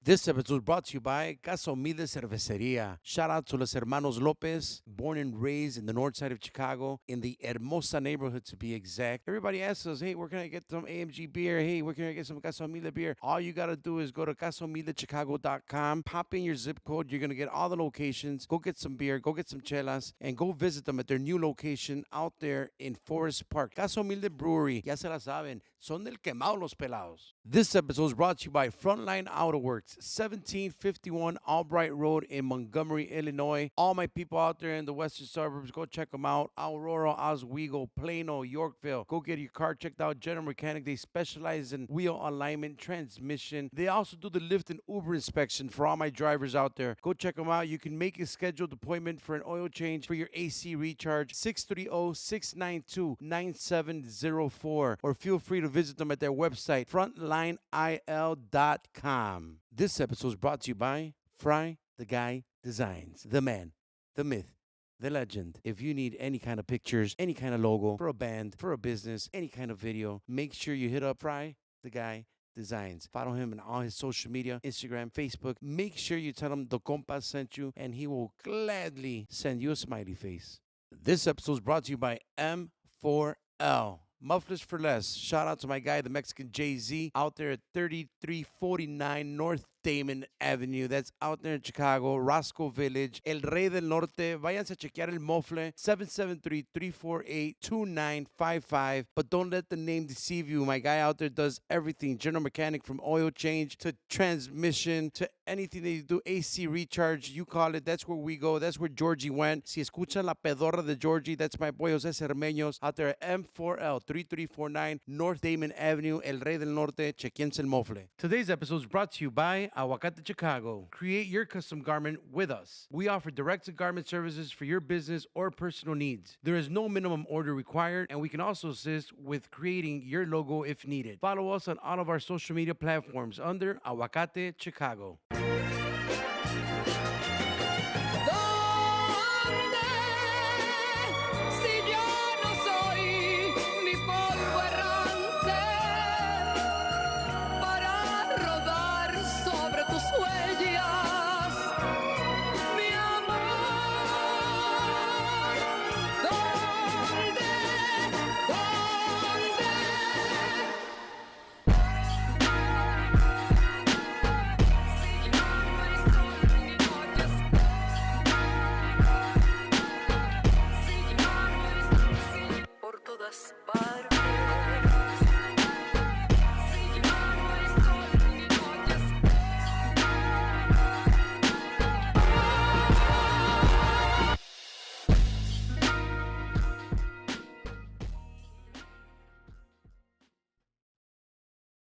This episode is brought to you by Casa Humilde Cerveceria. Shout out to los hermanos Lopez, born and raised in the north side of Chicago, in the Hermosa neighborhood to be exact. Everybody asks us, hey, where can I get some AMG beer? Hey, where can I get some Casa Humilde beer? All you got to do is go to CasaHumildeChicago.com, pop in your zip code. You're going to get all the locations. Go get some beer, go get some chelas, and go visit them at their new location out there in Forest Park. Casa Humilde Brewery, ya se la saben, son del quemado los pelados. This episode is brought to you by Frontline Autoworks. 1751 Albright Road in Montgomery, Illinois. All my people out there in the western suburbs, go check them out. Aurora, Oswego, Plano, Yorkville. Go get your car checked out. General Mechanic. They specialize in wheel alignment, transmission. They also do the Lyft and Uber inspection for all my drivers out there. Go check them out. You can make a scheduled appointment for an oil change for your AC recharge. 630-692-9704. Or feel free to visit them at their website, frontlineil.com. This episode is brought to you by Fry the Guy Designs. The man, the myth, the legend. If you need any kind of pictures, any kind of logo for a band, for a business, any kind of video, make sure you hit up Fry the Guy Designs. Follow him on all his social media, Instagram, Facebook. Make sure you tell him the Compas sent you, and he will gladly send you a smiley face. This episode is brought to you by M4L. Mufflers for Less. Shout out to my guy, the Mexican Jay-Z, out there at 3349 North Damon Avenue. That's out there in Chicago, Roscoe Village, El Rey del Norte. Váyanse a chequear el mofle, 773-348-2955. But don't let the name deceive you. My guy out there does everything. General Mechanic, from oil change to transmission to anything that you do, AC recharge, you call it. That's where we go. That's where Georgie went. Si escuchan la pedorra de Georgie, that's my boy Jose Cermeños out there at M4L 3349 North Damon Avenue, El Rey del Norte. Chequense el mofle. Today's episode is brought to you by Aguacate Chicago. Create your custom garment with us. We offer direct-to-garment services for your business or personal needs. There is no minimum order required, and we can also assist with creating your logo if needed. Follow us on all of our social media platforms under Aguacate Chicago.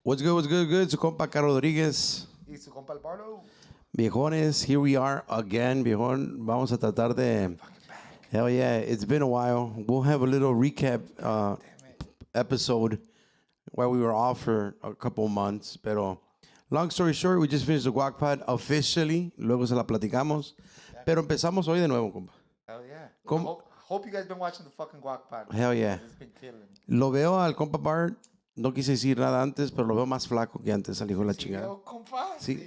What's good, Good. Su compa Carlos Rodríguez. Y su compa el Barlo. Viejones, here we are again, viejón. Vamos a tratar de... Hell yeah, it's been a while. We'll have a little recap episode while we were off for a couple months. Pero, long story short, we just finished the Guac Pod officially. Luego se la platicamos. Yeah. Pero empezamos hoy de nuevo, compa. Hell yeah. Hope you guys been watching the fucking Guac Pod. Hell yeah. It's been killing. Lo veo al compa Bart. No quise decir nada antes, pero lo veo más flaco que antes, al hijo de la chingada. Yo, compa. Sí.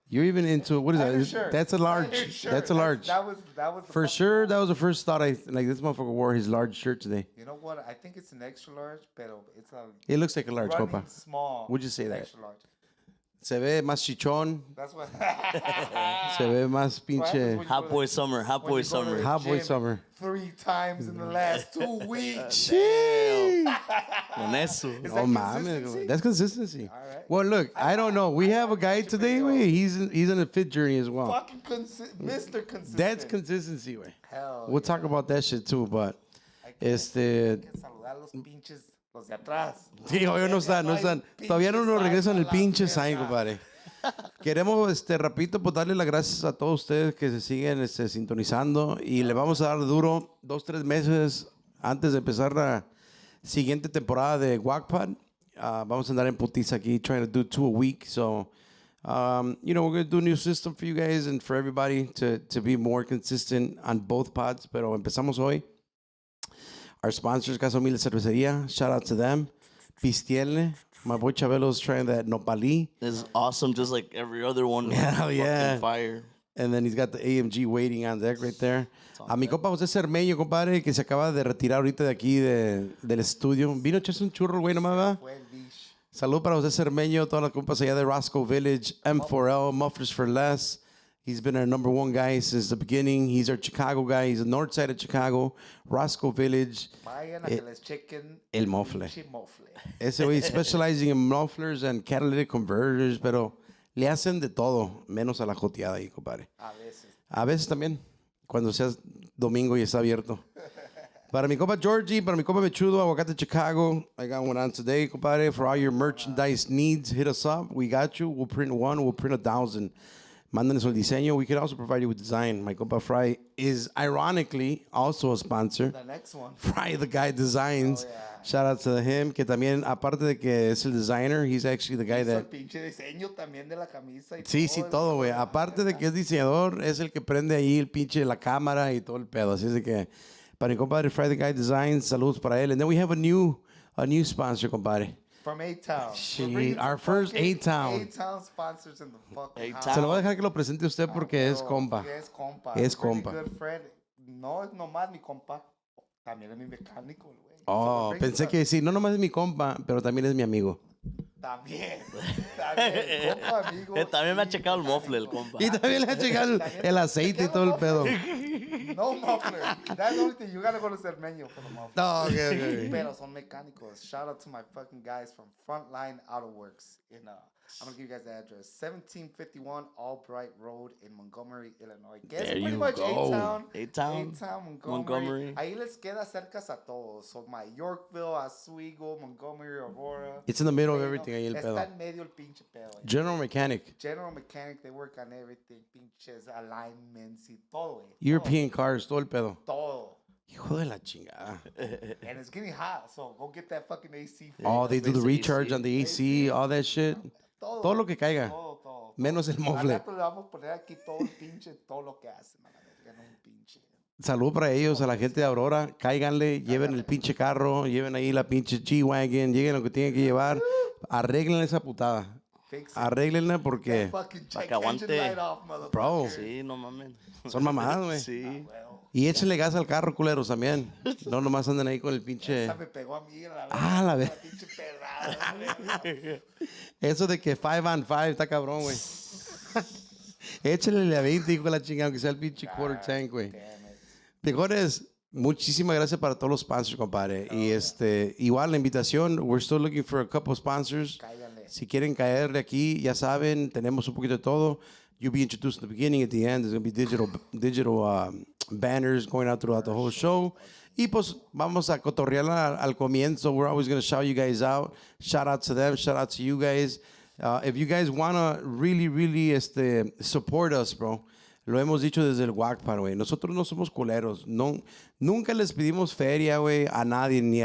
You're even into, what is that? Sure. That's a large. That's a large. That was for sure, that was the first thought like, this motherfucker wore his large shirt today. You know what? I think it's an extra large, pero it's a... It looks like a large, compa. Small. Would you say that? Extra large. Se ve más chichón. That's what... Se ve más pinche... Hot boy summer. 3 times in the last 2 weeks. Con eso. Oh, man. That's consistency. All right. Well, look, I don't know. We have a guy today, wey. He's in a fit journey as well. Fucking Mr. Consistent. That's consistency, wey. Hell We'll talk about that shit too, but... Hay que saludar los pinches, los de atrás. Sí, hoy no están. Todavía no nos regresan el pinche sign, compadre. Queremos, rapidito, pues darle las gracias a todos ustedes que se siguen sintonizando y le vamos a dar duro 2-3 meses antes de empezar la siguiente temporada de Wackpad. Vamos a andar en putiza aquí, trying to do 2 a week. So, we're going to do a new system for you guys and for everybody to be more consistent on both pods. Pero empezamos hoy. Our sponsors, Casa Humilde Cerveceria, shout out to them. Pistielne, My boy Chabelo's trying that nopalí. It's awesome, just like every other one. Hell yeah. Fucking fire. And then he's got the AMG waiting on deck right there. A mi compa José Cermeño, compadre, que se acaba de retirar ahorita de aquí del estudio. Vino a echarse un churro, güey, nomás, ¿verdad? Salud para José Cermeño, todas las compas allá de Roscoe Village, M4L, Mufflers for Less. He's been our number one guy since the beginning. He's our Chicago guy. He's the north side of Chicago, Roscoe Village. Vayan a que les chequen El mofle. pinche mofle. Ese güey specializing in mufflers and catalytic converters, pero le hacen de todo, menos a la joteada ahí, compadre. A veces. A veces también, cuando sea domingo y está abierto. Para mi compa Georgie, para mi compa Mechudo, Aguacate Chicago, I got one on today, compadre. For all your merchandise needs, hit us up. We got you. We'll print one. We'll print 1,000. Mándanos el diseño. We can also provide you with design. My compa Fry is ironically also a sponsor. The next one. Fry the Guy Designs. Oh, yeah. Shout out to him, que también, aparte de que es el designer, he's actually the guy Hizo el that... pinche diseño también de la camisa y Sí, sí, todo, güey. Aparte de que es diseñador, es el que prende ahí el pinche la cámara y todo el pedo. Así es de que, para mi compadre Fry the Guy Designs, saludos para él. And then we have a new sponsor, compadre. From A-Town. Shit, our first A-Town. A-Town sponsors in the fucking A-Town. house. Se lo voy a dejar que lo presente usted porque es compa. Es compa. Es Pretty compa. good friend. No es nomás mi compa. También es mi mecánico, güey. Oh, So, pensé que sí, no nomás es mi compa, pero también es mi amigo. También. También. Compa, amigo. También me ha y checado el muffler, el mecánico. compa. Y también le ha checado el aceite y todo el pedo. No muffler. That's the only thing. You gotta go to Cermeño for the muffler. No, okay. Pero son mecánicos. Shout out to my fucking guys from Frontline Autoworks. I'm gonna give you guys the address: 1751 Albright Road in Montgomery, Illinois. Guess There pretty you much go. A-Town. A-Town, Montgomery. Montgomery. Ahí les queda cercas a todos. So my Yorkville, Oswego, Montgomery, Aurora. It's in the middle of Plano. everything ahí el pedo. Está en medio el pinche pedo. General Mechanic. General Mechanic, they work on everything. Pinches alignments y todo, güey. European cars, todo el pedo. Todo. Hijo de la chingada. And it's getting hot, so go get that fucking AC. Oh, they do the Basic recharge AC. on the AC, all that shit. Todo lo que caiga. Todo. Menos el Al mofle. rato le vamos a poner aquí todo el pinche, todo lo que hacen. A la verga, no un pinche. Salud para ellos, a la gente de Aurora. Cáiganle, lleven el pinche carro, lleven ahí la pinche G-Wagon, lleguen lo que tienen que llevar. Arreglen esa putada. Fix it. Arréglenla porque, Fucking check que aguante. engine light off, motherfucker. bro, Sí, no mames. son mamadas, güey. Sí. Well, Y échenle gas al carro, culeros, también. No nomás anden ahí con el pinche... esa me pegó a mí, a la Ah, la verga. ver- Una pinche pedrada. Eso de que 5 on 5 está cabrón, güey. Échenle a 20, hijo de la chingada, aunque sea el pinche quarter tank, güey. Damn it. Mejores, muchísimas gracias para todos los sponsors, compadre. Y igual la invitación, we're still looking for a couple sponsors. Cáiganle. Si quieren caerle aquí, ya saben, tenemos un poquito de todo. You'll be introduced at the beginning, at the end. There's going to be digital banners going out throughout the whole show. Y pues vamos a cotorrear al comienzo. We're always going to shout you guys out. Shout out to them. Shout out to you guys. If you guys want to really support us, bro. Lo hemos dicho desde el WACPAR, güey. Nosotros no somos culeros. No, nunca les pedimos feria, güey, a nadie, ni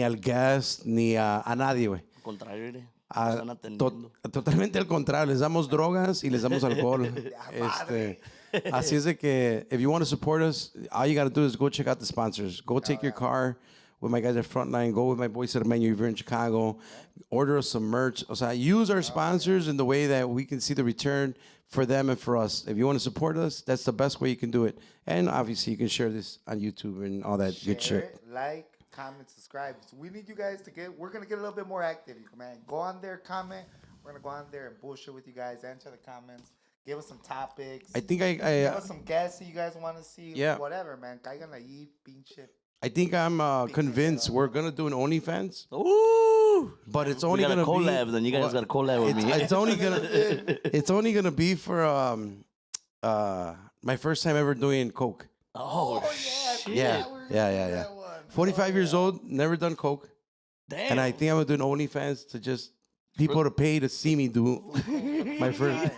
al guest, ni a nadie, güey. Al contrario, mire. Ah, Están atendiendo. Totalmente al contrario, les damos drogas y les damos alcohol. Así es de que, if you want to support us, all you got to do is go check out the sponsors. Go take your car with my guys at Frontline. Go with my boy Cermeño if you're in Chicago. Order us some merch. O sea, use our sponsors in the way that we can see the return for them and for us. If you want to support us, that's the best way you can do it. And obviously, you can share this on YouTube and all that good Share shit. it, like, comment, subscribe. So we need you guys to we're going to get a little bit more active, man. Go on there, comment. We're going to go on there and bullshit with you guys, answer the comments, give us some topics. I think give us some guests that you guys want to see. Yeah. Whatever, man. Caigan ahí, pinche. I think I'm convinced we're going to do an OnlyFans, Ooh. but it's We only got going a to be... collab, then you guys got a collab with me. It's only gonna be for my first time ever doing coke. Oh, shit. Yeah, we're yeah, gonna yeah, do yeah. that one. 45 years yeah. old, never done coke, damn. and I think I'm gonna do an OnlyFans to just people to pay to see me do my first.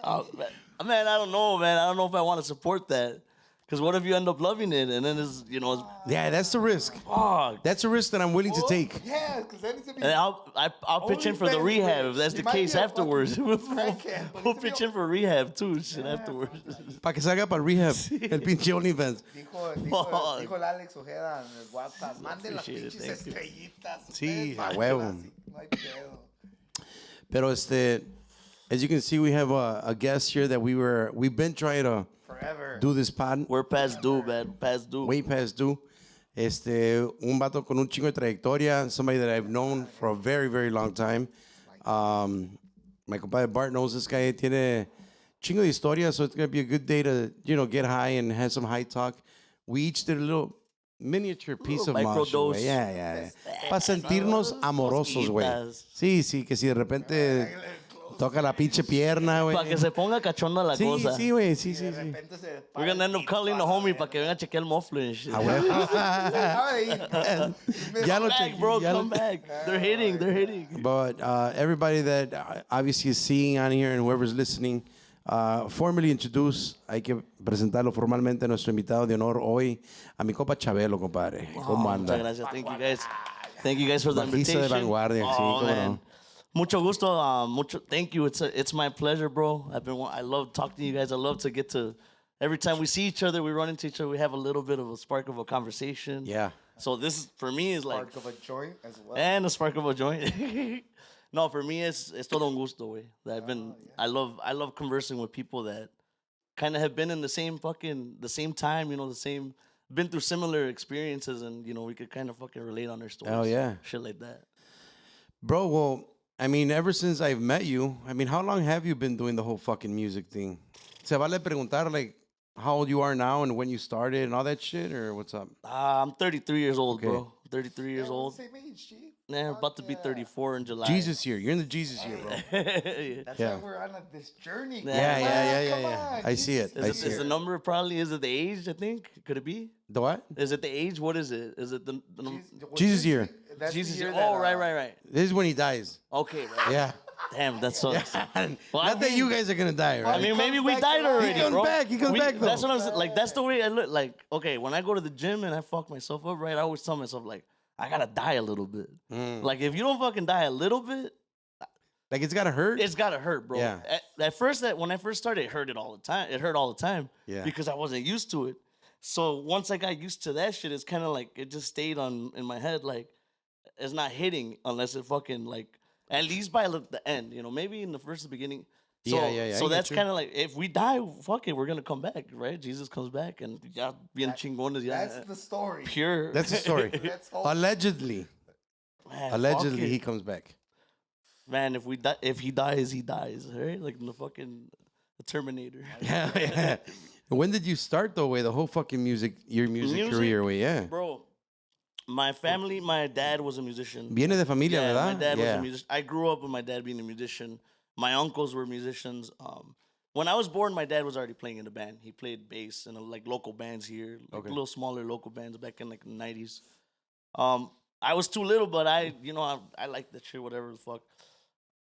Oh, man, I don't know, man. I don't know if I want to support that. Because what if you end up loving it and then it's, you know, it's Yeah, that's the risk. fuck. That's a risk that I'm willing to take. Yeah, because then it's gonna be. And I'll pitch in for the OnlyFans rehab rich. if that's He the might be case a afterwards. fucking we'll crackhead, but we'll he's pitch gonna in for rehab too and shit afterwards. Para que salga para rehab. El pinche OnlyFans. Dijo el Alex Ojeda en el WhatsApp. Mande las Appreciate it, pinches thank you. estrellitas. Sí, ustedes a mándenlas, huevo. sí, no hay pedo. Pero as you can see, we have a guest here that we've been trying to Forever. do this pod We're past due, man. Past due. way past due. Un vato con un chingo de trayectoria, somebody that I've known for a very, very long time. My compadre Bart knows this guy. Tiene chingo de historia, so it's going to be a good day to, get high and have some high talk. We each did a little miniature piece of mosh, microdose. güey. Yeah. Para sentirnos amorosos, güey. Sí, que si de repente toca la pinche pierna, güey. Para que se ponga cachonda la cosa. Sí, güey, sí. De repente se We're gonna end up calling the homie para que venga a chequear el muffler and shit. Ah, güey. Acaba de ir. Ya lo Come back, chequé, bro. ya lo- Come back. They're hitting. But everybody that obviously is seeing on here and whoever's listening, formally introduce, hay que presentarlo formalmente a nuestro invitado de honor hoy, a mi compa Chabelo, compadre. ¿Cómo Muchas anda? gracias. Thank you guys for the Bajista invitation. de Vanguardia, sí, cómo man. no. Mucho gusto. Thank you. It's my pleasure, bro. I love talking to you guys. I love to get to. Every time we see each other, we run into each other. We have a little bit of a spark of a conversation. Yeah. So this for me is like Spark of a joint as well. and a spark of a joint. No, for me it's todo un gusto, way. I love conversing with people that kind of have been in the same time, been through similar experiences, and we could kind of fucking relate on their stories. Hell yeah. Shit like that. Bro, well, I mean, ever since I've met you, how long have you been doing the whole fucking music thing? Se vale preguntar, like, how old you are now and when you started and all that shit, or what's up? I'm 33 years old, Okay. bro. 33 years old. Same age, G. Yeah, about to be 34 in July. Jesus year. You're in the Jesus year, bro. Yeah. That's Yeah. why we're on this journey. Yeah. Come on, I see it. Jesus Is the number probably, is it the age, I think? Could it be? The what? Is it the age? What is it? Is it the number? Jesus year. That's Jesus. the year Oh, that, right. This is when he dies. Okay, right. Yeah. Damn, that sucks. Well, Not that you guys are gonna die, right? I mean, He maybe comes we back died to life. already, He comes bro. back, he comes back, though. That's what I'm saying. Like, that's the way I look. Like, okay, when I go to the gym and I fuck myself up, right, I always tell myself, like, I gotta die a little bit. Like, if you don't fucking die a little bit, Like it's gotta hurt. it's gotta hurt, bro. Yeah. At first, when I first started, it hurt all the time. It hurt all the time. Yeah. Because I wasn't used to it. So once I got used to that shit, it's kind of like it just stayed in my head. Like, it's not hitting unless it fucking like at least by the end. Maybe in the beginning. So, Yeah, I So get that's you. kind of like if we die, fuck it, we're gonna come back, right? Jesus comes back and ya bien chingones, ya That's the story. pure. That's the story. Let's hope. Allegedly. Man, Allegedly, fuck it. he comes back. Man, if he dies, he dies, right? Like in the Terminator. Yeah. When did you start though? Way the whole fucking your music career, way, yeah. Bro, my family, my dad was a musician. Viene de familia, Yeah, ¿verdad? my dad was a musician. I grew up with my dad being a musician. My uncles were musicians. When I was born, my dad was already playing in a band. He played bass in like local bands here, like little smaller local bands back in like the 90s. I was too little, but I liked that shit, whatever the fuck.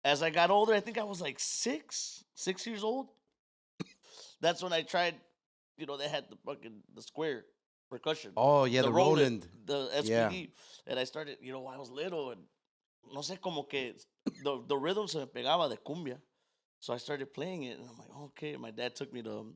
As I got older, I think I was like 6 years old. That's when I tried, they had the square percussion. Oh, yeah, the Roland. The SPD. Yeah. And I started, I was little and no sé, como que the rhythm se me pegaba de cumbia. So I started playing it and I'm like, okay. My dad took me to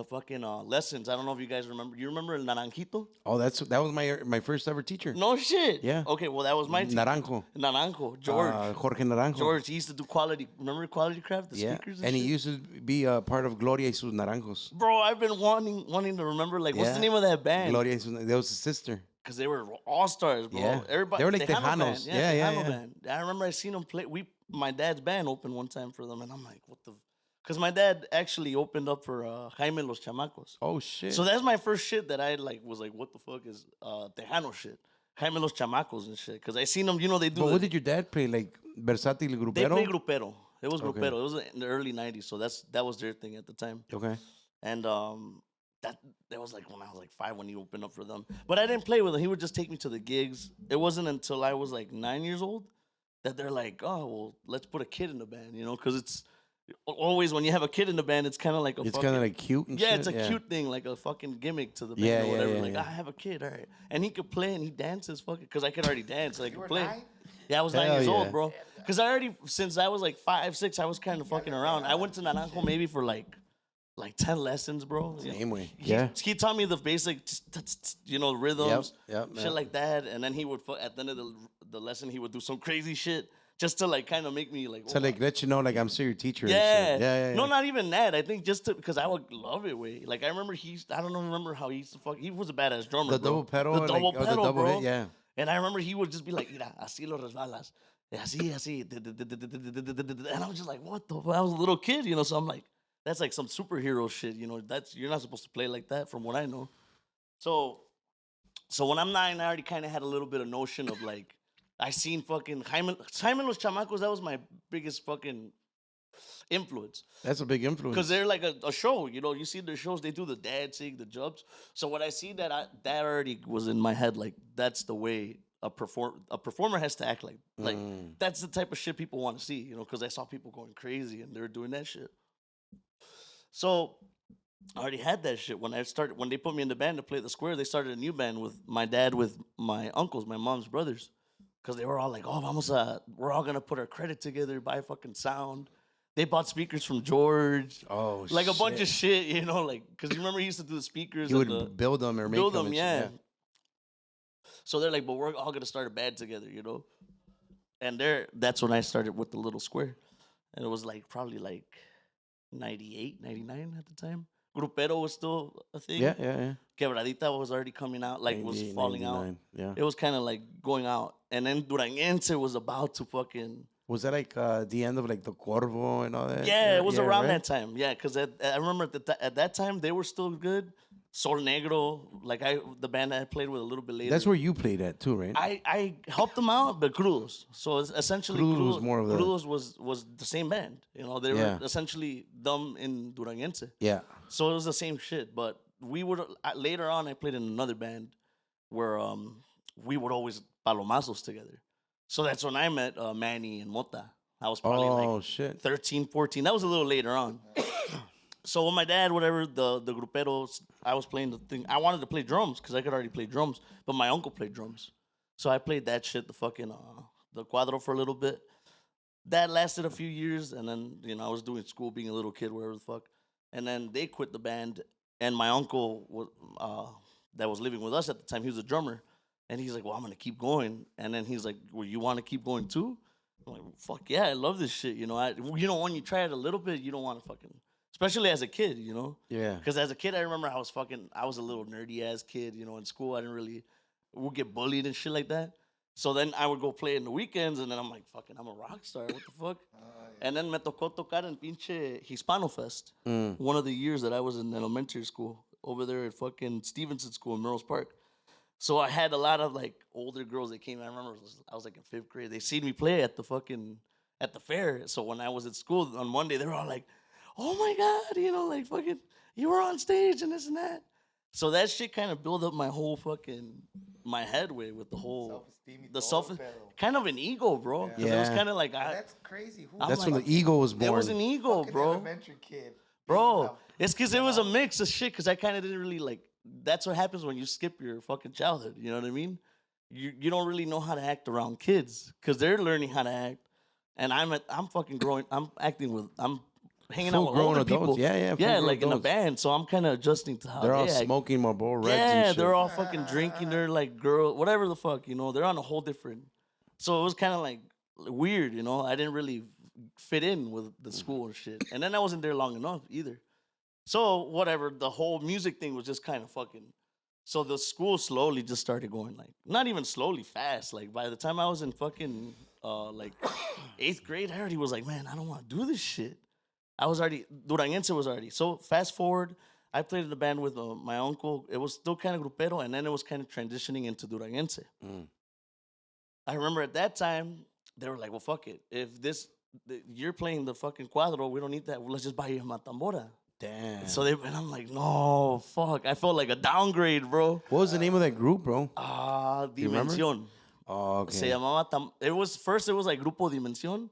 fucking lessons. I don't know if you guys remember. You remember El Naranjito? Oh, that was my first ever teacher. No shit. Yeah. Okay, well, that was my teacher. Naranjo. George. Jorge Naranjo. George, he used to do quality. Remember Quality Craft, the Yeah. speakers And he shit? used to be a part of Gloria y sus Naranjos. Bro, I've been wanting to remember, like, what's Yeah. the name of that band? Gloria y sus, that was his sister. Because they were all stars, bro. Yeah. Everybody, They were like Tejano Tejanos. Band. Yeah, Tejano yeah. Band. I remember I seen them play. My dad's band opened one time for them, and I'm like, what the? Because my dad actually opened up for Jaime Los Chamacos. Oh, shit. So that's my first shit that I was like, what the fuck is Tejano shit? Jaime Los Chamacos and shit. Because I seen them, they do. But what did your dad play? Like versátil grupero? They play grupero. It was Okay. grupero. It was in the early '90s, so that was their thing at the time. Okay. And that was like when I was like 5 when he opened up for them. But I didn't play with him. He would just take me to the gigs. It wasn't until I was like 9 years old that they're like, oh well, let's put a kid in the band, because always when you have a kid in the band, it's kind of like It's kind of like cute and yeah, shit. it's a cute thing, like a fucking gimmick to the band Yeah, or yeah, whatever. yeah, like, yeah. I have a kid, all right. And he could play and he dances fucking, because I could already dance. So I You could were play. 9? Yeah, I was 9 Hell years yeah. old, bro. Because I already, since I was like 5, 6, I was kind of fucking around. I went to Naranjo maybe for like 10 lessons, bro. Same way. He, Yeah. he taught me the basic, rhythms, Yep, shit yep. like that. And then he would, at the end of the lesson, he would do some crazy shit just to like kind of make me like, To like let you know, like I'm still your teacher. yeah. And shit. Yeah. No, not even that. I think just because I would love it way. Like I remember I don't remember how he used to fuck. He was a badass drummer. The bro. double pedal, The like, double or the pedal, double bro. hit, yeah. And I remember he would just be like, mira, así lo resbalas. Así. And I was just like, what the fuck? I was a little kid, so I'm like, that's like some superhero shit, you're not supposed to play like that from what I know. So when I'm 9, I already kind of had a little bit of notion of like, I seen fucking Jaime Los Chamacos, that was my biggest fucking influence. That's a big influence. Because they're like a show, you see their shows, they do the dancing, the jumps. So when I see that, that already was in my head, like that's the way a performer has to act like. Like that's the type of shit people want to see, because I saw people going crazy and they were doing that shit. So I already had that shit. When they put me in the band to play the square, they started a new band with my dad, with my uncles, my mom's brothers. Because they were all like, we're all going to put our credit together, buy fucking sound. They bought speakers from George. Oh, like a bunch of shit, because you remember he used to do the speakers. You would build them or make them. And yeah. shit, So they're like, but we're all going to start a band together, And that's when I started with the little square. And it was like probably like 98, 99 at the time. Grupero was still a thing. Yeah. Quebradita was already coming out, like was falling out. Yeah. It was kind of like going out. And then Duranguense was about to fucking... Was that like the end of like the Corvo and all that? Yeah, it was around right? that time. Yeah, because I remember at that time, they were still good. Sol Negro, like the band I played with a little bit later. That's where you played at too, right? I helped them out, but Crudos. So it's essentially Crudos was more of the... Crudos was the same band. They were essentially them in Duranguense. Yeah. So it was the same shit. But we would later on, I played in another band where we would always palomazos together. So that's when I met Manny and Mota. I was probably 13, 14. That was a little later on. So with my dad, whatever, the gruperos, I was playing the thing. I wanted to play drums because I could already play drums, but my uncle played drums. So I played that shit, the fucking, the cuadro for a little bit. That lasted a few years, and then, I was doing school, being a little kid, whatever the fuck. And then they quit the band, and my uncle that was living with us at the time, he was a drummer. And he's like, well, I'm going to keep going. And then he's like, well, you want to keep going too? I'm like, fuck yeah, I love this shit, when you try it a little bit, you don't want to fucking... Especially as a kid, Yeah. Because as a kid, I remember I was a little nerdy-ass kid, in school. We'd get bullied and shit like that. So then I would go play in the weekends, and then I'm like, fucking, I'm a rock star. What the fuck? Yeah. And then me tocó tocar en pinche Hispano Fest. One of the years that I was in elementary school, over there at fucking Stevenson School in Melrose Park. So I had a lot of, like, older girls that came. I remember I was like in 5th grade. They seen me play at the fair. So when I was at school on Monday, they were all like, oh my God, like fucking, you were on stage and this and that. So that shit kind of built up my whole fucking, my headway with the whole, kind of an ego, bro. Because it was kind of like, that's crazy. That's when the ego was born. It was an ego, bro. Elementary kid. Bro, it's because it was a mix of shit, because I kind of didn't really like, that's what happens when you skip your fucking childhood, you know what I mean? You don't really know how to act around kids, because they're learning how to act. And I'm fucking growing, I'm hanging out with older adults. people. Yeah, like adults. in a band. So I'm kind of adjusting to how they're all act. smoking Marlboro Reds. Yeah, and shit. they're all fucking drinking. They're like girl, whatever the fuck, they're on a whole different. So it was kind of like weird, I didn't really fit in with the school and shit. And then I wasn't there long enough either. So whatever, the whole music thing was just kind of fucking. So the school slowly just started going like, not even slowly, fast. Like by the time I was in fucking like 8th grade, I already was like, man, I don't want to do this shit. Duranguense was already. So fast forward, I played in the band with my uncle. It was still kind of grupero, and then it was kind of transitioning into Duranguense. I remember at that time, they were like, well, fuck it. If you're playing the fucking cuadro, we don't need that. Well, let's just buy you a matambora. Damn. So and I'm like, no, fuck. I felt like a downgrade, bro. What was the name of that group, bro? Dimensión. Oh, okay. Se llamaba, it was like Grupo Dimensión.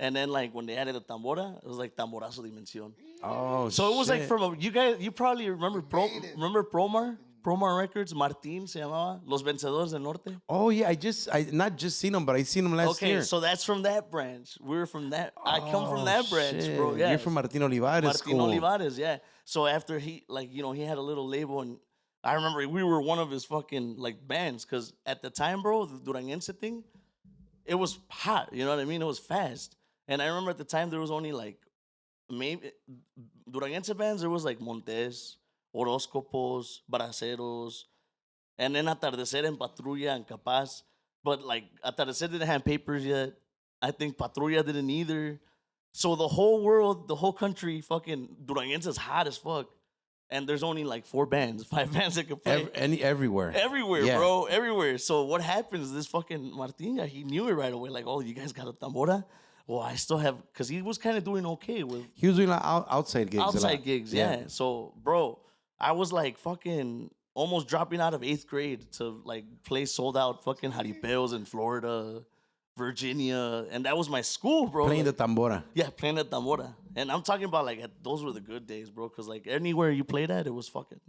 And then like when they added the tambora, it was like tamborazo dimensión. Oh, So it was like shit. from you probably remember remember Promar Records, Martín se llamaba, Los Vencedores del Norte. Oh, yeah. I not just seen them, but I seen them last year. Okay, so that's from that branch. We're from that. I come from that branch, shit. bro. Yeah, You're from Martín Olivares Martín school. Olivares, yeah. So after he, like, you know, he had a little label, and I remember we were one of his fucking like bands, because at the time, bro, the Duranguense thing, it was hot. You know what I mean? It was fast, and I remember at the time there was only like maybe Duranguense bands. There was like Montes, Horóscopos, Braceros, and then Atardecer and Patrulla and Capaz. But like Atardecer didn't have papers yet. I think Patrulla didn't either. So the whole world, the whole country, fucking Duranguense is hot as fuck. And there's only like 4 bands, 5 bands that could play. Everywhere. Everywhere, Yeah. bro, everywhere. So what happens? This fucking Martin, he knew it right away. Like, oh, you guys got a tambora? Well, I still have, because he was kind of doing okay with He was doing like outside gigs. a lot. outside gigs. Yeah. So, bro, I was like fucking almost dropping out of 8th grade to like play sold out fucking jaripeos in Florida, Virginia, and that was my school, bro. Playing Like, the tambora. yeah, playing the tambora. And I'm talking about like those were the good days, bro. Because like anywhere you played at, it was fucking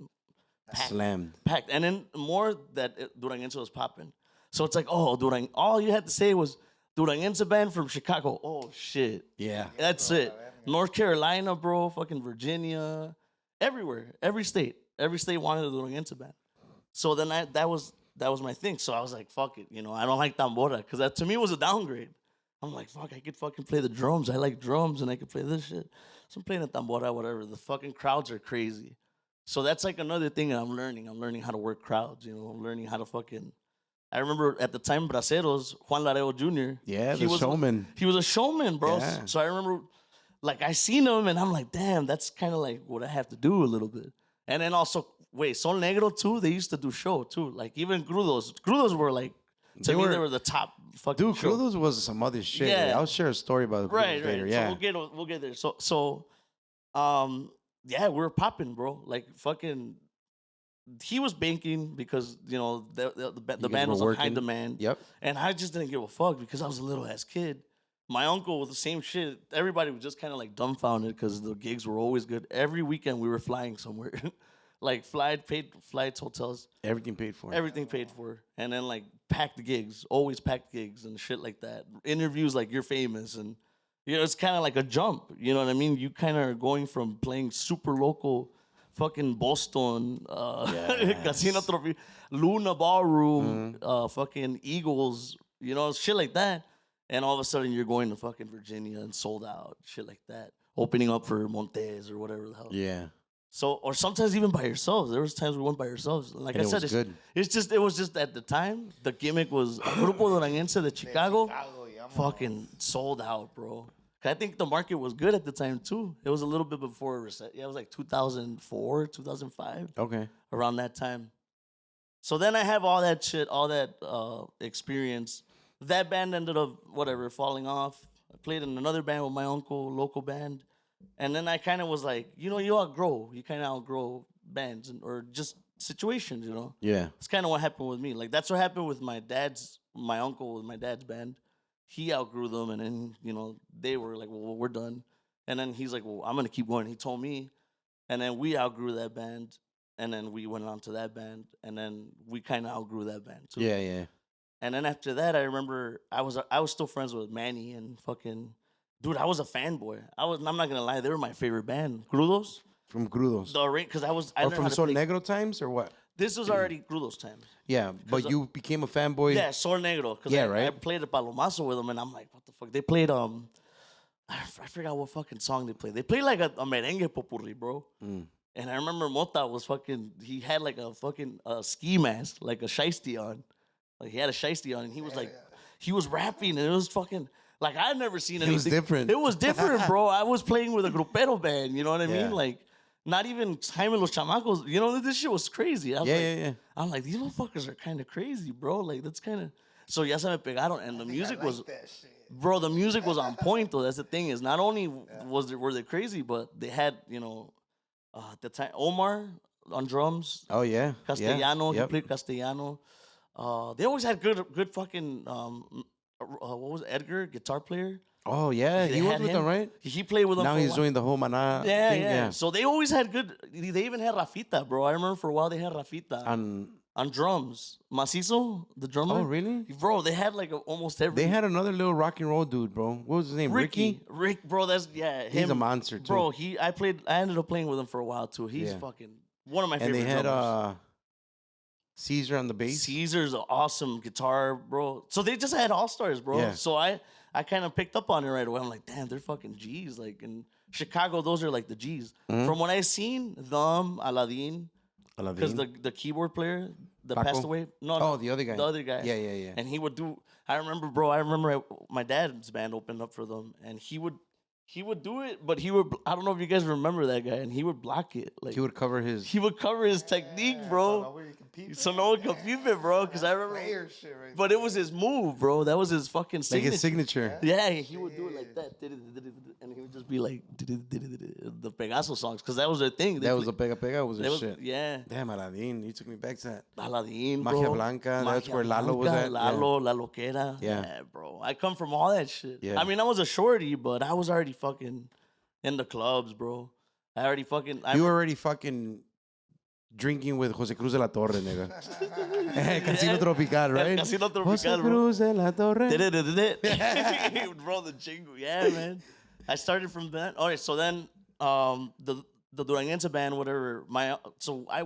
Slammed. packed. And then more that Duranguense was popping. So it's like, oh, all you had to say was Duranguense band from Chicago. Oh, shit. Yeah. That's it. North Carolina, bro, fucking Virginia, everywhere, every state wanted a Duranguense band. So then that was my thing. So I was like, fuck it, you know, I don't like tambora, because that to me was a downgrade. I'm like, fuck, I could fucking play the drums. I like drums and I could play this shit. So I'm playing the tambora, whatever. The fucking crowds are crazy. So that's like another thing that I'm learning. I'm learning how to work crowds, you know, I'm learning how to fucking. I remember at the time, Braceros, Juan Laredo Jr. Yeah, he the was, showman. He was a showman, bro. Yeah. So I remember, like, I seen him and I'm like, damn, that's kind of like what I have to do a little bit. And then also, wait, Sol Negro too, they used to do show too. Like, even Crudos. Crudos were like, they were the top fucking Dude, show. Crudos was some other shit. Yeah. I'll share a story about Crudos Right. later. Yeah. So we'll get there. Yeah, we were popping, bro. Like, fucking, he was banking because, you know, the guys band were was on high working. demand. Yep. And I just didn't give a fuck because I was a little ass kid. My uncle was the same shit. Everybody was just kind of like dumbfounded because the gigs were always good. Every weekend we were flying somewhere. Like flights, hotels. Everything paid for. Everything paid for. And then like packed gigs, always packed gigs and shit like that. Interviews like you're famous, and you know, it's kind of like a jump. You know what I mean? You kind of are going from playing super local, fucking Boston, Casino Trophy, Luna Ballroom, fucking Eagles, you know, shit like that. And all of a sudden you're going to fucking Virginia and sold out, shit like that. Opening up for Montes or whatever the hell. Yeah. So, or sometimes even by yourselves. There was times we went by ourselves. Like And I it said, was good. it was just at the time, the gimmick was Grupo Duranguense de Chicago, fucking sold out, bro. I think the market was good at the time too. It was a little bit before reset. Yeah, it was like 2004, 2005, Okay. around that time. So then I have all that shit, all that experience. That band ended up, whatever, falling off. I played in another band with my uncle, local band. And then I kind of was like, you know, you kind of outgrow bands or just situations, you know? Yeah. It's kind of what happened with me. Like, that's what happened with my uncle with my dad's band. He outgrew them, and then, you know, they were like, well, we're done. And then he's like, well, I'm going to keep going. He told me. And then we outgrew that band, and then we went on to that band, and then we kind of outgrew that band, too. Yeah, yeah. And then after that, I remember I was still friends with Manny and fucking... Dude, I was a fanboy. I'm not gonna lie, they were my favorite band. Crudos? From Crudos. Because I Or learned from how to Sol play- Negro times or what? This was already Crudos times. Yeah, but you became a fanboy. Yeah, Sol Negro. Because Yeah, I right. played a Palomazo with them, and I'm like, what the fuck? They played, I forgot what fucking song they played. They played like a merengue popurrí, bro. And I remember Mota was fucking, he had like a fucking ski mask, like a shiesty on. Like he had a shiesty on, and he was like, he was rapping, and it was fucking... Like, I'd never seen anything. was different. It was different, bro. I was playing with a grupero band, you know what I Yeah. mean? Like, not even Jaime Los Chamacos. You know, this shit was crazy. I was Yeah. I'm like, these motherfuckers are kind of crazy, bro. Like, that's kind of... So, ya se me pegaron. And the music was... Bro, the music was on point, though. That's the thing is, not only were they crazy, but they had, you know, at the time, Omar on drums. Oh, yeah. Castellano, Yeah. he played Castellano. They always had good fucking... what was it, Edgar, guitar player? Oh, yeah. He was had with them, right? He played with them. Now for a he's while. doing the whole mana Yeah, thing. yeah. So they always had good. They even had Rafita, bro. I remember for a while they had Rafita on drums. Macizo, the drummer. Oh, really? Bro, they had like almost every. They had another little rock and roll dude, bro. What was his name? Ricky? Rick, bro. That's He's a monster too. Bro, I ended up playing with him for a while too. He's fucking one of my favorite. And they had drummers. Caesar on the bass. Caesar's an awesome guitar, bro. So they just had all stars, bro. Yeah. So I kind of picked up on it right away. I'm like, damn, they're fucking G's. Like in Chicago, those are like the G's. Mm-hmm. From what I seen, them, Aladdin, because the keyboard player that Paco? passed away. No, Oh, the other guy. The other guy. Yeah. And he would do. I remember, bro. My dad's band opened up for them, and he would do it, but he would. I don't know if you guys remember that guy, and he would block it. Like He would cover his. technique, bro. So no one can compete it, bro. Because I remember. Player shit right But it was his move, bro. That was his fucking Like signature. his signature. Yeah, he would do it like that, and he would just be like the Pegaso songs, because that was their thing. That was a Pega Pega. Was that their was, shit. yeah. Damn, Aladdin. You took me back to that. Aladdin, Magia bro. Blanca, that's where Lalo was at. Lalo, La Loquera. Yeah. Bro. I come from all that shit. Yeah. I mean, I was a shorty, but I was already fucking in the clubs, bro. I already fucking. You were already fucking drinking with Jose Cruz de la Torre, nigga. Casino Tropical, right? Casino Tropical, Jose bro. Cruz de la Torre. Bro, the jingle. Yeah, man. I started from that. All right, so then the Duranguense band, whatever,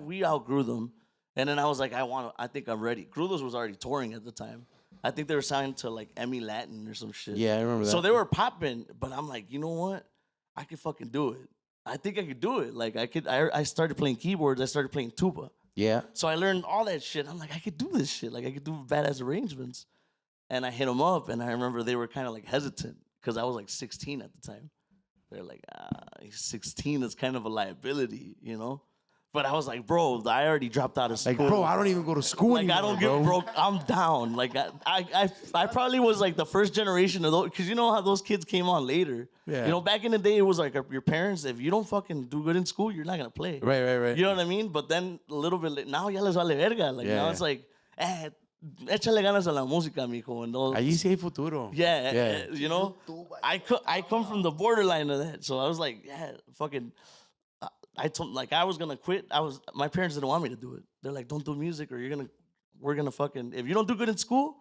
we outgrew them. And then I was like, I think I'm ready. Crudos was already touring at the time. I think they were signed to like Emmy Latin or some shit. Yeah, I remember that. So they were popping, but I'm like, you know what? I could fucking do it. I think I could do it. Like I started playing keyboards. I started playing tuba. Yeah. So I learned all that shit. I'm like, I could do this shit. Like I could do badass arrangements. And I hit them up, and I remember they were kind of like hesitant because I was like 16 at the time. They're like, he's 16. That's kind of a liability, you know? But I was like, bro, I already dropped out of school. Like, bro, I don't even go to school Like, anymore, I don't bro. get broke. I'm down. Like, I probably was like the first generation of those, because you know how those kids came on later. Yeah. You know, back in the day, it was like your parents, if you don't fucking do good in school, you're not going to play. Right. You know what I mean? But then a little bit later, now ya les vale verga. Like, now it's like, échale ganas a la música, mijo. And those, Allí sí hay futuro. yeah, you know? I come from the borderline of that. So I was like, fucking... I told like I was gonna quit. My parents didn't want me to do it. They're like, don't do music or we're gonna fucking, if you don't do good in school,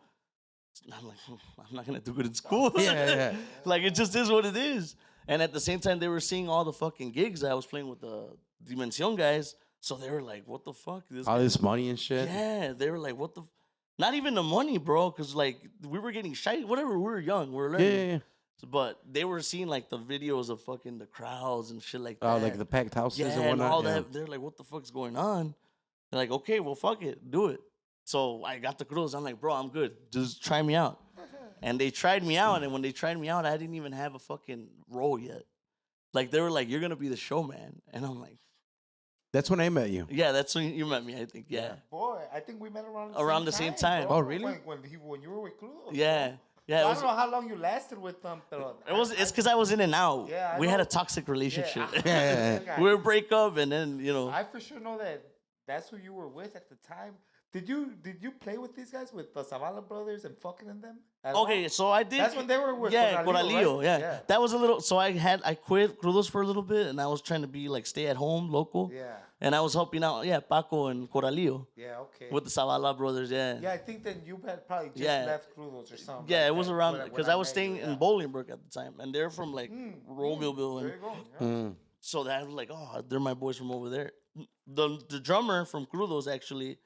I'm like, I'm not gonna do good in school. Yeah. Like it just is what it is. And at the same time, they were seeing all the fucking gigs I was playing with the Dimension guys. So they were like, what the fuck? All this money and shit. Yeah, they were like, what the, not even the money, bro. Cause like we were getting shy, whatever, we were young, we were learning. Yeah. But they were seeing like the videos of fucking the crowds and shit like that. Oh, like the packed houses and and whatnot. all that. They're like, what the fuck's going on? They're like, okay, well, fuck it, do it. So I got the girls. I'm like, bro, I'm good. Just try me out. And they tried me out. And when they tried me out, I didn't even have a fucking role yet. Like, they were like, you're going to be the showman. And I'm like, That's when I met you. yeah, that's when you met me, I think. Yeah. Boy, I think we met Around the same time. bro. Oh, really? When you were with Clue. Yeah. Yeah. I don't know how long you lasted with them, but It's because I was in and out. Yeah, I we had know. a toxic relationship. Yeah. We would break up and then, you know. I for sure know that that's who you were with at the time. Did you play with these guys, with the Zavala brothers and fucking in them? at all? Okay, so I did. That's when they were with Coralillo, right? yeah. That was a little. So I quit Crudos for a little bit, and I was trying to be like stay at home, local. Yeah. And I was helping out, Paco and Coralillo Yeah, okay. with the Zavala brothers, Yeah, I think then you had probably just Yeah. left Crudos or something. Yeah, like it was that around when because I I was met staying you, in yeah. Bolingbrook at the time, and they're from like Romeoville, There and you go. Yeah. so that was like, oh, they're my boys from over there. The drummer from Crudos actually,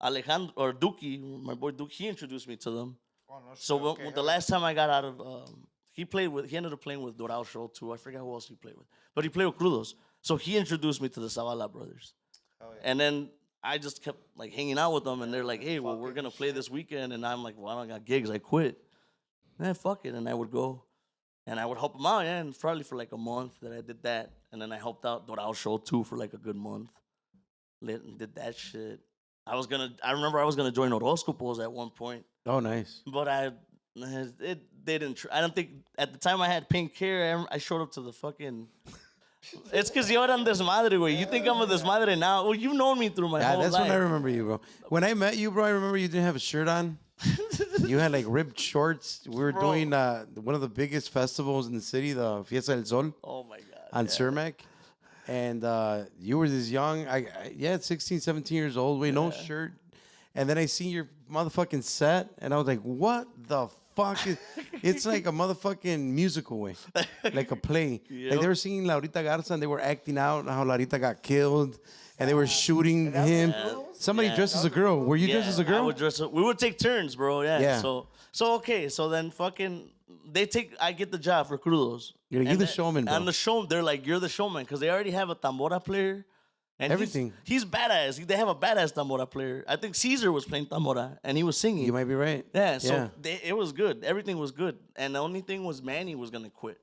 Alejandro or Duki, my boy Duki, he introduced me to them. Oh, no So shit, when the last time I got out of, he ended up playing with Doral Show too. I forgot who else he played with, but he played with Crudos. So he introduced me to the Zavala brothers, and then I just kept like hanging out with them, and they're like, hey, well, we're gonna play this weekend, and I'm like, well, I don't got gigs, I quit. Fuck it, and I would go, and I would help them out, and probably for like a month that I did that, and then I helped out Doral Show too for like a good month. Did that shit. I remember I was gonna join Horóscopos at one point. Oh, nice. But they didn't. I don't think at the time I had pink hair. I showed up to the fucking. It's because yo eran desmadre, güey. You think I'm a desmadre now? Well, you've known me through my whole That's life. when I remember you, bro. When I met you, bro, I remember you didn't have a shirt on. You had like ripped shorts. We were Bro. doing one of the biggest festivals in the city, the Fiesta del Sol Oh my god. on Cermac. And you were this young, 16, 17 years old, no shirt. And then I see your motherfucking set, and I was like, what the fuck? It's like a motherfucking musical way, like a play. Like they were singing Laurita Garza, and they were acting out how Laurita got killed, and they were shooting him. Somebody dressed as a girl. Were you dressed as a girl? We would take turns, bro. Yeah. So okay. So then fucking I get the job for Crudos. You're the showman, bro. And the show, they're like, you're the showman, because they already have a tambora player. And everything. He's badass. They have a badass tambora player. I think Caesar was playing tambora, and he was singing. You might be right. Yeah, so it was good. Everything was good. And the only thing was Manny was going to quit.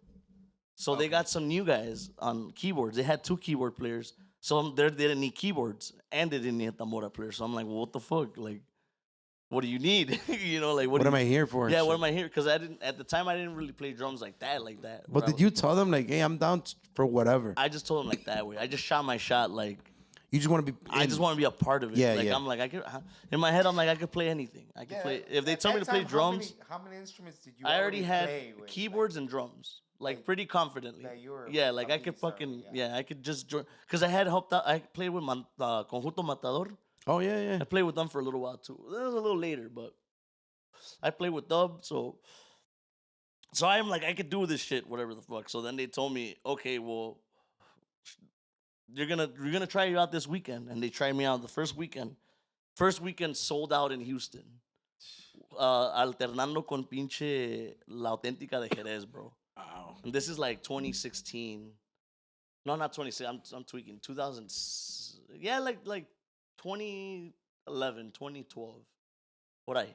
So they got some new guys on keyboards. They had 2 keyboard players. So they didn't need keyboards, and they didn't need a tambora player. So I'm like, well, what the fuck? Like, what do you need? Like what am I here for? Yeah, what am I here? Because at the time I didn't really play drums like that. But did you tell them like, hey, I'm down for whatever? I just told them like that way. I just shot my shot like. You just want to be. I just want to be a part of it. Yeah, I'm like, I could. In my head, I'm like, I could play anything. I could play. If they tell me to play drums, how many instruments did you? I already had play with? keyboards and drums, like pretty confidently. Like I could fucking I could just join because I had helped out. I played with Conjunto Matador. Oh yeah. I played with them for a little while too. That was a little later, but I played with Dub, so I'm like, I could do this shit, whatever the fuck. So then they told me, okay, well, we're gonna try you out this weekend, and they tried me out the first weekend. First weekend sold out in Houston, alternando con pinche La Auténtica de Jerez, bro. Wow. And this is like 2016. No, not 2016. I'm tweaking. 2000. Yeah, like 2011, 2012. What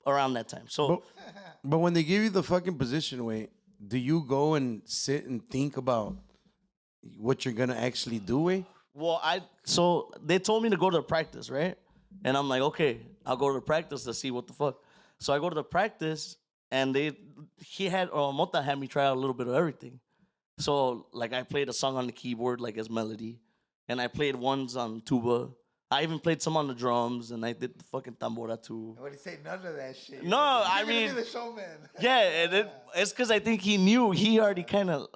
around that time. So, but when they give you the fucking position, wait, do you go and sit and think about what you're gonna actually do, wait? Well, so they told me to go to the practice, right? And I'm like, okay, I'll go to the practice to see what the fuck. So I go to the practice, and Mota had me try out a little bit of everything. So like I played a song on the keyboard like as melody, and I played ones on tuba. I even played some on the drums, and I did the fucking tambora too. What do you say? None of that shit. No, I mean, you're the showman. Yeah, and it's because I think he knew he already kind of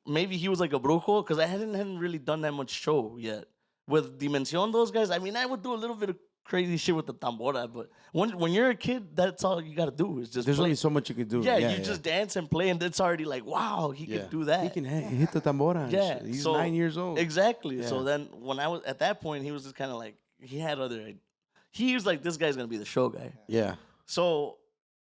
maybe he was like a brujo because I hadn't really done that much show yet with Dimension. Those guys, I mean, I would do a little bit of crazy shit with the tambora, but when you're a kid, that's all you gotta do is just. There's play. only so much you can do. Yeah, you just dance and play, and it's already like, wow, he can do that. He can hit the tambora. Yeah, he's 9 years old. Exactly. Yeah. So then, when I was at that point, he was just kind of like he was like, this guy's gonna be the show guy. Yeah. So,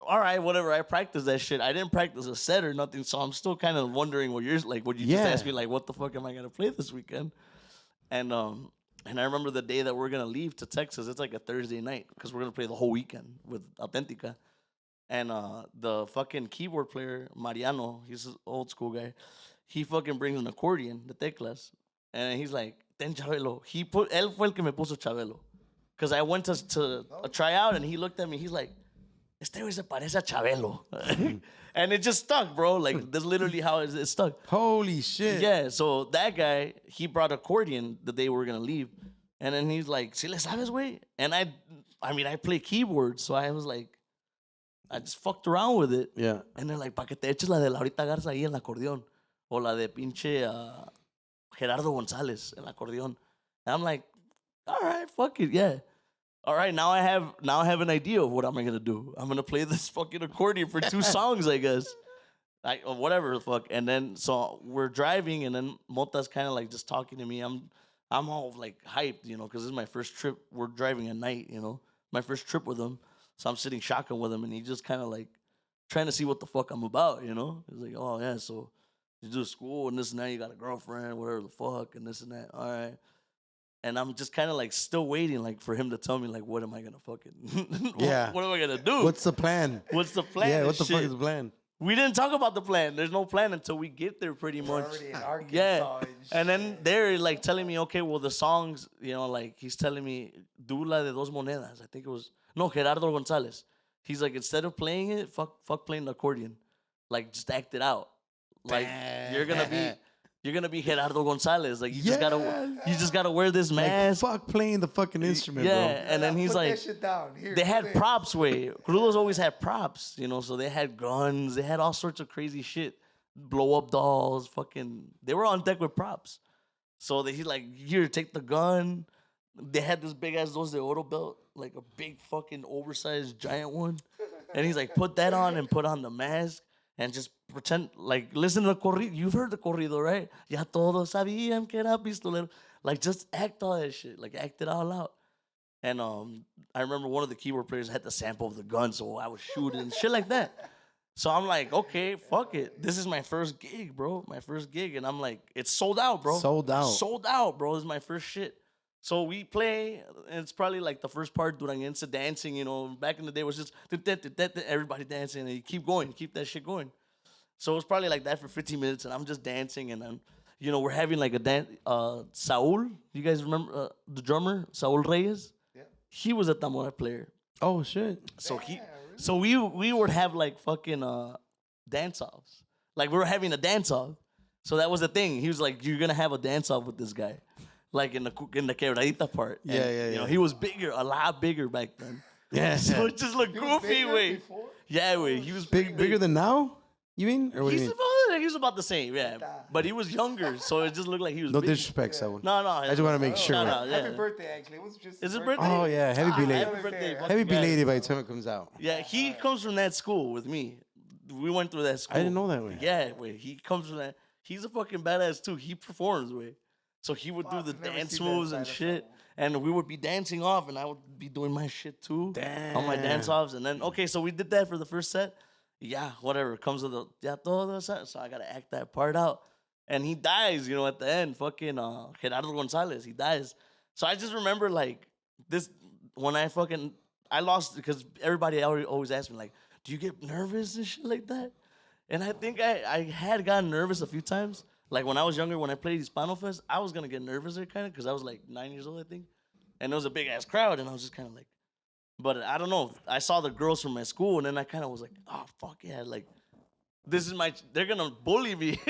all right, whatever. I practiced that shit. I didn't practice a set or nothing, so I'm still kind of wondering what you're like. What you just asked me, like, what the fuck am I gonna play this weekend? And I remember the day that we're gonna leave to Texas. It's like a Thursday night because we're gonna play the whole weekend with Auténtica. And the fucking keyboard player Mariano, he's an old school guy. He fucking brings an accordion, the teclas, and he's like, "Ten Chabelo." Él fue el que me puso Chabelo, because I went to a tryout and he looked at me. He's like, "Este güey se parece a Chabelo," and it just stuck, bro. Like that's literally how it stuck. Holy shit. Yeah. So that guy, he brought accordion the day we were gonna leave, and then he's like, "Si le sabes, güey?" And I mean, I play keyboards, so I was like, I just fucked around with it. Yeah. And they're like, "Pa que te eches la de Laurita Garza ahí en el acordeón, o la de pinche Gerardo González en el acordeón." And I'm like, all right, fuck it, yeah. All right, now I have an idea of what I'm gonna do. I'm gonna play this fucking accordion for 2 songs, I guess. Or whatever the fuck. And then so we're driving, and then Mota's kind of like just talking to me. I'm all like hyped, because this is my first trip. We're driving at night, my first trip with him. So I'm sitting shotgun with him, and he's just kind of like trying to see what the fuck I'm about, He's like, oh yeah, so you do school and this and that. You got a girlfriend, whatever the fuck, and this and that. All right. And I'm just kind of like still waiting, like for him to tell me, like, what am I gonna fucking, Yeah. what am I gonna do? What's the plan? What's the plan? Yeah, what the shit? fuck is the plan? We didn't talk about the plan. There's no plan until we get there, pretty We're much. already in Arkansas Yeah. And then shit. they're like telling me, okay, well the songs, like he's telling me, do la de dos monedas. I think it was Gerardo González. He's like, instead of playing it, fuck playing the accordion. Like just act it out. Like you're you're gonna be Gerardo Gonzalez. Like you just gotta wear this mask. Like, fuck playing the fucking instrument, Yeah, bro. and then he's Put like, that shit down. Here, they do had this. props. Way Crudos always had props, you know. So they had guns, they had all sorts of crazy shit, blow up dolls, fucking. They were on deck with props. So he's like, here, take the gun. They had this big ass Dos de Oro belt, like a big fucking oversized giant one. And he's like, put that on and put on the mask and just pretend, like, listen to the corrido. You've heard the corrido, right? Ya todos sabían que era pistolero. Like, just act all that shit. Like, act it all out. And I remember one of the keyboard players had the sample of the gun, so I was shooting and shit like that. So I'm like, okay, fuck it. This is my first gig, bro. My first gig. And I'm like, it's sold out, bro. Sold out. Sold out, bro. This is my first shit. So we play, and it's probably like the first part, Duranguense dancing, you know. Back in the day, it was just everybody dancing, and you keep going, keep that shit going. So it was probably like that for 15 minutes, and I'm just dancing, and I'm, you know, we're having like a dance. Saul, you guys remember the drummer, Saul Reyes? Yeah. He was a tambora player. Oh, shit. So so we would have like fucking dance offs. Like we were having a dance off. So that was the thing. He was like, you're gonna have a dance off with this guy. Like in the quebradita part. And, Yeah. You know, he was bigger, a lot bigger back then. Yeah. So it just looked goofy, way. Before? Yeah, way. He was Bigger than now? You mean? Or what do you mean? He was about the same, yeah. But he was younger, so it just looked like he was No big. disrespect, Saul. No. I just want to make sure. No, right? yeah. Happy birthday, actually. It was just Is his it birthday? Oh, yeah. Happy belated. Happy birthday. Happy fucking Happy guy. belated by the time it comes out. Yeah, he comes from that school with me. We went through that school. I didn't know that way. Yeah, wait. He comes from that. He's a fucking badass too. He performs, way. So he would do the I've never dance seen that moves side and of shit. And we would be dancing off, and I would be doing my shit too. On my dance offs. And then, okay, so we did that for the first set. Yeah, whatever. Comes with the, ya todo. So I got to act that part out. And he dies, you know, at the end. Fucking Gerardo Gonzalez, he dies. So I just remember, like, this, when I lost, because everybody always asked me, like, do you get nervous and shit like that? And I think I had gotten nervous a few times. Like, when I was younger, when I played Hispano Fest, I was going to get nervous there, kind of, because I was, like, 9 years old, I think. And there was a big-ass crowd, and I was just kind of like, but I don't know. I saw the girls from my school, and then I kind of was like, oh, fuck yeah. Like, this is they're going to bully me.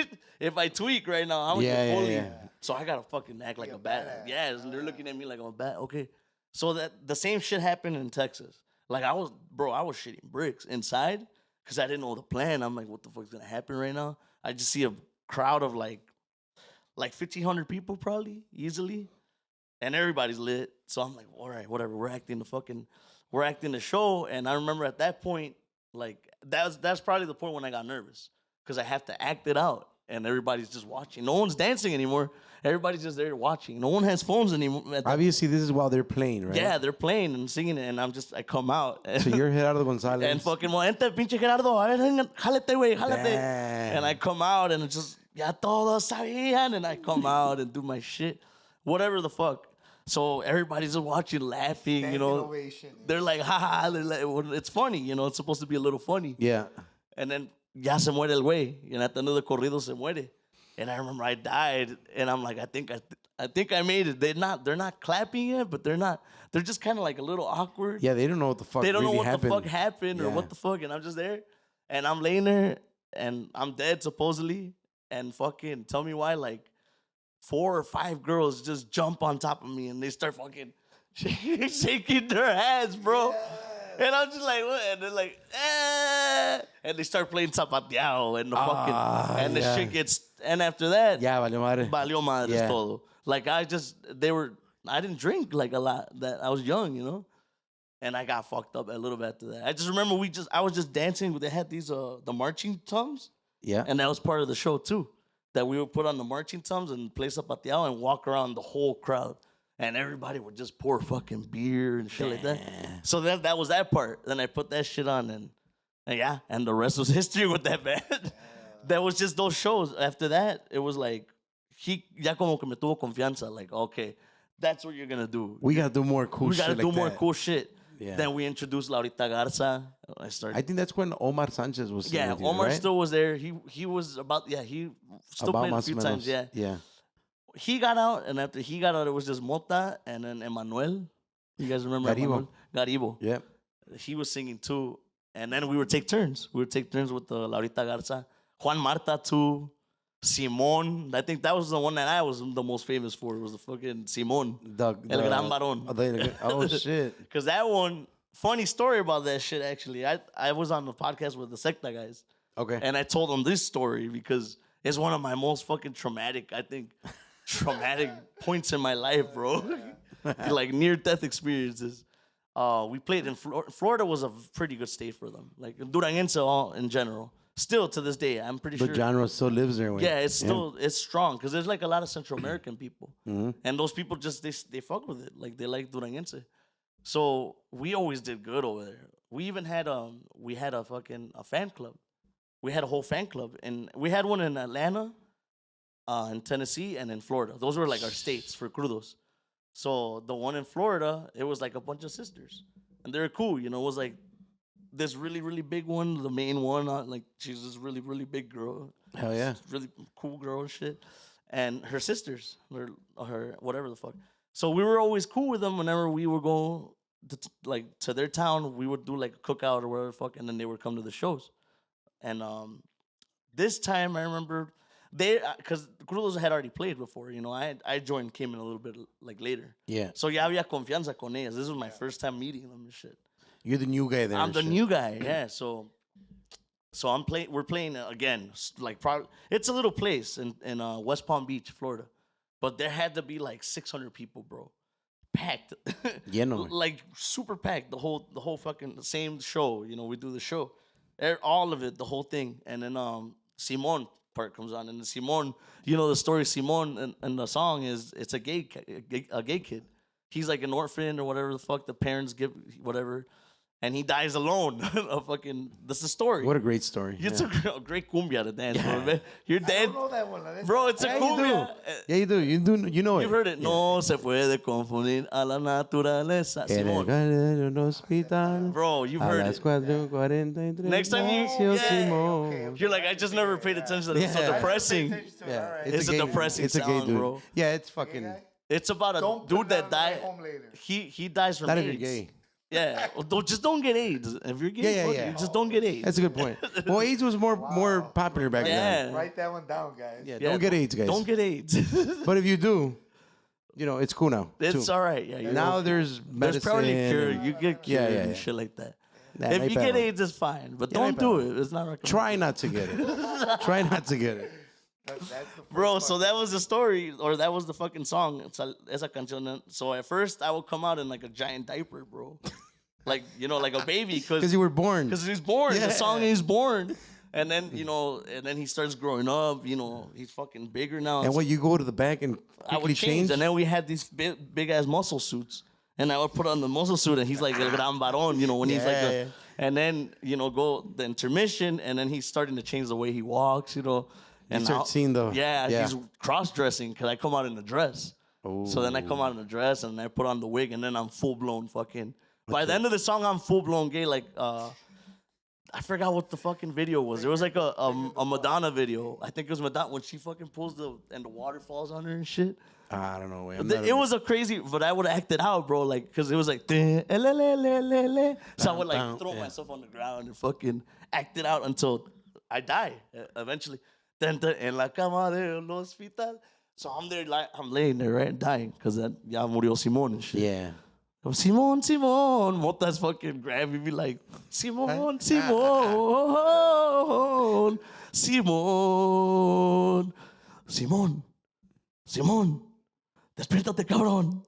If I tweak right now, I'm going to get bullied. Yeah. So I got to fucking act like a bad. badass. Yeah, they're looking at me like I'm a bad. Okay. So the same shit happened in Texas. Like, I was shitting bricks inside because I didn't know the plan. I'm like, what the fuck's going to happen right now? I just see a crowd of like 1,500 people probably, easily. And everybody's lit. So I'm like, all right, whatever. We're acting the show. And I remember at that point, like, that's probably the point when I got nervous. Because I have to act it out. And everybody's just watching. No one's dancing anymore. Everybody's just there watching. No one has phones anymore. Obviously, this is while they're playing, right? Yeah, they're playing and singing it. And I come out. So you're Gerardo Gonzalez. And fucking, ente, pinche Gerardo. Jálate, güey, jálate. Damn. And I come out and it's just, ya todos sabían. And I come out and do my shit. Whatever the fuck. So everybody's just watching, laughing, Standing you know. ovation. They're like, ha ha. It's funny, you know. It's supposed to be a little funny. Yeah. And then, ya se muere el güey. And at the end of the corrido se muere. And I remember I died. And I'm like, I think I made it. They're not clapping yet, but they're just kind of like a little awkward. Yeah, they don't know what the fuck They don't know really what happened. the fuck happened or Yeah. what the fuck. And I'm just there. And I'm laying there. And I'm dead, supposedly. And fucking tell me why, like, 4 or 5 girls just jump on top of me. And they start fucking shaking their heads, bro. And I'm just like, what? And they're like, eh. And they start playing zapateado. And the fucking, and the yeah. shit gets, and after that, Yeah, valió madre. valió madres Yeah. todo. Like, I didn't drink like a lot. That I was young, you know? And I got fucked up a little bit after that. I just remember I was just dancing. They had these, the marching tums. Yeah. And that was part of the show too. That we would put on the marching tums and play zapateado and walk around the whole crowd. And everybody would just pour fucking beer and shit like that. So that was that part. Then I put that shit on and yeah, and the rest was history with that band. That was just those shows. After that, it was like, ya como que me tuvo confianza. Like, okay, that's what you're going to do. We got to do more cool We shit. got to do like more that. cool shit. Yeah. Then we introduced Laurita Garza. I think that's when Omar Sanchez was Yeah, with you, Omar right? still was there. He was he still About played a más few o times. menos. Yeah. Yeah. He got out, and after he got out, it was just Mota and then Emmanuel. You guys remember Garibo. Emmanuel? Garibo. Yep. He was singing too. And then we would take turns. We would take turns with Laurita Garza. Juan Marta too. Simon. I think that was the one that I was the most famous for. It was the fucking Simon. El Gran Barón. Oh, shit. Because that one, funny story about that shit, actually. I was on the podcast with the Secta guys. Okay. And I told them this story because it's one of my most fucking traumatic points in my life, bro. Like near-death experiences. We played in Florida. Florida was a pretty good state for them. Like Duranguense all in general. Still to this day, I'm pretty sure. The genre still lives there. Yeah, it's still it's strong because there's like a lot of Central American people, and those people just they fuck with it. Like they like Duranguense. So we always did good over there. We even had a fan club. We had a whole fan club, and we had one in Atlanta, in Tennessee, and in Florida. Those were like our states for crudos. So the one in Florida, it was like a bunch of sisters, and they were cool. You know, it was like this really, really big one, the main one, like she's this really, really big girl. Hell yeah. Really cool girl and shit. And her sisters, her whatever the fuck. So we were always cool with them whenever we would go to their town. We would do like a cookout or whatever the fuck, and then they would come to the shows. And this time I remember because Crudos had already played before, you know. I came in a little bit like later. Yeah. So ya había confianza con ellas. This was my first time meeting them and shit. You're the new guy there. I'm the new guy, yeah. So we're playing again. Like it's a little place in West Palm Beach, Florida, but there had to be like 600 people, bro, packed. Yeah, no. Like super packed. The whole fucking the same show. You know, we do the show, all of it, the whole thing, and then Simon part comes on, and Simon, you know the story. Simon and the song is it's a gay kid. He's like an orphan or whatever the fuck the parents give whatever. And he dies alone. That's the story. What a great story. It's a great cumbia to dance, bro. You're dead. I don't know that one. Bro, it's a cumbia. Yeah, you do. You know it. You've heard it. Yeah. No se puede confundir a la naturaleza. Bro, you've heard it. Next time you're like, I just never paid attention to it. It's so depressing. Yeah. It's a depressing song, bro. Yeah, it's fucking... It's about a dude that died. He dies from AIDS. Not if you're gay. Yeah, well, just don't get AIDS. If you're gay, you just don't get AIDS. That's a good point. Well, AIDS was more popular back then. Write that one down, guys. Yeah, don't get AIDS, guys. Don't get AIDS. But if you do, you know, it's cool now. It's all right. Yeah. Now there's medicine. There's probably a cure. You get cured and shit like that. If you get AIDS, it's fine. But don't do it. It's not recommended. Try not to get it. Try not to get it. Bro, so that was the story, or that was the fucking song. Esa canción. So at first, I would come out in like a giant diaper, bro. Like, you know, like a baby. Because you were born. Because he's born. Yeah. The song he's born. And then, you know, he starts growing up. You know, he's fucking bigger now. And you go to the back and quickly change? And then we had these big-ass muscle suits. And I would put on the muscle suit, and he's like El Gran Barón, you know, when he's like and then, you know, go the intermission, and then he's starting to change the way he walks, you know. And you start seeing the... he's cross-dressing because I come out in a dress. Oh. So then I come out in a dress, and I put on the wig, and then I'm full-blown fucking... By the end of the song, I'm full-blown gay. Like, I forgot what the fucking video was. There was like a Madonna video. I think it was Madonna when she fucking pulls and the water falls on her and shit. I don't know. It was a crazy, but I would act it out, bro. Like, because it was like, so I would like throw myself on the ground and fucking act it out until I die eventually. Then en la cama del hospital. So I'm there, like I'm laying there, right, dying, because ya murió Simón and shit. Yeah. Simón. Mota's fucking grabbing me like, Simón. Despiértate, cabrón.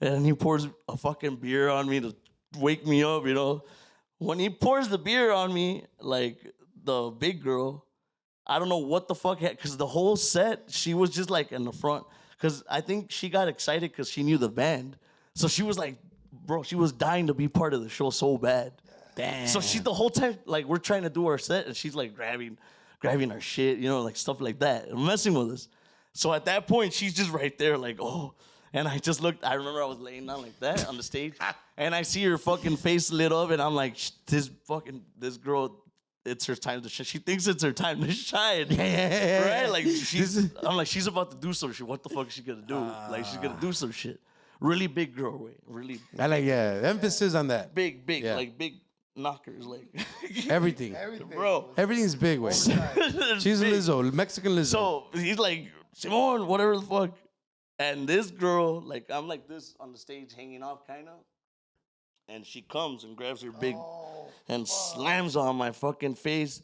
And he pours a fucking beer on me to wake me up, you know. When he pours the beer on me, like the big girl, I don't know what the fuck, because the whole set, she was just like in the front. Because I think she got excited because she knew the band. So she was like, bro, she was dying to be part of the show so bad. Damn. So she the whole time, like, we're trying to do our set, and she's like grabbing our shit, you know, like stuff like that, and messing with us. So at that point, she's just right there, like, oh. And I just looked, I remember I was laying down like that on the stage, and I see her fucking face lit up, and I'm like, this girl, it's her time to shine. She thinks it's her time to shine. Right? Like, I'm like, she's about to do some shit. What the fuck is she gonna do? Like, she's gonna do some shit. Really big girl, way. Really. I like, emphasis on that. Big, yeah. like big. knockers, like Everything. Everything. Bro. Everything's big, way. She's a big. Lizzo, Mexican Lizzo. So he's like, Simon, whatever the fuck. And this girl, like, I'm like this on the stage hanging off, kind of. And she comes and grabs her big and slams on my fucking face.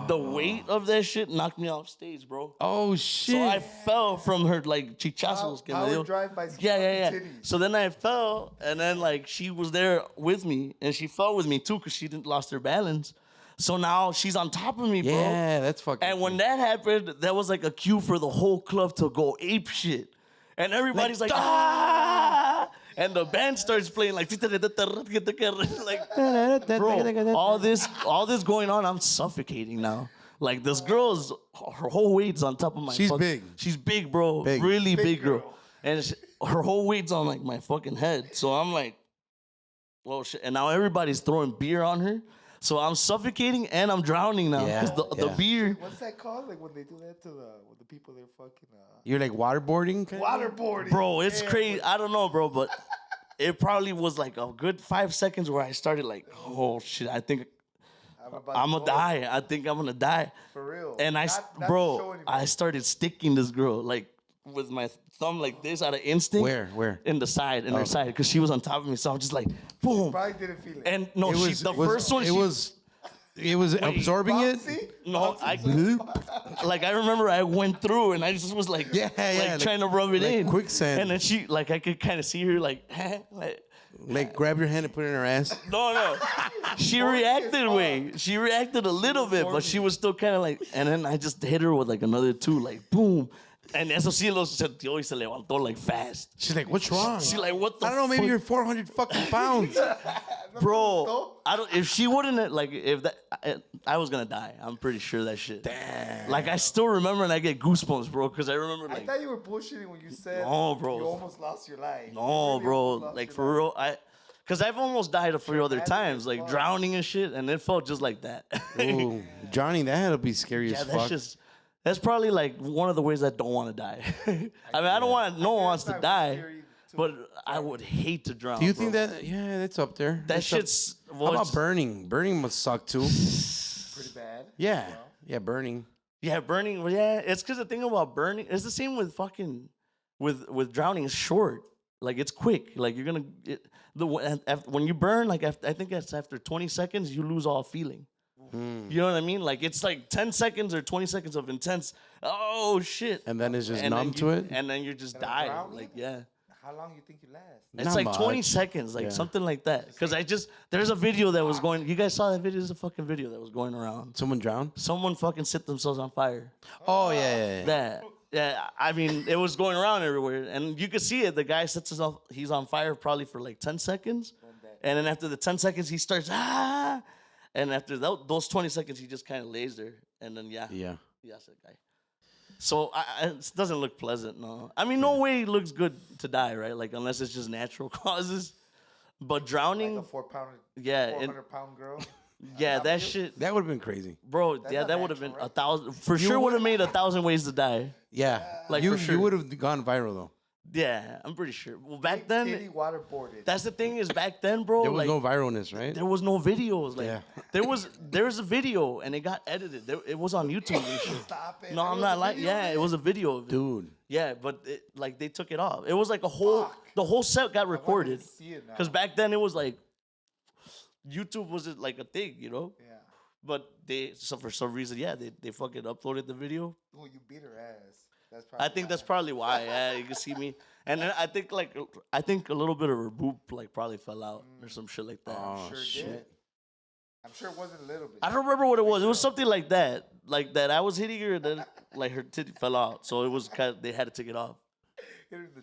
The weight of that shit knocked me off stage, bro. Oh, shit. So I fell from her, like, chichazos. Power drive by Yeah. titties. So then I fell, and then, like, she was there with me, and she fell with me, too, because she didn't lost her balance. So now she's on top of me, bro. Yeah, that's fucking And when that happened, that was like a cue for the whole club to go ape shit. And everybody's like, ah! And the band starts playing like, bro, all this going on, I'm suffocating now. Like this girl's, her whole weight's on top of my. She's big. She's big, bro. Big. Really big girl. And her whole weight's on like my fucking head. So I'm like, well, shit. And now everybody's throwing beer on her. So I'm suffocating and I'm drowning now Yeah, because the beer. What's that called? Like when they do that to the people they're fucking. You're like waterboarding? Kind of? Waterboarding. Bro, it's crazy. I don't know, bro, but it probably was like a good 5 seconds where I started like, oh shit, I think I'm gonna die. I think I'm gonna die. For real. And Not to show bro, anybody. I started sticking this girl like with my thumb like this out of instinct. Where? In the side, in her side, because she was on top of me. So I was just like, boom. Probably didn't feel it. And no, the first one, It was absorbing it? Bouncy? No, I remember I went through and I just was like, like trying to rub it like in. quicksand. And then she, like, I could kind of see her, like, Like grab your hand and put it in her ass? no. She reacted way. She reacted a little bit, but she was still kind of like, and then I just hit her with like another two, like, boom. And eso sí lo sentió y se levantó like fast. She's like, what's wrong? She's like, what the I don't know, maybe fuck? you're 400 fucking pounds. Bro, I don't. If she wouldn't, like, if that, I was gonna die. I'm pretty sure that shit. Damn. Like, I still remember, and I get goosebumps, bro, because I remember, I like, thought you were bullshitting when you said No, bro. you almost lost your life. no, You really bro, almost lost like your for life. real, because I've almost died a few other imagine times, as like well. drowning and shit, and it felt just like that. Ooh, Johnny, that had to be scary Yeah, as fuck. that's probably like one of the ways I don't want to die. I mean, I don't want. No one wants to That's not die, scary too. but I would hate to drown. Do you bro. think that? Yeah, that's up there. that That's up- shit's? How Well, about it's- burning? Burning must suck too. Pretty bad. Yeah, yeah, burning. Yeah, burning. Well, yeah, it's because the thing about burning, it's the same with fucking, with drowning. It's short. Like it's quick. Like you're gonna when you burn. Like I think that's after 20 seconds you lose all feeling. You know what I mean? Like it's like 10 seconds or 20 seconds of intense. Oh shit! And then it's just And then numb to it. and then you just And then die. drowning? Like yeah. How long you think you last? It's Not like 20 much. seconds, like Yeah. something like that. Because there's a video that was going. You guys saw that video? There's a fucking video that was going around. Someone drowned? Someone fucking set themselves on fire. Oh yeah. That. Yeah, I mean, it was going around everywhere, and you could see it. The guy sets himself; he's on fire probably for like 10 seconds, and then after the 10 seconds, he starts and after those 20 seconds, he just kind of lays there, and then Yeah. that's that guy. So it doesn't look pleasant, no. I mean, no way it looks good to die, right? Like unless it's just natural causes. But drowning, Like a 400 pound girl. yeah, that shit, That would have been crazy. bro. That's Yeah, not that would have been natural, 1,000 for sure. Would have made 1,000 ways to die. Yeah. Like, you for sure. you would have gone viral though. Yeah, I'm pretty sure. Well, back Titty then, waterboarded. that's the thing is back then, bro. There was like, no viralness, right? there was no videos. Like Yeah. there's a video and it got edited. It was on YouTube and shit. Stop it. No, There I'm was not a like video of yeah, it? it was a video of it. Dude. Yeah, but like they took it off. It was like a whole Fuck. the whole set got recorded. See it now. Because back then it was like YouTube wasn't like a thing, you know? Yeah. But so for some reason, yeah, they fucking uploaded the video. Oh, you beat her ass. That's probably. I think that's probably why. Yeah, you can see me. And then I think a little bit of her boob like probably fell out or some shit like that. Oh sure shit. did. I'm sure it wasn't a little bit. I don't remember what it was. It was something like that. Like that I was hitting her and then like her titty fell out. So it was they had to take it off.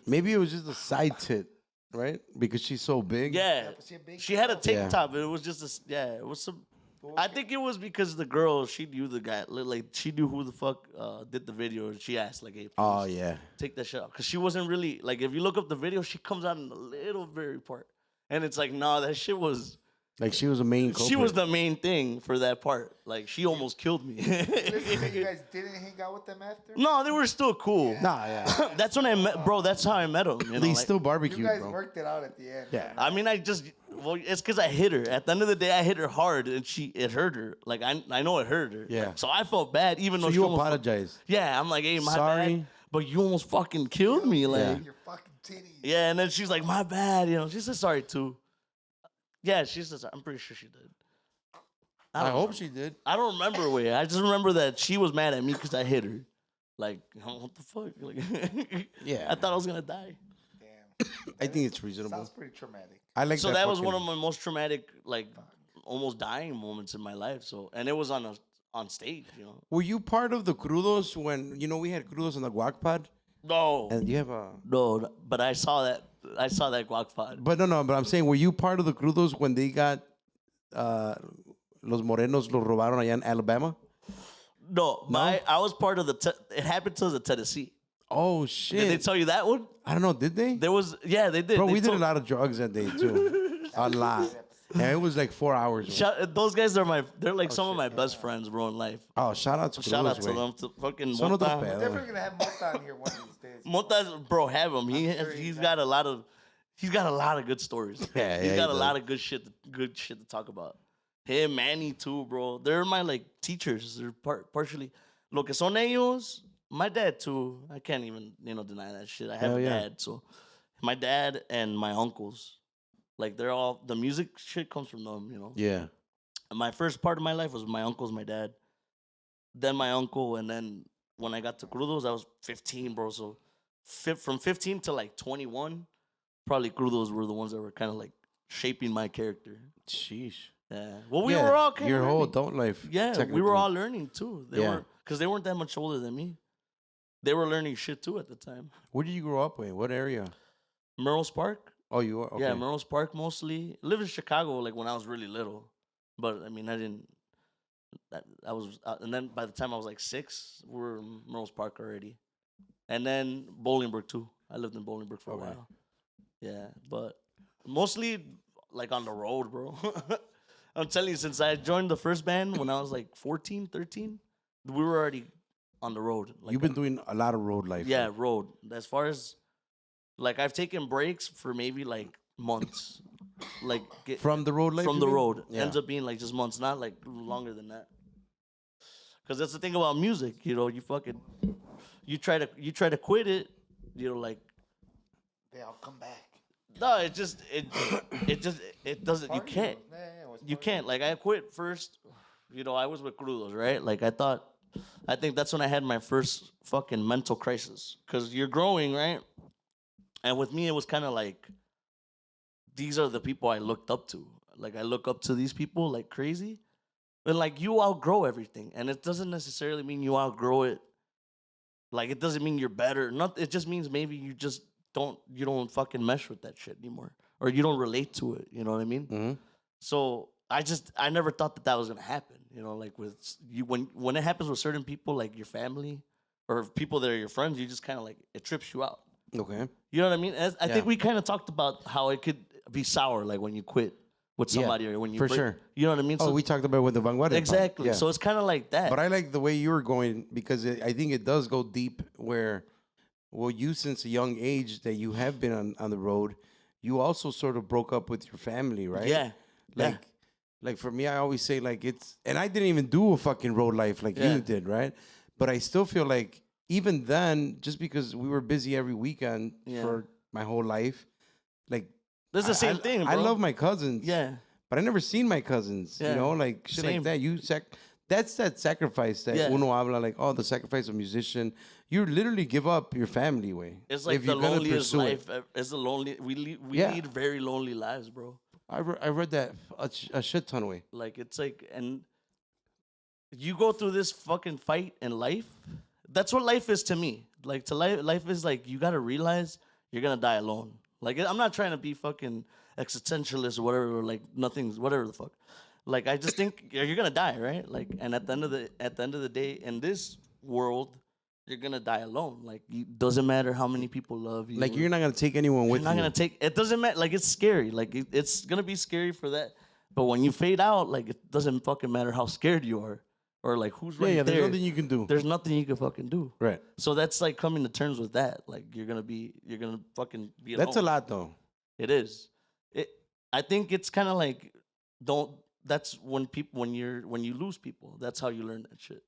Maybe it was just a side tit, right? Because she's so big. Yeah. but she a big She had a girl. tank Yeah. top, but it was just it was some I think it was because the girl, she knew the guy, like she knew who the fuck did the video, and she asked like, "Hey, please Oh yeah. take that shit out," because she wasn't really like. If you look up the video, she comes out in a little very part, and it's like, nah, that shit was. Like she was a main culprit. She was the main thing for that part. Like she almost killed me. Listen, you guys didn't hang out with them after? No, they were still cool. Nah, yeah. That's when I met, bro. That's how I met him. You know, They like, still You barbecued, guys bro. worked it out at the end. Yeah. I mean, Well, it's because I hit her. At the end of the day, I hit her hard, and it hurt her. Like I know it hurt her. Yeah. Like, so I felt bad, even though So she you almost apologize. Yeah, I'm like, hey, my Sorry. bad. But you almost fucking killed me. Like, Your fucking titties. yeah, and then she's like, my bad. You know, she said sorry too. Yeah, she said sorry. I'm pretty sure she did. I hope she did. I don't remember where. I just remember that she was mad at me because I hit her. Like, what the fuck? Like, Yeah. I thought I was gonna die. Damn. I think it's reasonable. Sounds pretty traumatic. I like So that was fucking- one of my most traumatic, like, almost dying moments in my life. So, and it was on stage, you know. Were you part of the crudos when we had crudos on the guac pod? No, And you have a. no, but I saw that guac pod. But no. But I'm saying, were you part of the crudos when they got los morenos los robaron allá in Alabama? No, but I was part of it happened to us at Tennessee. Oh shit! Did they tell you that one? I don't know. Did they? There was, yeah, they did. Bro, They we did a told- lot of drugs that day too. A lot. And it was like 4 hours. Man. Those guys are they're like some of my best friends, bro, in life. Oh, shout out to Shout out crudos, to güey. them, to fucking Son otro Mota. pedo. Definitely gonna have Mota on here one of these days. Mota's, bro, have him. sure He's got a lot of good stories. Yeah, He's yeah, got he a does. lot of good shit to talk about. Him, Manny too, bro. They're my like teachers. They're partially lo que son ellos. My dad too. I can't even deny that shit. I have Hell a yeah. dad, so my dad and my uncles, like they're all the music shit comes from them. You know. Yeah. And my first part of my life was my uncles, my dad, then my uncle, and then when I got to Crudos, I was 15, bro. So from 15 to like 21, probably Crudos were the ones that were kind of like shaping my character. Sheesh. Yeah. Well, we Yeah, were all kind your of whole learning. adult life. Yeah, we technically. were all learning too. Yeah. Because they weren't that much older than me. They were learning shit too at the time. Where did you grow up in? What area? Merle's Park. Oh, you are. Okay. Yeah, Merle's Park mostly. I lived in Chicago like when I was really little, but I mean I didn't. I was, and then by the time I was like 6, we were in Merle's Park already, and then Bolingbrook too. I lived in Bolingbrook for a Okay. while. Yeah, but mostly like on the road, bro. I'm telling you, since I joined the first band when I was like 14, 13, we were already on the road. Like, You've been doing a lot of road life. yeah, road. As far as like I've taken breaks for maybe like months, like From the road life. from you the mean? road. Yeah. Ends up being like just months, not like longer than that. Because that's the thing about music, you try to quit it, like They all come back. no, it doesn't. You Party can't. was- yeah, it was You party. can't. Like I quit first. I was with Crudos, right? Like I think that's when I had my first fucking mental crisis. Cause you're growing, right? And with me, it was kind of like, these are the people I looked up to. Like I look up to these people like crazy. And like you outgrow everything. And it doesn't necessarily mean you outgrow it. Like it doesn't mean you're better. It just means maybe you just you don't fucking mesh with that shit anymore. Or you don't relate to it. You know what I mean? Mhm. So I never thought that was gonna happen. Like with you, when it happens with certain people, like your family or people that are your friends, you just kind of like it trips you out. Okay. You know what I mean? I Yeah. think we kind of talked about how it could be sour, like when you quit with Yeah, somebody or when you for break- sure. You know what I mean? Oh, we talked about it with the Vanguardia. exactly. Yeah. So it's kind of like that. But I like the way you were going because I think it does go deep where, well, you since a young age that you have been on the road, you also sort of broke up with your family, right? Yeah. Like, Yeah. like for me, I always say like and I didn't even do a fucking road life like Yeah. you did, right? But I still feel like even then, just because we were busy every weekend Yeah. for my whole life, like That's the I- same I- thing, bro. I love my cousins. Yeah. But I never seen my cousins, Yeah. like shit Same. like that. That's that sacrifice that Yeah. uno habla, like, oh, the sacrifice of musician. You literally give up your family, way. It's like if the you're gonna loneliest pursue it. life. It's the lonely. We Yeah. lead very lonely lives, bro. I read that a shit ton way. Like it's like, and you go through this fucking fight in life. That's what life is to me. Like life is like you gotta realize you're gonna die alone. Like I'm not trying to be fucking existentialist or whatever. Or like nothing's whatever the fuck. Like I just think you're gonna die, right? Like, and at the end of the day, in this world, you're gonna die alone. Like it doesn't matter how many people love you. Like you're not gonna take anyone with You're not you. gonna take. It doesn't matter. Like it's scary. Like it's gonna be scary for that. But when you fade out, like it doesn't fucking matter how scared you are, or like who's right yeah, there. there's nothing you can do. There's nothing you can fucking do. Right. So that's like coming to terms with that. Like you're gonna fucking be alone. That's a lot though. It is. I think it's kind of like don't. That's when people when you lose people. That's how you learn that shit.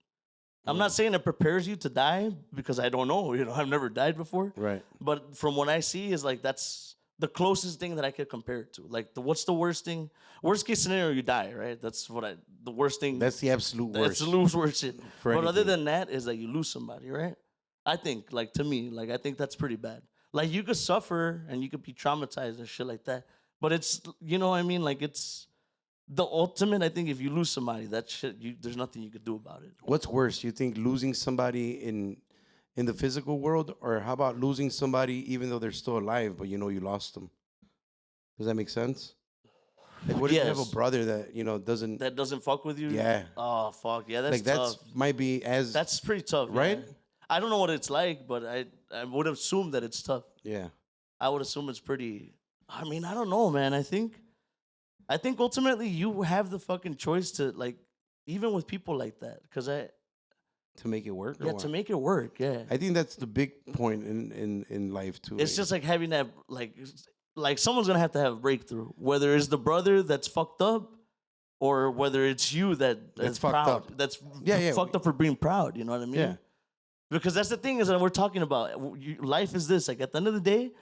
I'm not saying it prepares you to die because I don't know. I've never died before. Right. But from what I see is like that's the closest thing that I could compare it to. Like what's the worst thing? Worst case scenario, you die, right? That's the worst thing. That's the absolute worst. That's the worst shit. For But other anything. than that is that you lose somebody, right? I think, like to me, like I think that's pretty bad. Like you could suffer and you could be traumatized and shit like that. But it's what I mean? Like it's the ultimate, I think if you lose somebody, that shit, there's nothing you could do about it. What's worse? You think losing somebody in the physical world, or how about losing somebody even though they're still alive, but you lost them? Does that make sense? Like, what if you have a brother that doesn't that doesn't fuck with you? Yeah. Oh fuck yeah, that's like tough. might be as That's pretty tough, right? yeah. I don't know what it's like, but I would assume that it's tough. Yeah. I would assume it's pretty. I mean, I don't know, man. I think ultimately you have the fucking choice to like, even with people like that, because To make it work. Or yeah, what? to make it work, yeah. I think that's the big point in life too. It's just like having that like someone's gonna have to have a breakthrough, whether it's the brother that's fucked up, or whether it's you that's fucked proud, up. that's Yeah. fucked up for being proud. You know what I mean? Yeah. Because that's the thing is that we're talking about. Life is this. Like at the end of the day,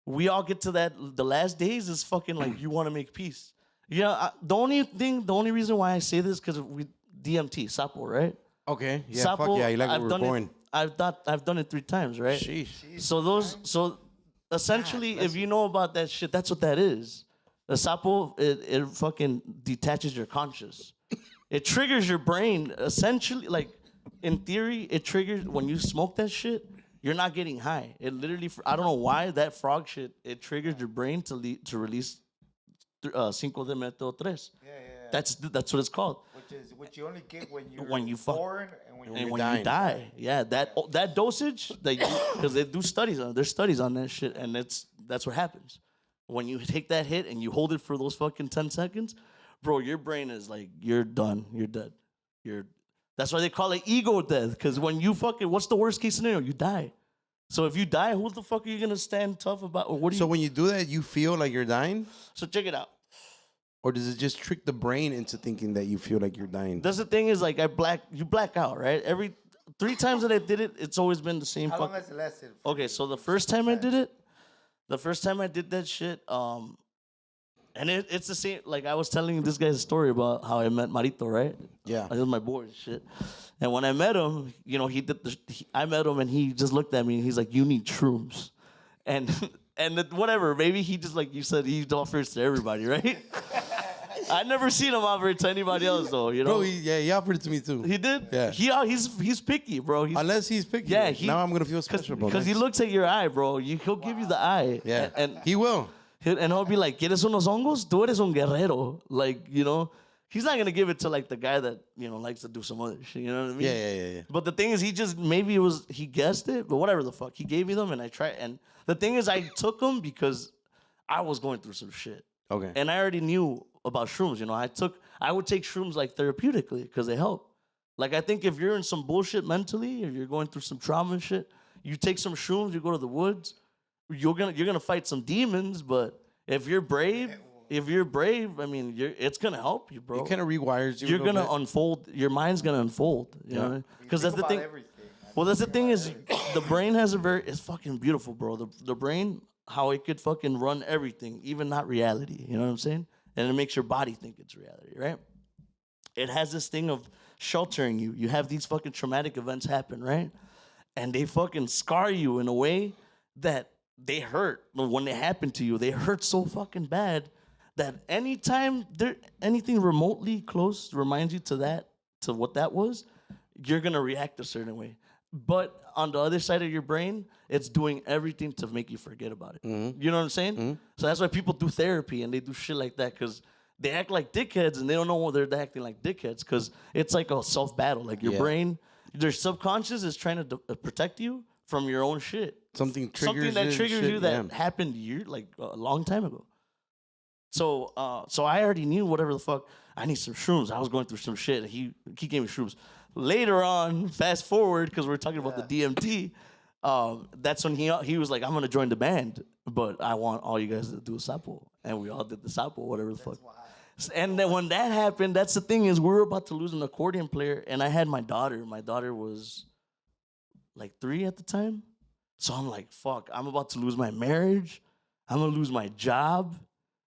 we all get to that. The last days is fucking like you want to make peace. Yeah. The only reason why I say this because we DMT Sapo, right? Okay. Yeah. Sapo, Fuck yeah. You like I've where we're done going. it. I've done it 3 times, right? Sheesh. So essentially, if you know about that shit, that's what that is. The Sapo, it fucking detaches your conscious. It triggers your brain. Essentially, like in theory, it triggers when you smoke that shit. You're not getting high. It literally, I don't know why that frog shit. It triggers your brain to release cinco de methyl tres. Yeah. That's what it's called. Which you only get when you're fuck- born and when And you're when you die, yeah, that dosage because they do studies on there's studies on that shit, and that's what happens when you take that hit and you hold it for those fucking 10 seconds, bro. Your brain is like you're done, you're dead, That's why they call it ego death, because when you fucking what's the worst case scenario? You die. So if you die, who the fuck are you gonna stand tough about? Or what do you? So when you do that, you feel like you're dying, So check it out. or does it just trick the brain into thinking that you feel like you're dying? That's the thing is like you black out, right? Every 3 times that I did it, it's always been the same. How long has it lasted? Okay, so the first time I did that shit, and it's the same. Like I was telling this guy a story about how I met Marito, right? Yeah. He was my boy and shit. And when I met him, I met him and he just looked at me and he's like, "You need shrooms," and whatever. Maybe he just like you said, he offers to everybody, right? I never seen him offer it to anybody else though. Bro, he offered it to me too. He did. Yeah. He's picky, bro. Unless he's picky. Yeah, now I'm gonna feel special, bro. Because he looks at your eye, bro. He'll give you the eye. Yeah. And he will. he'll be like, ¿Quieres unos hongos? Tú eres un guerrero. Like, he's not gonna give it to like the guy that, likes to do some other shit. You know what I mean? Yeah. But the thing is, he guessed it, but whatever the fuck. He gave me them and I tried. And the thing is, I took them because I was going through some shit. Okay. And I already knew about shrooms. I would take shrooms like therapeutically because they help. Like I think if you're in some bullshit mentally, if you're going through some trauma and shit, you take some shrooms, you go to the woods, you're gonna fight some demons. But if you're brave, I mean, it's gonna help you, bro. It kind of rewires you. You're gonna unfold. Your mind's gonna unfold. You know, because that's the thing. Well, that's the thing is, the brain has it's fucking beautiful, bro. The brain, how it could fucking run everything, even not reality. You know what I'm saying? And it makes your body think it's reality, right? It has this thing of sheltering you. You have these fucking traumatic events happen, right? And they fucking scar you in a way that they hurt. When they happen to you, they hurt so fucking bad that anytime anything remotely close reminds you to what that was, you're gonna react a certain way. But on the other side of your brain, it's doing everything to make you forget about it. Mm-hmm. You know what I'm saying? Mm-hmm. So that's why people do therapy and they do shit like that, because they act like dickheads and they don't know they're acting like dickheads, because it's like a self-battle. Like your brain, their subconscious is trying to protect you from your own shit. Something that triggers you that happened like a long time ago. So I already knew whatever the fuck. I need some shrooms. I was going through some shit. He gave me shrooms. Later on, fast forward, because we're talking about the DMT, that's when he was like, I'm going to join the band. but I want all you guys to do a sapo. And we all did the sapo, whatever the fuck. And then when that happened, that's the thing is we were about to lose an accordion player, and I had my daughter. My daughter was like 3 at the time. So I'm like, fuck, I'm about to lose my marriage. I'm gonna lose my job.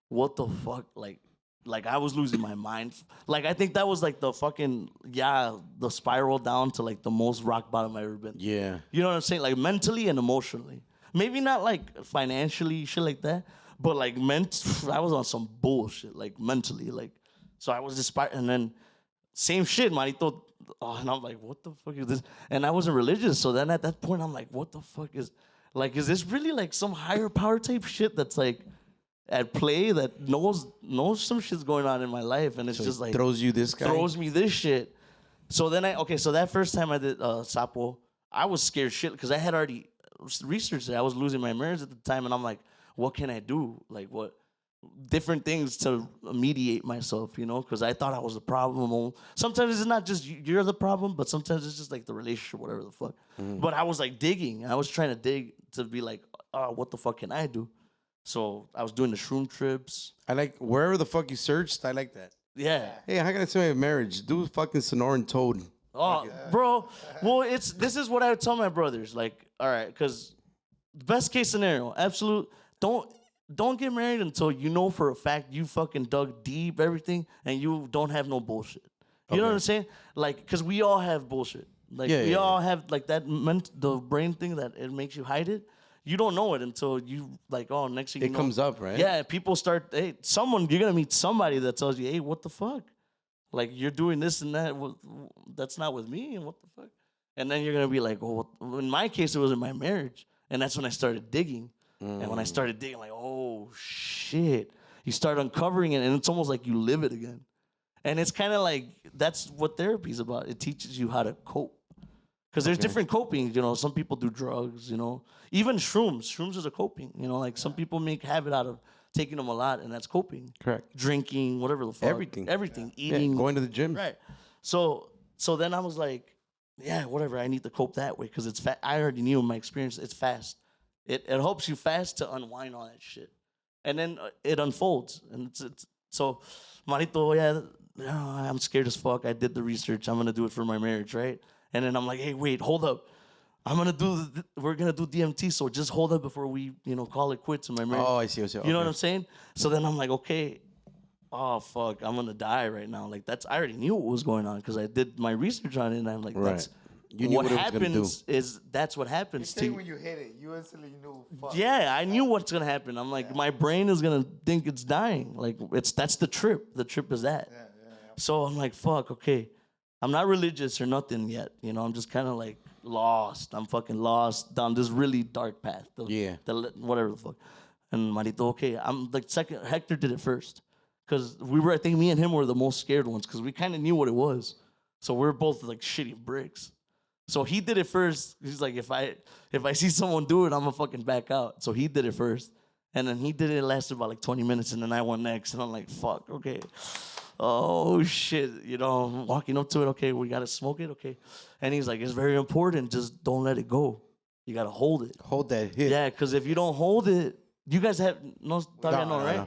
What the fuck? Like I was losing my mind. Like I think that was like the fucking, the spiral down to like the most rock bottom I've ever been. Yeah. You know what I'm saying? Like mentally and emotionally. Maybe not like financially, shit like that. But like I was on some bullshit, like mentally. Like, so I was inspired. And then same shit, Marito. Oh, and I'm like, what the fuck is this? And I wasn't religious. So then at that point, I'm like, what the fuck is this really like some higher power type shit that's like at play that knows some shit's going on in my life. And it's So just like throws you this guy. throws me this shit. So then so that first time I did Sapo, I was scared shit because I had already researched it. I was losing my marriage at the time, and I'm like, what can I do? Like, what different things to mediate myself, you know? Because I thought I was the problem. Sometimes it's not just you're the problem, but sometimes it's just like the relationship, whatever the fuck. But I was like digging. I was trying to dig to be like, what the fuck can I do? So I was doing the shroom trips. I like wherever the fuck you searched. I like that. Yeah. Hey, how can I tell my marriage? Do fucking Sonoran Toad. Oh, bro. Well, this is what I would tell my brothers. Like, all right, because best case scenario, absolute. Don't get married until you know for a fact you fucking dug deep everything and you don't have no bullshit. You know what I'm saying? Like, because we all have bullshit. Like, we all have like that the brain thing that it makes you hide it. You don't know it until you like, next thing you know. It comes up, right? Yeah, people start, hey, you're going to meet somebody that tells you, hey, what the fuck? Like, you're doing this and that. That's not with me. And what the fuck? And then you're going to be like, well, in my case, it was in my marriage. And that's when I started digging. And when I started digging, like, oh, shit. You start uncovering it, and it's almost like you live it again. And it's kind of like, that's what therapy is about. It teaches you how to cope. Because there's different coping, you know. Some people do drugs, you know. Even shrooms. Shrooms is a coping, you know. Like, some people make habit out of taking them a lot, and that's coping. Correct. Drinking, whatever the fuck. Everything. Eating. Yeah, going to the gym. Right. So then I was like, yeah, whatever. I need to cope that way because it's fast. I already knew in my experience it's fast. It helps you fast to unwind all that shit, and then it unfolds. And it's so, Marito, I'm scared as fuck. I did the research. I'm gonna do it for my marriage, right? And then I'm like, hey, wait, hold up. We're gonna do DMT. So just hold up before we, call it quits in my marriage. Oh, I see. You know what I'm saying? So then I'm like, okay. Oh fuck, I'm gonna die right now. Like I already knew what was going on because I did my research on it, and I'm like, Right. You knew what it was gonna do. That's what happens to you. When you hit it, you instantly knew. Fuck. Yeah, I knew what's gonna happen. I'm like, my brain is gonna think it's dying. Like that's the trip. The trip is that. Yeah. So I'm like, fuck, okay. I'm not religious or nothing yet. I'm just kind of like lost. I'm fucking lost down this really dark path. Whatever the fuck. And Marito, okay, I'm like second. Hector did it first. Because I think me and him were the most scared ones because we kind of knew what it was. So we're both like shitty bricks. So he did it first. He's like, if I see someone do it, I'm going to fucking back out. So he did it first. And then he did it. It lasted about like 20 minutes. And then I went next. And I'm like, fuck, okay. Oh, shit. I'm walking up to it. Okay, we got to smoke it. Okay. And he's like, it's very important. Just don't let it go. You got to hold it. Hold that hit. Yeah, because if you don't hold it, you guys have, no, right? No.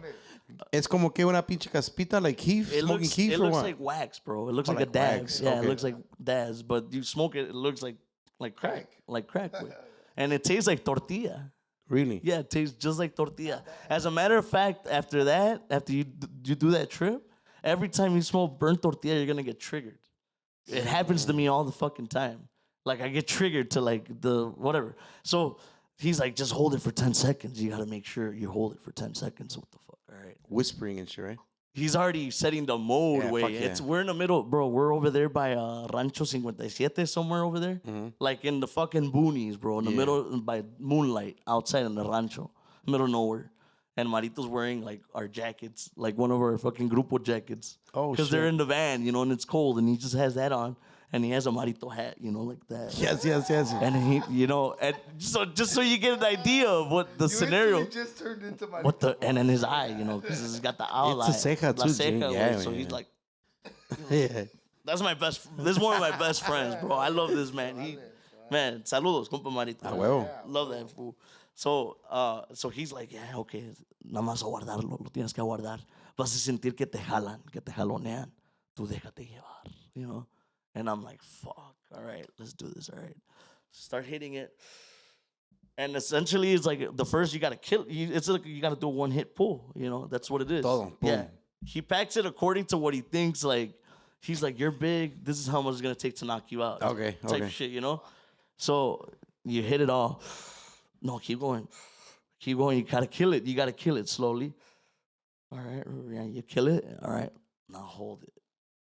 It's como que una pinche caspita, like heaf, smoking heaf it or looks what? like wax, bro. It looks like a like daz. wax. Yeah, Okay. it looks like daz. But you smoke it, it looks like crack. Like crack. And it tastes like tortilla. Really? Yeah, it tastes just like tortilla. As a matter of fact, after you do that trip, every time you smoke burnt tortilla, you're going to get triggered. It happens to me all the fucking time. Like, I get triggered to, like, the whatever. So he's like, just hold it for 10 seconds. You got to make sure you hold it for 10 seconds. What the fuck? All right. Whispering and shit, right? He's already setting the mode way. Fuck yeah. We're in the middle, bro. We're over there by Rancho 57, somewhere over there. Like in the fucking boonies, bro. In the middle, by moonlight, outside in the rancho. Middle of nowhere. And Marito's wearing like our jackets, like one of our fucking grupo jackets. Oh, because they're in the van, and it's cold, and he just has that on. And he has a Marito hat, like that. Yes. And he, and just so you get an idea of what the scenario. Just turned into my. And then his eye, because he's got the owl eye. It's a ceja La too, ceja, yeah, so man. he's like, Yeah. that's my best. This is one of my best friends, bro. I love this man. Man, saludos, compa Marito. Ah, huevo. Yeah. Love that fool. So, so he's like, yeah, okay, nada más aguardarlo, lo tienes que aguardar. Vas a sentir que te jalan, que te jalonean. Tú déjate llevar, you know? And I'm like, fuck, all right, let's do this, all right. Start hitting it. And essentially, it's like the first you gotta kill. It's like you gotta do a one-hit pull. You know, that's what it is. Todo, boom. Yeah, he packs it according to what he thinks. Like he's like, you're big. This is how much it's gonna take to knock you out. Okay, type okay. shit. You know. So you hit it all. No, keep going. Keep going. You gotta kill it. You gotta kill it slowly. All right, yeah, you kill it. All right, now hold it.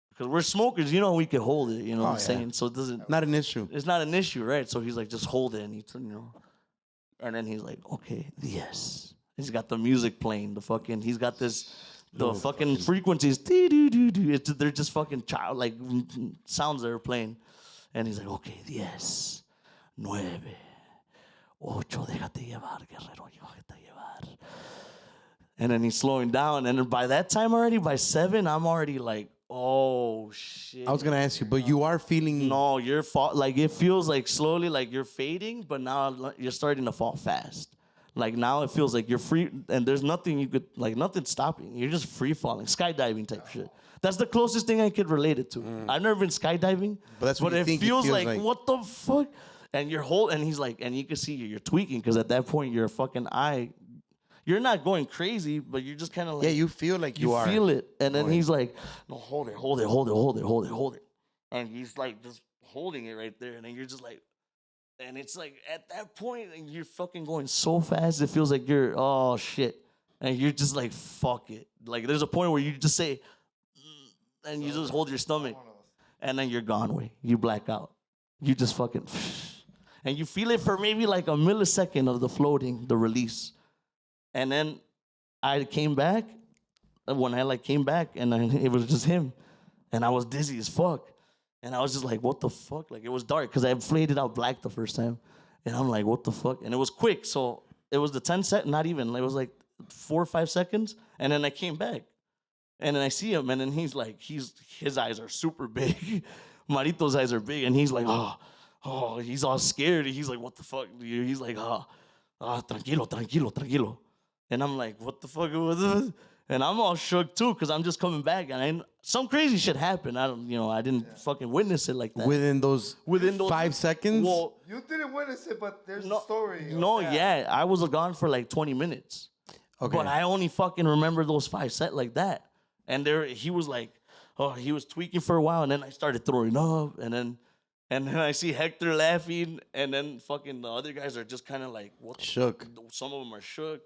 Because we're smokers, you know, we can hold it. You know what I'm yeah. saying? So it doesn't. Not an issue. It's not an issue, right? So he's like, just hold it, and he, you know. And then he's like, okay, yes. He's got the music playing. He's got the fucking frequencies. They're just fucking child, like sounds that are playing. And he's like, okay, 10, 9, 8, déjate llevar, guerrero, déjate llevar. And then he's slowing down. And then by that time already, by 7, I'm already like, oh shit. I was gonna ask you, but you are feeling. No, like it feels like slowly like you're fading, but now you're starting to fall fast. Like now it feels like you're free, and there's nothing you could like nothing stopping. You're just free falling, skydiving type shit. That's the closest thing I could relate it to. I've never been skydiving, But that's what you it think it feels feels like, like. what the fuck? And and he's like, and you can see you're tweaking because at that point your fucking eye. You're not going crazy, but you're just kind of like... Yeah, you feel like you are. feel it. And then going. he's like, no, hold it, hold it, hold it, hold it, hold it, hold it. And he's like just holding it right there. And then you're just like... And it's like at that point, and you're fucking going so fast, it feels like you're, oh, shit. And you're just like, fuck it. Like there's a point where you just say... and you just hold your stomach. And then you're gone, way. You black out. You just fucking... And you feel it for maybe like a millisecond of the floating, the release. And then I came back, when I like came back, and then it was just him. And I was dizzy as fuck. And I was just like, what the fuck? Like, it was dark, because I faded out black the first time. And I'm like, what the fuck? And it was quick, so it was the 10 seconds, not even. It was like 4 or 5 seconds, and then I came back. And then I see him, and then he's like, his eyes are super big. Marito's eyes are big, and he's like, oh, he's all scared. He's like, what the fuck? He's like, tranquilo, tranquilo, tranquilo. And I'm like, what the fuck was this? And I'm all shook too, because I'm just coming back, and some crazy shit happened. I didn't fucking witness it like that. Within those 5 seconds? Well, You didn't witness it, but there's a story. Yeah, I was gone for like 20 minutes. Okay. But I only fucking remember those 5 sets like that. And he was like, he was tweaking for a while, and then I started throwing up, and then I see Hector laughing, and then fucking the other guys are just kind of like, what? Shook. Some of them are shook.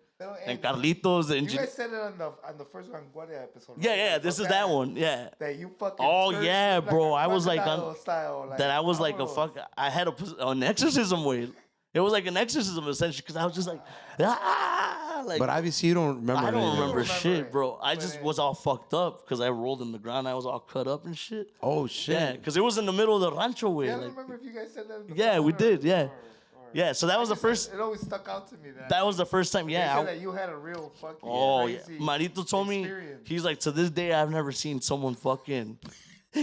And Carlitos, the you engineer. guys said it on the first Vanguardia episode. Right? Yeah, this is that one. Yeah. That you fucking. Oh turned yeah, like bro. a I was like crocodile style, that. I was like a oh. fuck. I had an exorcism way. It was like an exorcism essentially because I was just like, like. But obviously you don't remember. I don't anything. remember remember shit, it. bro. I just was all fucked up because I rolled in the ground. I was all cut up and shit. Oh shit. Yeah, because it was in the middle of the rancho way. Yeah, I like, don't remember if you guys said that. In the Yeah, we pod did, yeah. or- yeah, so that was the first. It always stuck out to me. That was the first time. You Yeah. said that you had a real fucking. Oh yeah. crazy Marito told me experience. he's like to this day I've never seen someone fucking.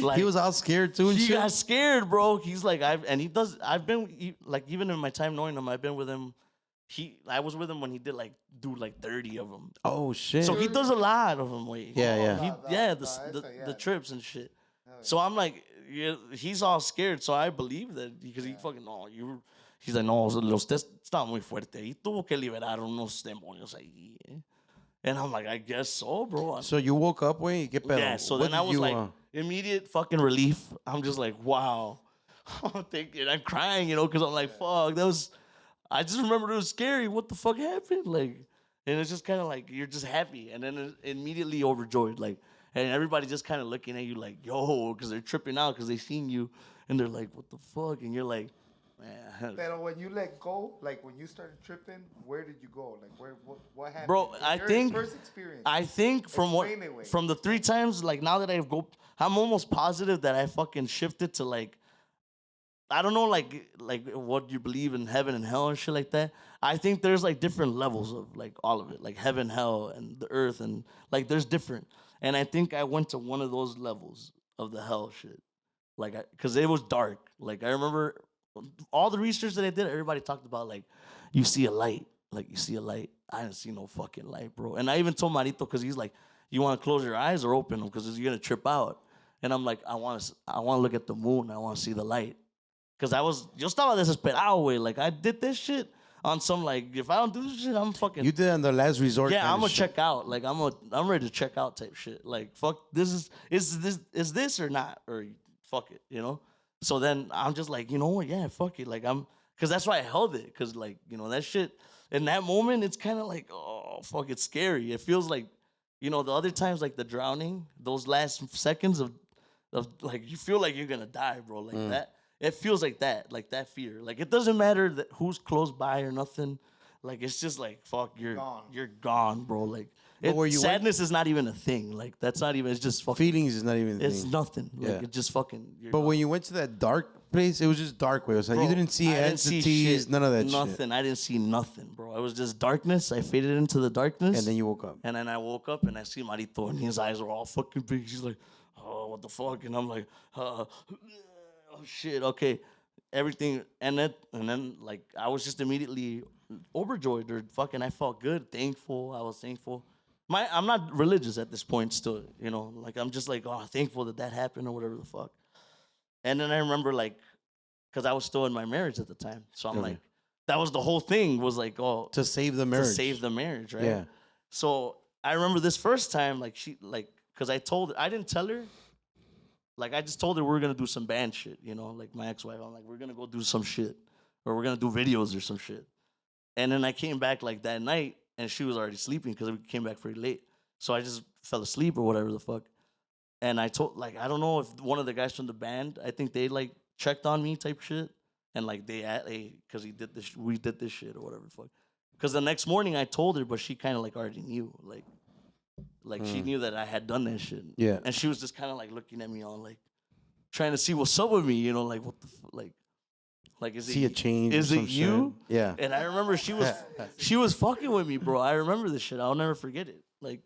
Like, He was all scared too and he shit. got scared, bro. He's like, I've been like, even in my time knowing him, I've been with him. I was with him when he did like 30 of them. Oh shit. So he does a lot of them. Wait, Yeah, yeah. The trips and shit. So I'm like, yeah, he's all scared. So I believe that because he fucking he's like, no, los test está muy fuerte. Y tuvo que liberar unos demonios ahí. And I'm like, I guess so, bro. So you woke up, wait, get better. Yeah, so then I was like, immediate fucking relief. I'm just like, wow. And I'm crying, because I'm like, fuck, I just remember it was scary. What the fuck happened? Like, and it's just kind of like, you're just happy. And then immediately overjoyed. Like, and everybody just kind of looking at you like, yo, because they're tripping out because they seen you. And they're like, what the fuck? And you're like, man. But when you let go, like when you started tripping, where did you go? Like what happened? Bro, I Your think first experience. I think from Explain it, wait. from the 3 times, like now that I'm almost positive that I fucking shifted to like, I don't know, like what you believe in heaven and hell and shit like that. I think there's like different levels of like all of it, like heaven, hell, and the earth, and like there's different. And I think I went to one of those levels of the hell shit, like because it was dark. Like I remember all the research that I did, everybody talked about like, you see a light, like you see a light. I didn't see no fucking light, bro. And I even told Marito because he's like, you want to close your eyes or open them because you're gonna trip out. And I'm like, I want to look at the moon. I want to see the light. Because yo estaba desesperado, güey. Like, I did this shit on some, like, if I don't do this shit, I'm fucking... You did it on the last resort. Yeah, kind I'm of gonna check out. Like, I'm ready to check out type shit. Like, fuck, is this or not? Or fuck it, you know? So then I'm just like, you know what? Yeah, fuck it. Like, because that's why I held it. Because, like, you know, that shit, in that moment, it's kind of like, oh, fuck, it's scary. It feels like, you know, the other times, like the drowning, those last seconds of like, you feel like you're gonna die, bro. Like that. It feels like that fear. Like, it doesn't matter that who's close by or nothing. Like, it's just like, fuck, you're gone, bro. Like, sadness is not even a thing. Like, that's not even, it's just fucking. Feelings is not even a thing. It's nothing. Like, Yeah. it's just fucking. But when you went to that dark place, it was just dark. It was like, you didn't see entities, none of that shit. Nothing. I didn't see nothing, bro. It was just darkness. I faded into the darkness. And then you woke up. And then I woke up and I see Marito and his eyes were all fucking big. She's like, oh, what the fuck? And I'm like, oh shit, okay. Everything, and then like I was just immediately overjoyed or fucking I felt good, thankful. I was thankful. I'm not religious at this point still, you know, like I'm just like, oh, thankful that happened or whatever the fuck. And then I remember like, because I was still in my marriage at the time. So I'm like, that was the whole thing was like, oh. To save the marriage. To save the marriage, right? Yeah. So I remember this first time, like because I didn't tell her. Like, I just told her we were going to do some band shit, you know? Like, my ex-wife, I'm like, we're going to go do some shit. Or we're going to do videos or some shit. And then I came back, like, that night, and she was already sleeping because we came back pretty late. So I just fell asleep or whatever the fuck. And I told, like, I don't know if one of the guys from the band, I think they, like, checked on me type shit. And, like, because we did this shit or whatever the fuck. Because the next morning I told her, but she kind of, like, already knew, like she knew that I had done that shit. Yeah. And she was just kind of like looking at me all like trying to see what's up with me, you know, like what the like is see it a change? Is it you? Shit. Yeah. And I remember she was fucking with me, bro. I remember this shit. I'll never forget it. Like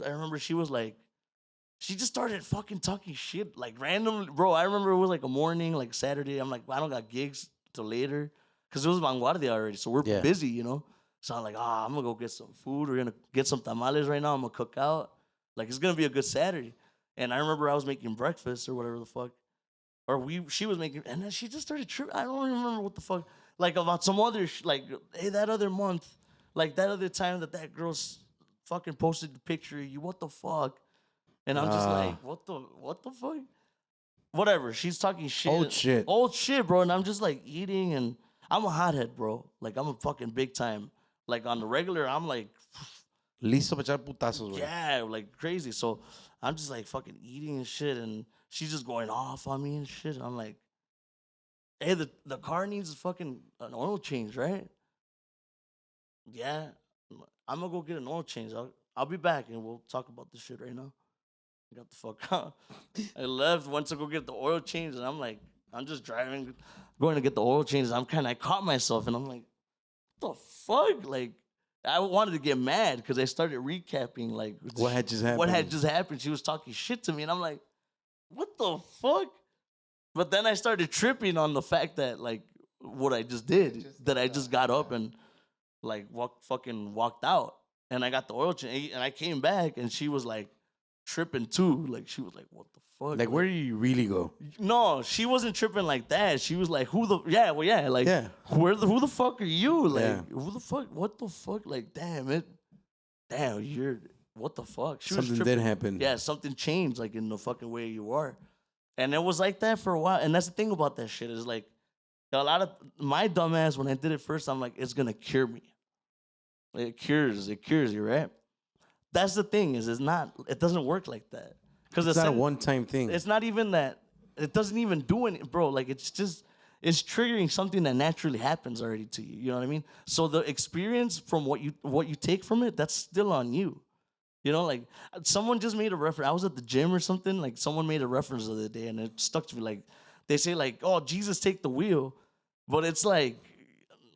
I remember she was like she just started fucking talking shit like randomly, bro. I remember it was like a morning, like Saturday. I'm like, I don't got gigs till later because it was Vanguardia already, so we're busy, you know. So I'm like, I'm going to go get some food. We're going to get some tamales right now. I'm going to cook out. Like, it's going to be a good Saturday. And I remember I was making breakfast or whatever the fuck. Or she was making, and then she just started tripping. I don't even remember what the fuck. Like, about some other, like, hey, that other month, like, that other time that girl's fucking posted the picture of you. What the fuck? And I'm just like, what the fuck? Whatever. She's talking shit. Old shit, bro. And I'm just, like, eating, and I'm a hothead, bro. Like, I'm a fucking big time. Like, on the regular, I'm like... Listo para echar putazos, güey. Yeah, like, crazy. So, I'm just, like, fucking eating and shit, and she's just going off on me and shit. And I'm like, hey, the car needs fucking an oil change, right? Yeah. I'm gonna go get an oil change. I'll be back, and we'll talk about this shit right now. Got the fuck out. I left, went to go get the oil change, and I'm like, I'm just driving, going to get the oil change. I caught myself, and I'm like, the fuck? Like, I wanted to get mad because I started recapping, like, what had just happened. She was talking shit to me, and I'm like, what the fuck? But then I started tripping on the fact that, like, what I just did, I just got up and, like, walked out. And I got the oil change, and I came back, and she was, like, tripping too. Like, she was like, what the fuck? Like, where did you really go? No, she wasn't tripping like that. She was like, who the fuck are you? Like, who the fuck? What the fuck? Like, you're, what the fuck? Something did happen. Yeah, something changed, like, in the fucking way you are. And it was like that for a while. And that's the thing about that shit is, like, a lot of my dumbass, when I did it first, I'm like, it's gonna cure me. It cures you, right? That's the thing it doesn't work like that. Because it's not a one-time thing. It's not even that. It doesn't even do anything, bro. Like, it's triggering something that naturally happens already to you. You know what I mean? So the experience from what you take from it, that's still on you. You know, like, someone just made a reference. I was at the gym or something. Like, someone made a reference the other day, and it stuck to me. Like, they say, like, oh, Jesus, take the wheel. But it's like,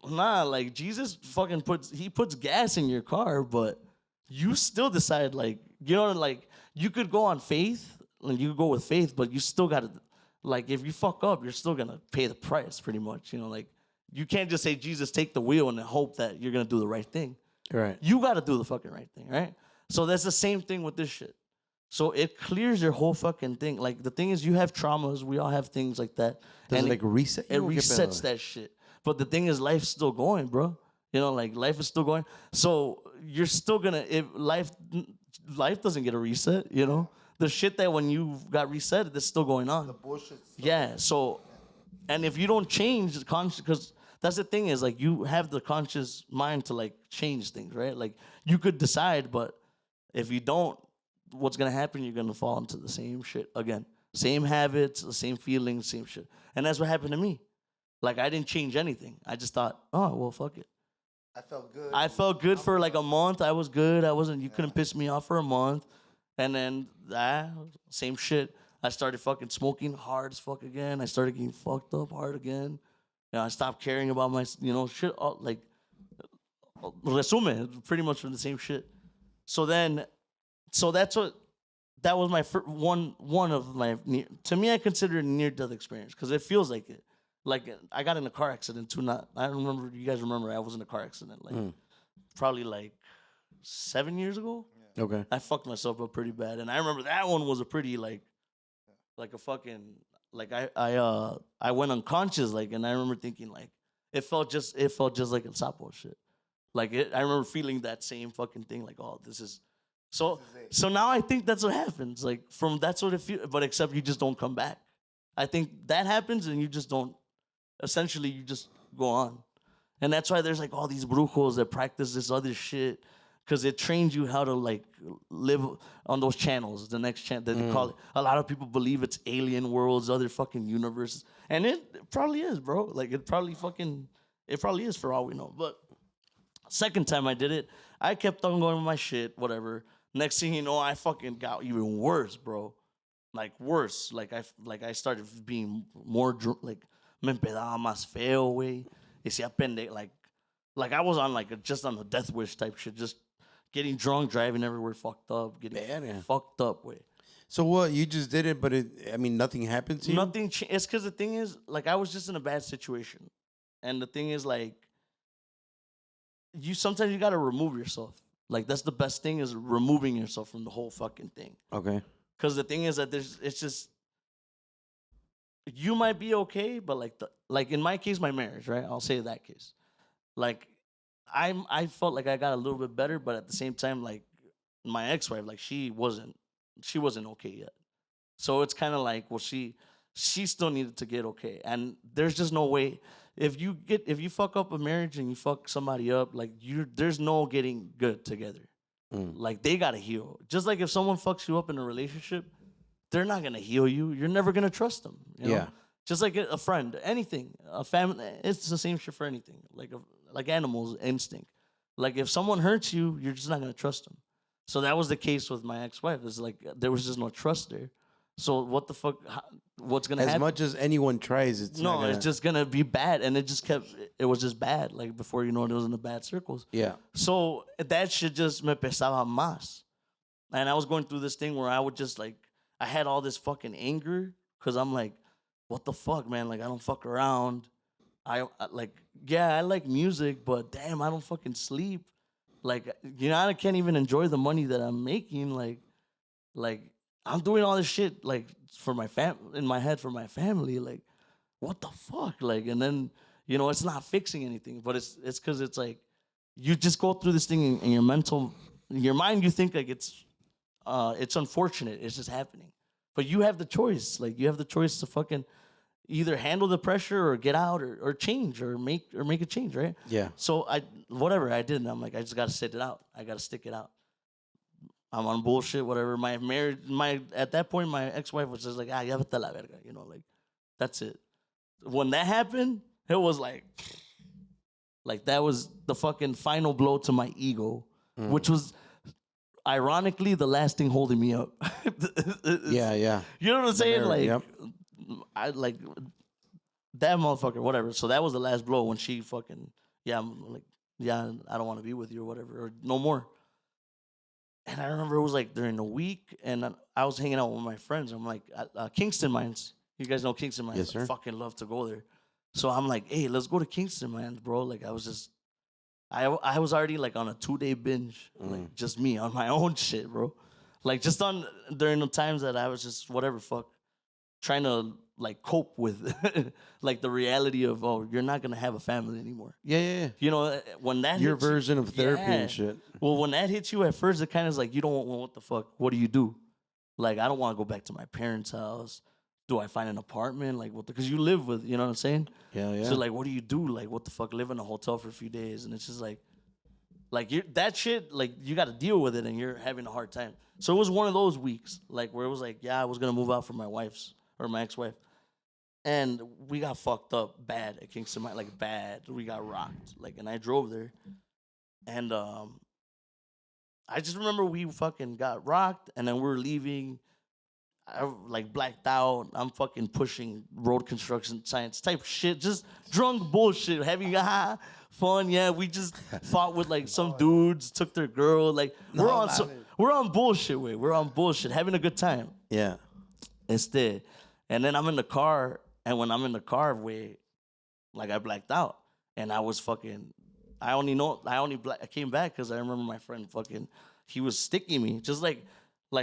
nah, like, Jesus fucking puts gas in your car, but you still decide, like, you know, like, you could go on faith, and you could go with faith, but you still got to like if you fuck up, you're still gonna pay the price, pretty much. You know, like you can't just say, Jesus, take the wheel, and hope that you're gonna do the right thing. Right. You gotta do the fucking right thing, right? So that's the same thing with this shit. So it clears your whole fucking thing. Like the thing is, you have traumas. We all have things like that. Does and it like reset? It resets that shit. But the thing is, life's still going, bro. You know, like life is still going. So you're still gonna, if life doesn't get a reset. You know, the shit that when you got reset, that's still going on. The bullshit. Yeah. So, and if you don't change the conscious, because that's the thing is, like, you have the conscious mind to like change things, right? Like you could decide, but if you don't, what's gonna happen? You're gonna fall into the same shit again. Same habits, the same feelings, same shit. And that's what happened to me. Like I didn't change anything. I just thought, oh well, fuck it. I felt good. I felt good for like a month. I was good. I wasn't. You couldn't piss me off for a month, and then same shit. I started fucking smoking hard as fuck again. I started getting fucked up hard again. You know, I stopped caring about my, shit. Like, resume, pretty much from the same shit. So that's what. That was my one of my. To me, I consider it a near-death experience because it feels like it. Like I got in a car accident too. I remember. You guys remember? I was in a car accident. Like probably like 7 years ago. Yeah. Okay. I fucked myself up pretty bad, and I remember that one was a pretty like a fucking like I went unconscious like, and I remember thinking like it felt just like a sapo shit. Like I remember feeling that same fucking thing. Like, oh, this is. So now I think that's what happens. Like that's what it feels, but except you just don't come back. I think that happens and you just don't. Essentially, you just go on, and that's why there's like all these brujos that practice this other shit because it trains you how to like live on those channels. The next channel that they call it. A lot of people believe it's alien worlds, other fucking universes, and it probably is, bro. Like it probably is for all we know. But second time I did it, I kept on going with my shit, whatever. Next thing you know, I fucking got even worse, bro. Like worse. Like I started being more like me empedaba más feo, güey. Decía pendejo, like I was on just on the death wish type shit, just getting drunk, driving everywhere, fucked up, getting fucked up, way. So what? You just did it, but nothing happened to you. Nothing. It's because the thing is, like, I was just in a bad situation, and the thing is, like, sometimes you gotta remove yourself. Like that's the best thing is removing yourself from the whole fucking thing. Okay. Because the thing is that it's just you might be okay, but like in my case, my marriage, right? I'll say that case. Like I felt like I got a little bit better, but at the same time, like my ex-wife, like she wasn't okay yet. So it's kind of like, well, she still needed to get okay, and there's just no way. If you fuck up a marriage and you fuck somebody up, like there's no getting good together. Like they gotta heal. Just like if someone fucks you up in a relationship, they're not gonna heal you. You're never gonna trust them. You know? Yeah. Just like a friend, anything, a family. It's the same shit for anything. Like animals, instinct. Like if someone hurts you, you're just not gonna trust them. So that was the case with my ex-wife. It's like there was just no trust there. So what the fuck? What's gonna happen? As much as anyone tries, it's just gonna be bad, and it was just bad. Like before you know it was in the bad circles. Yeah. So that shit just me pesaba más, and I was going through this thing where I would just like I had all this fucking anger because I'm like, what the fuck, man? Like I don't fuck around. I like music, but damn, I don't fucking sleep. Like I can't even enjoy the money that I'm making. Like. I'm doing all this shit like for my in my head for my family. Like, what the fuck? Like, and then it's not fixing anything. But it's because it's like you just go through this thing in your mind. You think like it's unfortunate. It's just happening. But you have the choice. Like you have the choice to fucking either handle the pressure or get out or change or make a change, right? Yeah. So I did. I'm like I just gotta sit it out. I gotta stick it out. I'm on bullshit, whatever. At that point, my ex-wife was just like, ya vete la verga, like, that's it. When that happened, it was like that was the fucking final blow to my ego, which was, ironically, the last thing holding me up. Yeah. You know what I'm saying? Like, yep. I like that motherfucker, whatever. So that was the last blow when she fucking, I'm like, I don't want to be with you or whatever, or no more. And I remember it was like during the week, and I was hanging out with my friends. I'm like, Kingston Mines. You guys know Kingston Mines? Yes, sir. I fucking love to go there. So I'm like, hey, let's go to Kingston Mines, bro. Like I was already like on a 2-day binge, like just me on my own shit, bro. Like just during the times that I was just whatever, fuck, trying to like cope with like the reality of you're not gonna have a family anymore. Yeah. You know, when that Your hits you- version of therapy Yeah. and shit. Well, when that hits you at first, it kind of is like you don't want, well, what the fuck? What do you do? Like I don't want to go back to my parents' house. Do I find an apartment? Like what? Because you live with, you know what I'm saying? Yeah. So like, what do you do? Like what the fuck? Live in a hotel for a few days, and it's just like you that shit. Like you got to deal with it, and you're having a hard time. So it was one of those weeks, like where it was like, yeah, I was gonna move out from my ex-wife. And we got fucked up bad at Kingston, like bad. We got rocked, like, and I drove there, and I just remember we fucking got rocked, and then we were leaving. I like blacked out. I'm fucking pushing road construction science type shit, just drunk bullshit, having fun. Yeah, we just fought with like some dudes, took their girl. Like we're on bullshit way. We're on bullshit, having a good time. Yeah. Instead, and then I'm in the car. And when I'm in the car like I blacked out, and I was fucking. I came back because I remember my friend fucking. He was sticking me just like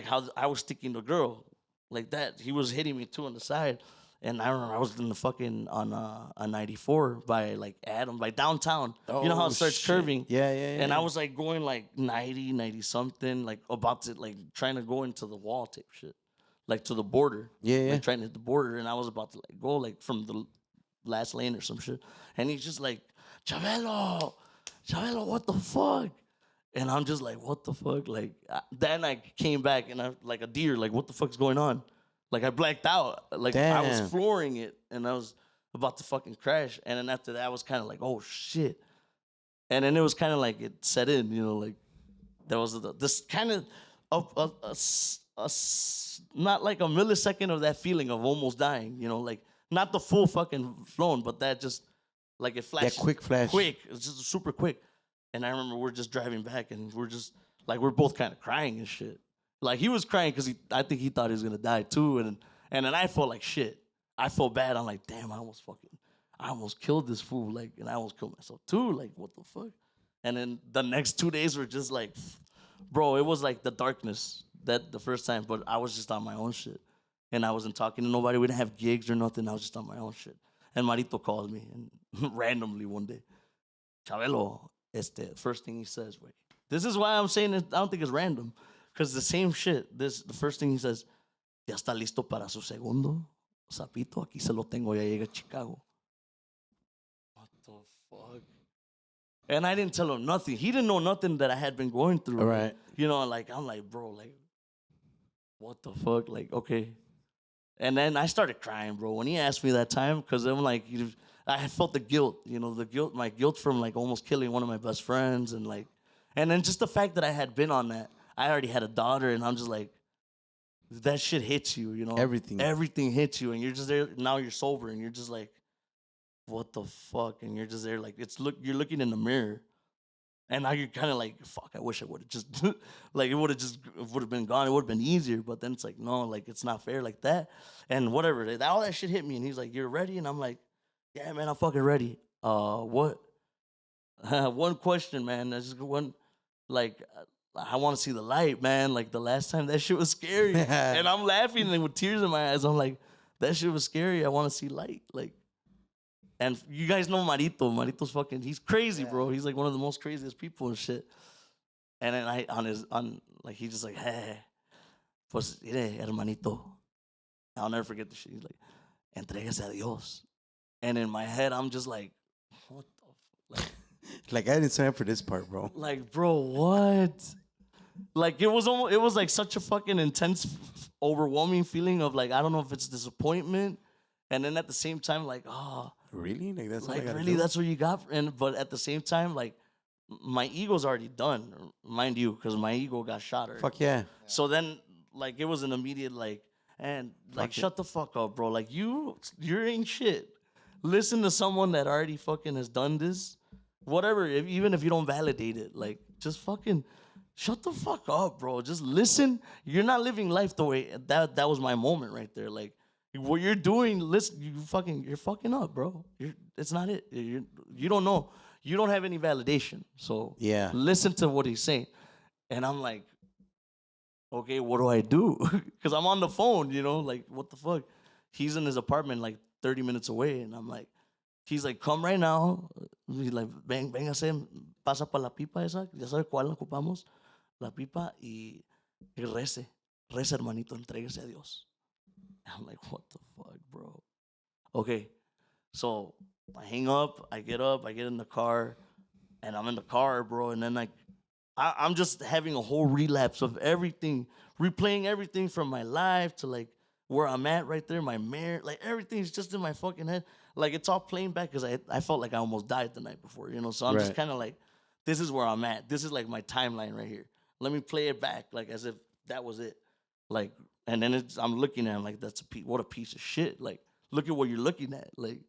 how I was sticking the girl, like that. He was hitting me too on the side, and I remember I was in the fucking on 94 by like Adam, by downtown. You know how it starts curving. Yeah. And I was like going like 90 something, like about to like trying to go into the wall type shit. Like to the border. Yeah. Like trying to hit the border. And I was about to like go like from the last lane or some shit. And he's just like, Chabelo, what the fuck? And I'm just like, what the fuck? Like, then I came back and I like a deer, like, what the fuck's going on? Like I blacked out. Like I was flooring it and I was about to fucking crash. And then after that, I was kind of like, oh shit. And then it was kind of like it set in, you know, like there was this kind of not like a millisecond of that feeling of almost dying, you know, like not the full fucking flown, but that just like it flashed. That quick flash. Quick. It's just super quick. And I remember we're just driving back and we're just like, we're both kind of crying and shit. Like he was crying because I think he thought he was going to die too. And then I felt like shit. I felt bad. I'm like, damn, I almost killed this fool. Like, and I almost killed myself too. Like, what the fuck? And then the next 2 days were just like, bro, it was like the darkness. That the first time, but I was just on my own shit. And I wasn't talking to nobody. We didn't have gigs or nothing. I was just on my own shit. And Marito calls me and randomly one day, Chabelo, first thing he says, wait. This is why I'm saying it, I don't think it's random. Because the same shit, the first thing he says, ya está listo para su segundo sapito. Aquí se lo tengo, ya llega a Chicago. What the fuck? And I didn't tell him nothing. He didn't know nothing that I had been going through. All right. You know, like, I'm like, bro, like, what the fuck? Like, okay. And then I started crying, bro, when he asked me that time, because I'm like, I had felt the guilt, you know, my guilt from like almost killing one of my best friends. And then just the fact that I had been on that, I already had a daughter, and I'm just like, that shit hits you, you know? Everything hits you, and you're just there, now you're sober, and you're just like, what the fuck? And you're just there, like, you're looking in the mirror. And now you're kind of like, fuck, I wish I would have just, like, it would have been gone. It would have been easier. But then it's like, no, like, it's not fair like that. And whatever. All that shit hit me. And he's like, you're ready? And I'm like, yeah, man, I'm fucking ready. What? One question, man. That's just one, like, I want to see the light, man. Like, the last time, that shit was scary. And I'm laughing and with tears in my eyes. I'm like, that shit was scary. I want to see light. Like, and you guys know Marito. Marito's fucking, he's crazy, bro. He's like one of the most craziest people and shit. And then he's just like, hey, pues, mire, hermanito. I'll never forget the shit. He's like, entrégase a Dios. And in my head, I'm just like, what the fuck? Like, I didn't sign up for this part, bro. Like, bro, what? Like, it was like such a fucking intense, overwhelming feeling of like, I don't know if it's disappointment. And then at the same time, like, oh. Really? Like, that's like, really, that's what you got? But at the same time, like, my ego's already done, mind you, because my ego got shot already. Fuck yeah. So then, like, it was an immediate, like, and, like, shut the fuck up, bro. Like, you ain't shit. Listen to someone that already fucking has done this. Whatever, even if you don't validate it, like, just fucking shut the fuck up, bro. Just listen. You're not living life the way, that was my moment right there. Like, What you're doing, listen, you're fucking up, bro. It's not it. You don't know. You don't have any validation. So Yeah. listen to what he's saying. And I'm like, okay, what do I do? Because I'm on the phone, like, what the fuck? He's in his apartment like 30 minutes away. And I'm like, he's like, come right now. He's like, véngase, pasa pa la pipa esa. Ya sabe cuál la ocupamos. La pipa y rece. Rece, hermanito, entréguese a Dios. I'm like, what the fuck, bro? Okay, so I hang up, I get in the car, and I'm in the car, bro. And then I'm just having a whole relapse of everything, replaying everything from my life to like where I'm at right there, my mirror, like everything's just in my fucking head. Like it's all playing back because I felt like I almost died the night before, So I'm just Right. kind of like, this is where I'm at. This is like my timeline right here. Let me play it back, like as if that was it. Like, and then I'm looking at him like, what a piece of shit. Like, look at what you're looking at. Like,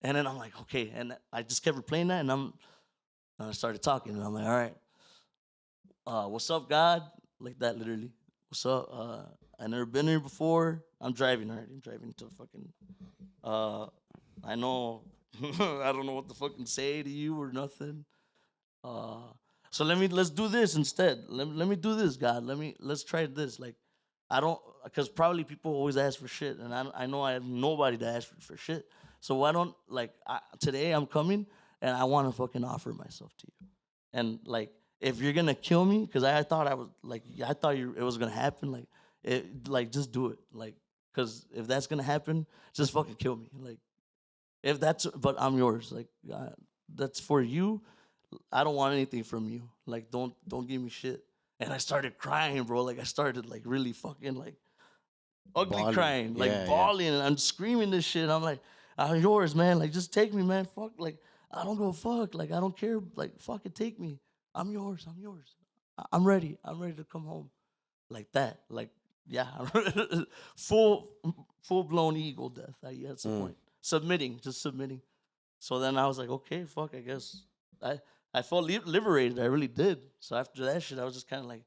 and then I'm like, okay. And I just kept replaying that, and I started talking, and I'm like, all right, what's up, God? Like that, literally. What's up? I never been here before. I'm driving already. I'm driving to fucking. I know. I don't know what to fucking say to you or nothing. So let's do this instead. Let me do this, God. Let's try this. Like, I don't, because probably people always ask for shit, and I know I have nobody to ask for shit. So why don't, like, today I'm coming, and I want to fucking offer myself to you. And like, if you're gonna kill me, because I thought it was gonna happen. Like, just do it. Like, because if that's gonna happen, just fucking kill me. Like, but I'm yours. Like, that's for you. I don't want anything from you. Like, don't give me shit. And I started crying, bro. Like, I started like really fucking like ugly Bawling. crying, like Yeah, yeah. bawling, and I'm screaming this shit. I'm like, I'm yours, man. Like, just take me, man. Fuck, like, I don't give a fuck. Like, I don't care. Like, fucking take me. I'm yours. I'm yours. I'm ready. I'm ready to come home. Like that. Like, yeah. full blown ego death. That's the point. Submitting, just submitting. So then I was like, okay, fuck, I guess. I felt liberated. I really did. So after that shit, I was just kind of like,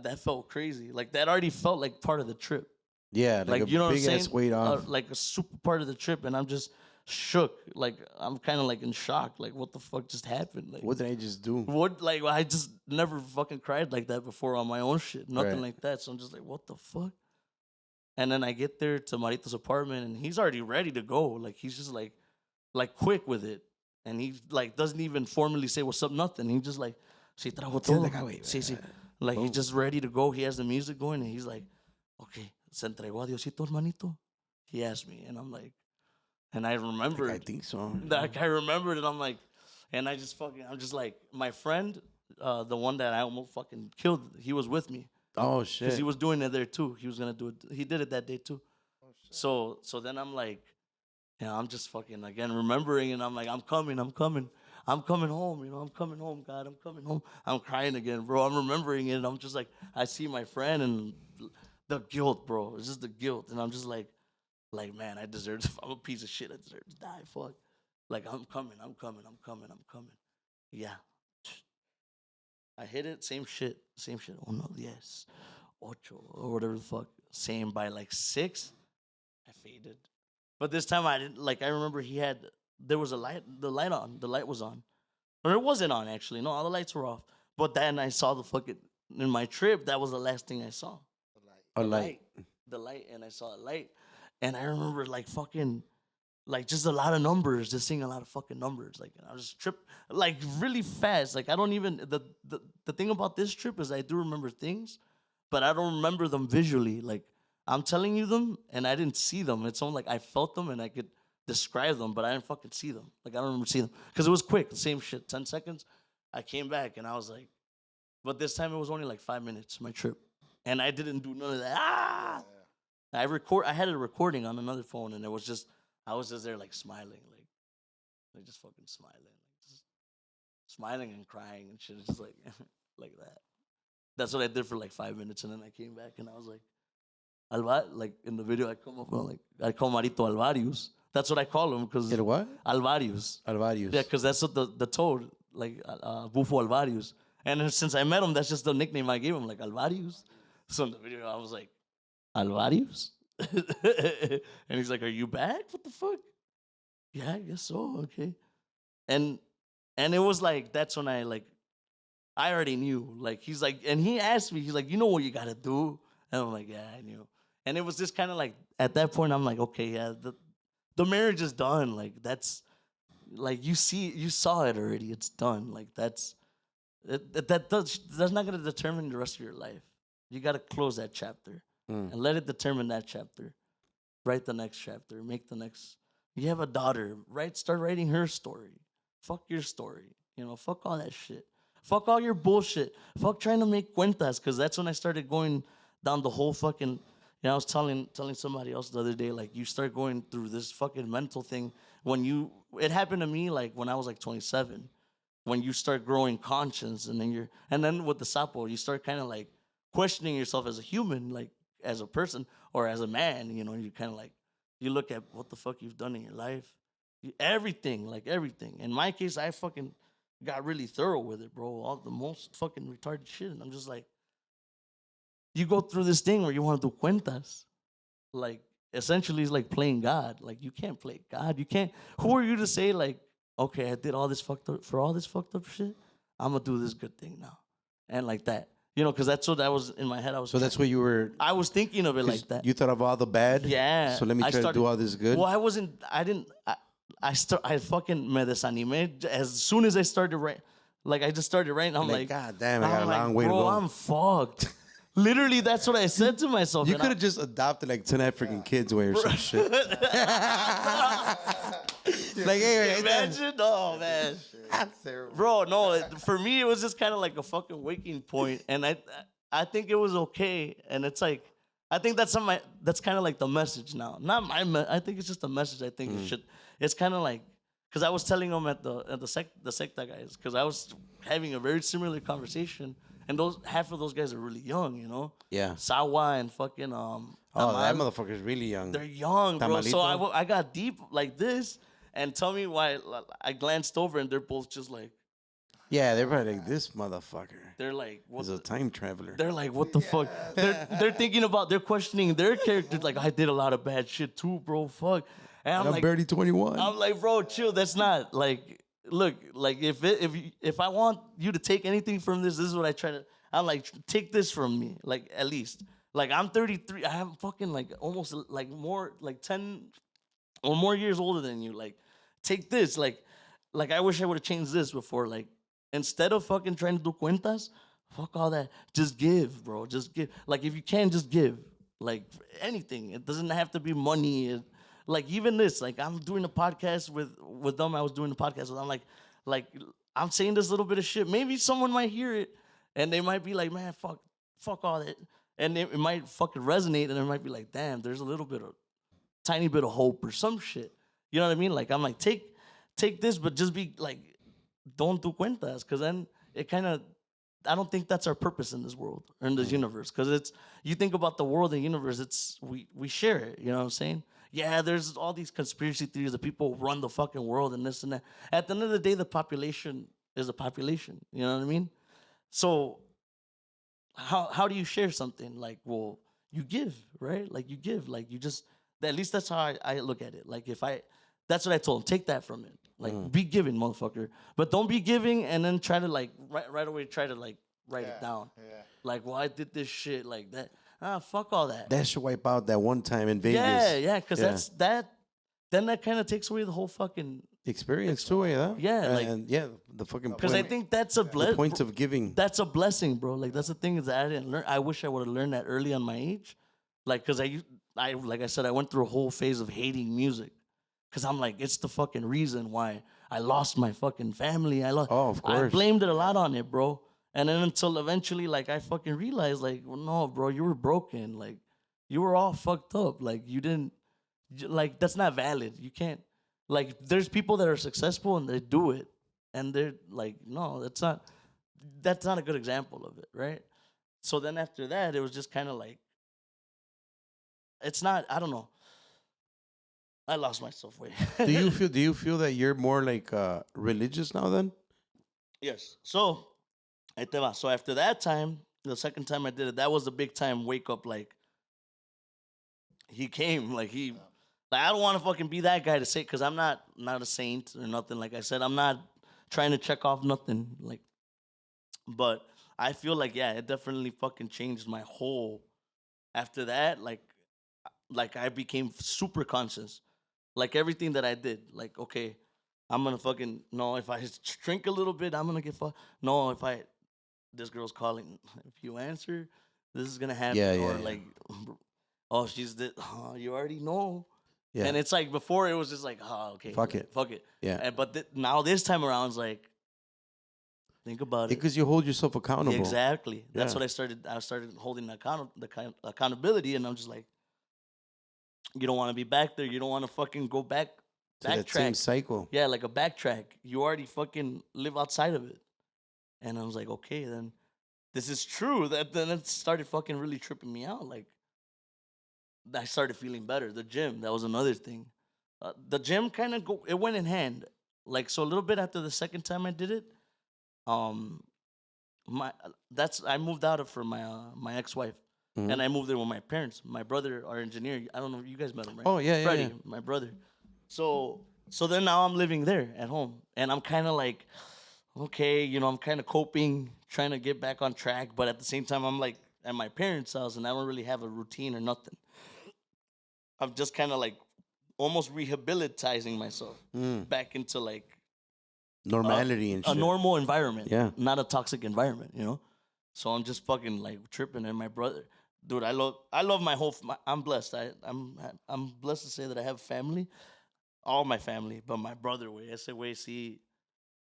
that felt crazy. Like, that already felt like part of the trip. Yeah, like a You know what I'm big saying? ass weight off. Like a super part of the trip, and I'm just shook. Like, I'm kind of like in shock. Like, what the fuck just happened? Like, What did I just do? what? Like, I just never fucking cried like that before on my own shit. Nothing Right. like that. So I'm just like, what the fuck? And then I get there to Marito's apartment, and he's already ready to go. Like, he's just like quick with it. And he like doesn't even formally say what's up, nothing. He just like, sí, trajo todo. Sí, sí. Like, he's just ready to go. He has the music going, and he's like, okay, se entregó a Diosito, hermanito? He asked me, and I'm like, and I remembered. I think so. Like, I remembered, and I'm like, and I'm just like, my friend, the one that I almost fucking killed, he was with me. Oh shit. Because he was doing it there too. He was gonna do it. He did it that day too. So then I'm like, I'm just fucking again remembering, and I'm like, I'm coming home. I'm coming home, God, I'm coming home. I'm crying again, bro. I'm remembering it, and I'm just like, I see my friend, and the guilt, bro. It's just the guilt, and I'm just like, man, I deserve. I'm a piece of shit. I deserve to die. Fuck. Like, I'm coming. Yeah. I hit it. Same shit. Oh no, yes. Ocho or whatever the fuck. Same by like 6. I faded. But this time I didn't, like, I remember there was a light, the light was on. Or it wasn't on, actually. No, all the lights were off. But then I saw in my trip, that was the last thing I saw. A light. The light, and I saw a light. And I remember, like, fucking, like, just a lot of numbers, just seeing a lot of fucking numbers. Like, and I was like, really fast. Like, I don't even, the thing about this trip is I do remember things, but I don't remember them visually. Like, I'm telling you them, and I didn't see them. It's only like I felt them, and I could describe them, but I didn't fucking see them. Like, I don't remember seeing them. Because it was quick, the same shit, 10 seconds. I came back, and I was like, but this time it was only like 5 minutes, my trip. And I didn't do none of that. I had a recording on another phone, and I was just there, like, smiling, like just fucking smiling, like, just smiling and crying and shit. It's just like, like that. That's what I did for like 5 minutes, and then I came back, and I was like, like in the video, I call Marito Alvarius. That's what I call him, because what? Alvarius. Alvarius. Yeah, because that's what the toad, like Bufo Alvarius. And then since I met him, that's just the nickname I gave him, like Alvarius. So in the video, I was like, Alvarius? and he's like, "Are you back? What the fuck?" Yeah, I guess so. Okay. And it was like that's when I already knew. Like he's like, and he asked me, he's like, "You know what you gotta do?" And I'm like, "Yeah, I knew." And it was just kind of like at that point, I'm like, "Okay, yeah, the marriage is done. Like that's like you saw it already. It's done. Like that's not gonna determine the rest of your life. You gotta close that chapter and let it determine that chapter. Write the next chapter. Make the next. You have a daughter, right? Start writing her story. Fuck your story. You know, fuck all that shit. Fuck all your bullshit. Fuck trying to make cuentas, because that's when I started going down the whole fucking. You know, I was telling somebody else the other day, like you start going through this fucking mental thing when you. It happened to me like when I was like 27. When you start growing conscience, and then with the sapo, you start kind of like questioning yourself as a human, like as a person or as a man. You know, you kind of like you look at what the fuck you've done in your life, everything, like everything. In my case, I fucking got really thorough with it, bro. All the most fucking retarded shit, and I'm just like, you go through this thing where you want to do cuentas, like essentially it's like playing God. Like you can't play God. You can't. Who are you to say like, okay, I did all this fucked up for all this fucked up shit. I'm gonna do this good thing now, and like that, you know, because that's what that was in my head. So that's what you were. I was thinking of it like that. You thought of all the bad. Yeah. So let me try to do all this good. Well, I wasn't. I didn't. I fucking me desanimé as soon as I started writing. Like I just started writing. I'm like, God damn, I got a long way to bro, go. I'm fucked. Literally, that's what I said to myself. You could have just adopted like 10 African kids away or some shit. Like, hey, imagine, oh man, bro. No, for me it was just kind of like a fucking waking point, and I think it was okay, and it's like I think that's kind of like the message now. Not my, I think it's just a message. I think it should. It's kind of like because I was telling them at the secta guys, because I was having a very similar conversation. And half of those guys are really young, you know. Yeah. Sawa and fucking Oh, that Tamal. motherfucker's really young. They're young, bro. So Tamalito. I got deep like this, and tell me why. I glanced over, and they're both just like. Yeah, they're probably like, this motherfucker They're like, what? is a time traveler. They're like, what the fuck? They're thinking about. They're questioning their characters. Like, I did a lot of bad shit too, bro. Fuck. And I'm like, barely 21. I'm like, bro, chill. That's not like. Look, like if I want you to take anything from this is what I try to. I'm like, take this from me, like at least. Like I'm 33, I'm fucking like almost like more like 10 or more years older than you. Like, take this, like I wish I would have changed this before. Like, instead of fucking trying to do cuentas, fuck all that. Just give, bro. Just give. Like if you can, just give. Like anything. It doesn't have to be money. Like even this, like I'm doing a podcast with them. I was doing a podcast with them. Like I'm saying this little bit of shit. Maybe someone might hear it. And they might be like, man, fuck all that. And it might fucking resonate. And it might be like, damn, there's a little bit of, tiny bit of hope or some shit. You know what I mean? Like, I'm like, take this, but just be like, don't do cuentas. Because then it kind of, I don't think that's our purpose in this world or in this universe. Because it's, you think about the world and universe, it's, we share it. You know what I'm saying? Yeah, there's all these conspiracy theories that people run the fucking world and this and that. At the end of the day, the population is a population. You know what I mean? So how do you share something? Like, well, you give, right? Like you give, like you just, at least that's how I look at it. Like that's what I told him, take that from it. Like be giving, motherfucker. But don't be giving and then try to like, right away try to like write it down. Yeah. Like, well, I did this shit like that. Fuck all that. That should wipe out that one time in Vegas. Yeah, because that's then that kind of takes away the whole fucking experience too, yeah. Yeah, like the fucking. Because I think that's a the points of giving. That's a blessing, bro. Like that's the thing is that I didn't learn. I wish I would have learned that early on my age, like because I like I said, I went through a whole phase of hating music, because I'm like it's the fucking reason why I lost my fucking family. Oh, of course. I blamed it a lot on it, bro. And then until eventually, like I fucking realized, like, well, no, bro, you were broken. Like you were all fucked up. Like you didn't. Like that's not valid. You can't. Like there's people that are successful and they do it, and they're like, no, that's not a good example of it, right? So then after that, it was just kind of like, it's not. I don't know. I lost myself way. Do you feel that you're more like religious now then? Yes. So, ahí te va. So after that time, the second time I did it, that was the big time wake up. Like, he came. Like I don't want to fucking be that guy to say, because I'm not a saint or nothing. Like I said, I'm not trying to check off nothing. Like, but I feel like, yeah, it definitely fucking changed my whole. After that, like I became super conscious. Like everything that I did, like, okay, I'm gonna fucking no. If I drink a little bit, I'm gonna get fucked. No, if I this girl's calling, if you answer, this is gonna happen. Yeah, Or yeah. like, oh, she's the. Oh, you already know. Yeah. And it's like before it was just like, oh, okay, Fuck like, it. fuck it. Yeah. And, but now this time around, it's like, think about it. Because you hold yourself accountable. Exactly. That's Yeah. what I started. I started holding accountability, and I'm just like, you don't want to be back there. You don't want to fucking go back. To that same Backtrack. cycle. Yeah, like a backtrack. You already fucking live outside of it. And I was like, okay, then this is true. Then it started fucking really tripping me out. Like, I started feeling better. The gym, that was another thing. The gym kind of it went in hand. Like, so a little bit after the second time I did it, I moved out of for my ex-wife. Mhm. And I moved there with my parents. My brother, our engineer, I don't know if you guys met him, right? Oh, yeah, yeah, Freddie, yeah. my brother. So then now I'm living there at home. And I'm kind of like, okay, I'm kind of coping, trying to get back on track. But at the same time, I'm like at my parents' house and I don't really have a routine or nothing. I'm just kind of like almost rehabilitating myself back into like Normality and shit. a normal environment. Yeah. Not a toxic environment, So I'm just fucking like tripping. And my brother, dude, I love my whole. I'm blessed. I'm blessed to say that I have family, all my family. But my brother, ese way, see,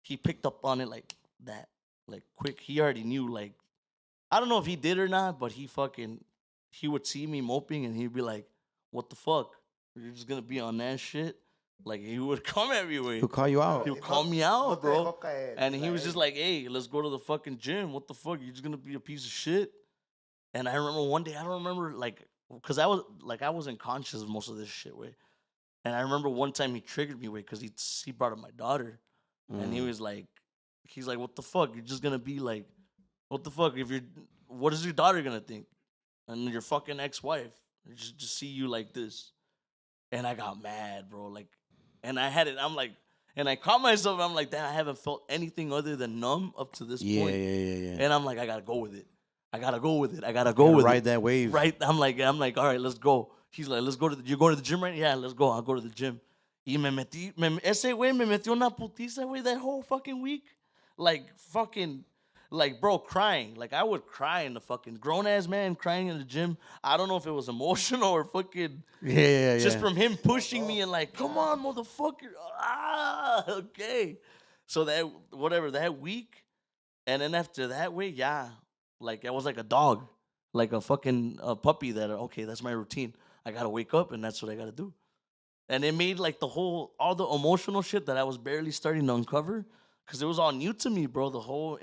he picked up on it like that, like quick. He already knew. Like, I don't know if he did or not, but he would see me moping and he'd be like, "What the fuck? You're just gonna be on that shit?" Like, he would come everywhere. He'll call you out. He'll call me out, bro. And he was Like, just like, "Hey, let's go to the fucking gym. What the fuck? You're just gonna be a piece of shit." And I remember one day, I don't remember, like, because I wasn't conscious of most of this shit, way. And I remember one time he triggered me, way, because he brought up my daughter, and he's like, "What the fuck? You're just gonna be like, what the fuck? What is your daughter gonna think? And your fucking ex-wife just see you like this." And I got mad, bro. Like, and I had it. I'm like, and I caught myself. I'm like, damn, I haven't felt anything other than numb up to this point. Yeah. And I'm like, I gotta go with it. I gotta go with it. Ride that wave. Right. I'm like, all right, let's go. He's like, let's go you're going to the gym, right? Yeah, let's go. I'll go to the gym. Y ese güey me metió una putiza, güey, that whole fucking week. Like, fucking, like, bro, crying. Like, I would cry in the fucking grown-ass man crying in the gym. I don't know if it was emotional or fucking... Yeah. Just from him pushing me and like, come on, motherfucker. Okay. So that week. And then after that week, yeah. Like, I was like a dog. Like a fucking puppy that, okay, that's my routine. I got to wake up and that's what I got to do. And it made like all the emotional shit that I was barely starting to uncover. Because it was all new to me, bro. The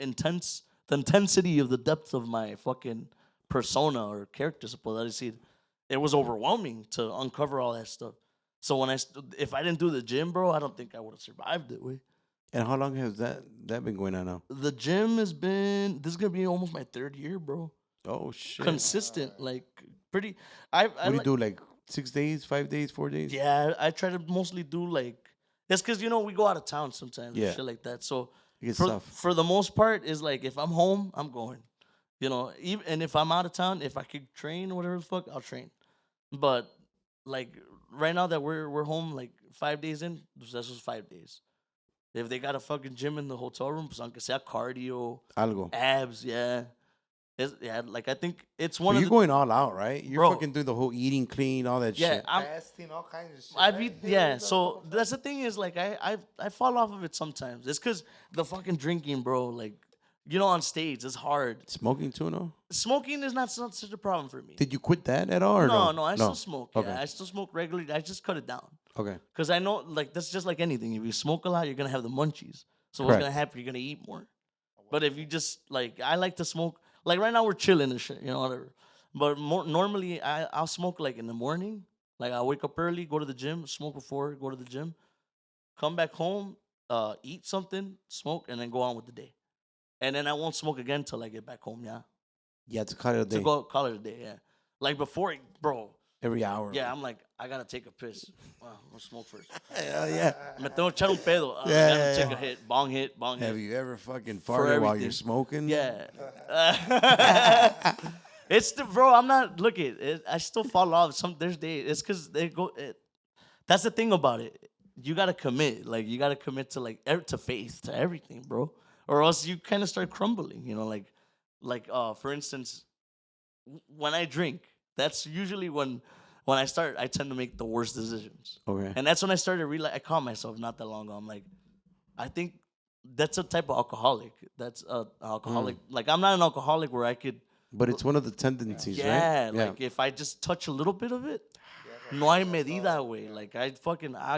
intensity of the depth of my fucking persona or character, suppose it was overwhelming to uncover all that stuff. So if I didn't do the gym, bro, I don't think I would have survived it. Way. And how long has that been going on now? The gym this is gonna be almost my 3rd year, bro. Oh shit. Consistent, like pretty. What do you do? Like 6 days, 5 days, 4 days? Yeah, I try to mostly do like. That's because we go out of town sometimes and shit like that. So for the most part, is like if I'm home, I'm going. Even and if I'm out of town, if I could train or whatever the fuck, I'll train. But like right now that we're home, like 5 days in, that's just 5 days. If they got a fucking gym in the hotel room, pues aunque sea cardio, algo, abs, yeah. Like I think it's one. But you're going all out, right? You're fucking doing the whole eating clean, all that shit. Yeah, fasting, all kinds of shit. So that's the thing is like I fall off of it sometimes. It's because the fucking drinking, bro. Like on stage, it's hard. Smoking too, no? Smoking is not such a problem for me. Did you quit that at all? Or no, I still smoke. Okay. Yeah, I still smoke regularly. I just cut it down. Okay. Because I know, like, that's just like anything. If you smoke a lot, you're gonna have the munchies. So what's gonna happen? You're gonna eat more. But if you just I like to smoke. Like right now we're chilling and shit, whatever. But normally I'll smoke like in the morning. Like I'll wake up early, go to the gym, smoke before, go to the gym, come back home, eat something, smoke, and then go on with the day. And then I won't smoke again until I get back home. Yeah. Yeah, to call it a day. Call it a day. Yeah. Like before, bro. every hour. Yeah, I'm like, I gotta take a piss. Well, I'm gonna smoke first. Hell yeah. Me tengo que echar un pedo. I Yeah, gotta yeah, take yeah. a hit. Bong hit. Have you ever fucking For farted while everything. you're smoking? Yeah. It's the bro. I'm not. Look it. I still fall off. There's days. It's because they go. That's the thing about it. You gotta commit. Like you gotta commit to to faith to everything, bro. Or else you kind of start crumbling. You know, for instance, when I drink, that's usually when I start. I tend to make the worst decisions. Okay. And that's when I started to realize. I caught myself not that long ago. I'm like, I think that's a type of alcoholic. That's a alcoholic. Like I'm not an alcoholic where I could. But it's one of the tendencies, Yeah, right? like if I just touch a little bit of it, no hay medida way. Like I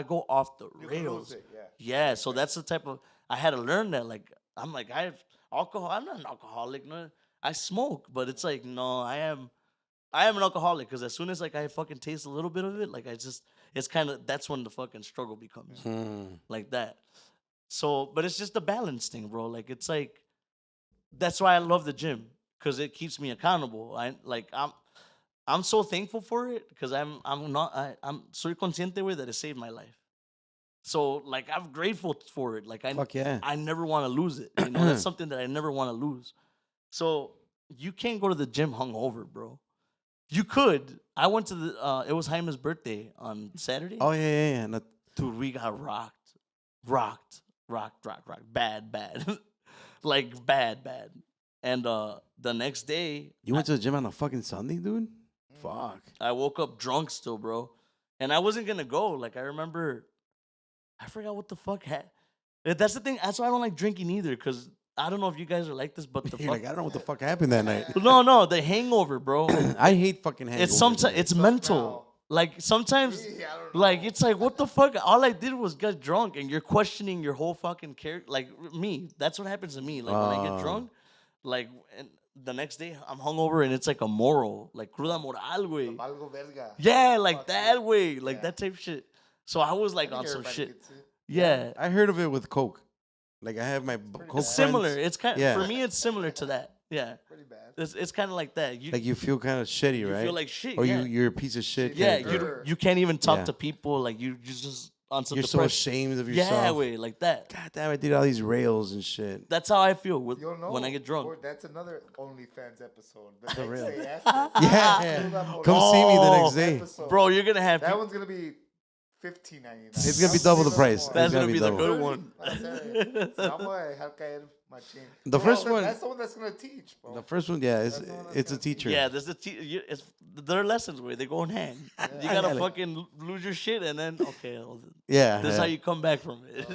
go off the You can lose rails. it, Yeah, so that's the type of I had to learn that. Like I'm like I have alcohol. I'm not an alcoholic. No, I smoke, but it's like no, I am an alcoholic because as soon as like I fucking taste a little bit of it, like it's kind of that's when the fucking struggle becomes like that. So, but it's just a balance thing, bro. Like it's like that's why I love the gym because it keeps me accountable. I'm so thankful for it because I'm soy consciente way that it saved my life. So like I'm grateful for it. Like Fuck yeah. I never want to lose it. You know, that's something that I never want to lose. So you can't go to the gym hungover, bro. You could. I went to the. It was Jaime's birthday on Saturday. Oh yeah. No, Dude, we got rocked, bad, like bad. And the next day, you went to the gym on a fucking Sunday, dude? Fuck. I woke up drunk still, bro. And I wasn't gonna go. Like I remember, I forgot what the fuck had. That's the thing. That's why I don't like drinking either. Cause I don't know if you guys are like this, but the You're fuck. like, I don't know what the fuck happened that night. No, the hangover, bro. I hate fucking hangovers. It's sometimes it's mental. now. Like sometimes, I don't know. like it's like what the fuck. All I did was get drunk, and you're questioning your whole fucking character. Like me, that's what happens to me. Like when I get drunk, like and the next day I'm hungover, and it's like a moral, like cruda moral, way. Algo verga. Yeah, like Fuck that you. way, like Yeah. that type of shit. So I was I like think on some everybody shit. gets it. Yeah, I heard of it with Coke. Like I have my Coke it's similar. friends. It's kind Yeah. for me. It's similar to that. Yeah, Pretty bad. it's kind of like that. You Like you feel kind of shitty, you right? feel like shit. Or yeah. you're a piece of shit. Yeah, kinda you can't even talk Yeah. to people. Like you just on some You're so depression. ashamed of yourself. Yeah, way like that. God damn, I did all these rails and shit. That's how I feel with You don't know. when I get drunk. Or that's another OnlyFans episode. The next real. day after. Yeah. Come see me the next day. Episode. Bro, you're gonna have That to. one's gonna be $15.99. It's gonna be double the price. That's It's gonna be the double. good one. I'm gonna dejar caer machín. The first one- That's the one that's gonna teach, bro. The first one, yeah, That's the one that's it's a gonna teacher. Yeah, there's it's there are lessons where they go in hand. You gotta Yeah. fucking lose your shit and then okay, Yeah. this is yeah. how you come back from it.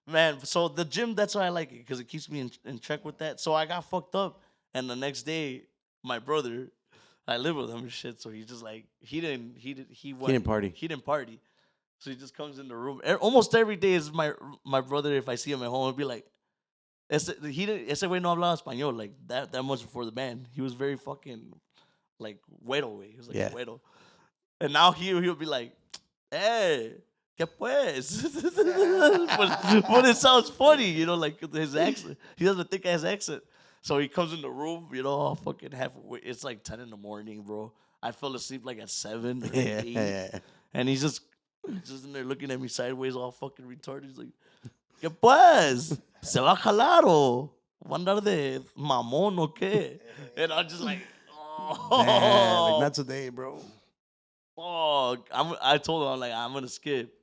Man, so the gym, that's why I like it because it keeps me in check with that. So I got fucked up, and the next day, my brother, I live with him and shit. So he's just like he didn't party. He didn't party. So he just comes in the room. Almost every day is my brother. If I see him at home, he'll be like, ese güey no hablaba español like that much before the band. He was very fucking like güero way. He was like Yeah. güero. And now he'll be like, hey, ¿qué pues? but it sounds funny, you know, like his accent. He doesn't think I has accent. So he comes in the room, you know, all fucking it's like 10 in the morning, bro. I fell asleep like at 7 or 8. Yeah. And he's just in there looking at me sideways, all fucking retarded. He's like, ¿qué pues? ¿Se va a jalar o va a andar de mamón o qué? And I'm just like, Damn, like oh, not today, bro. fuck. I told him, I'm like, I'm going to skip.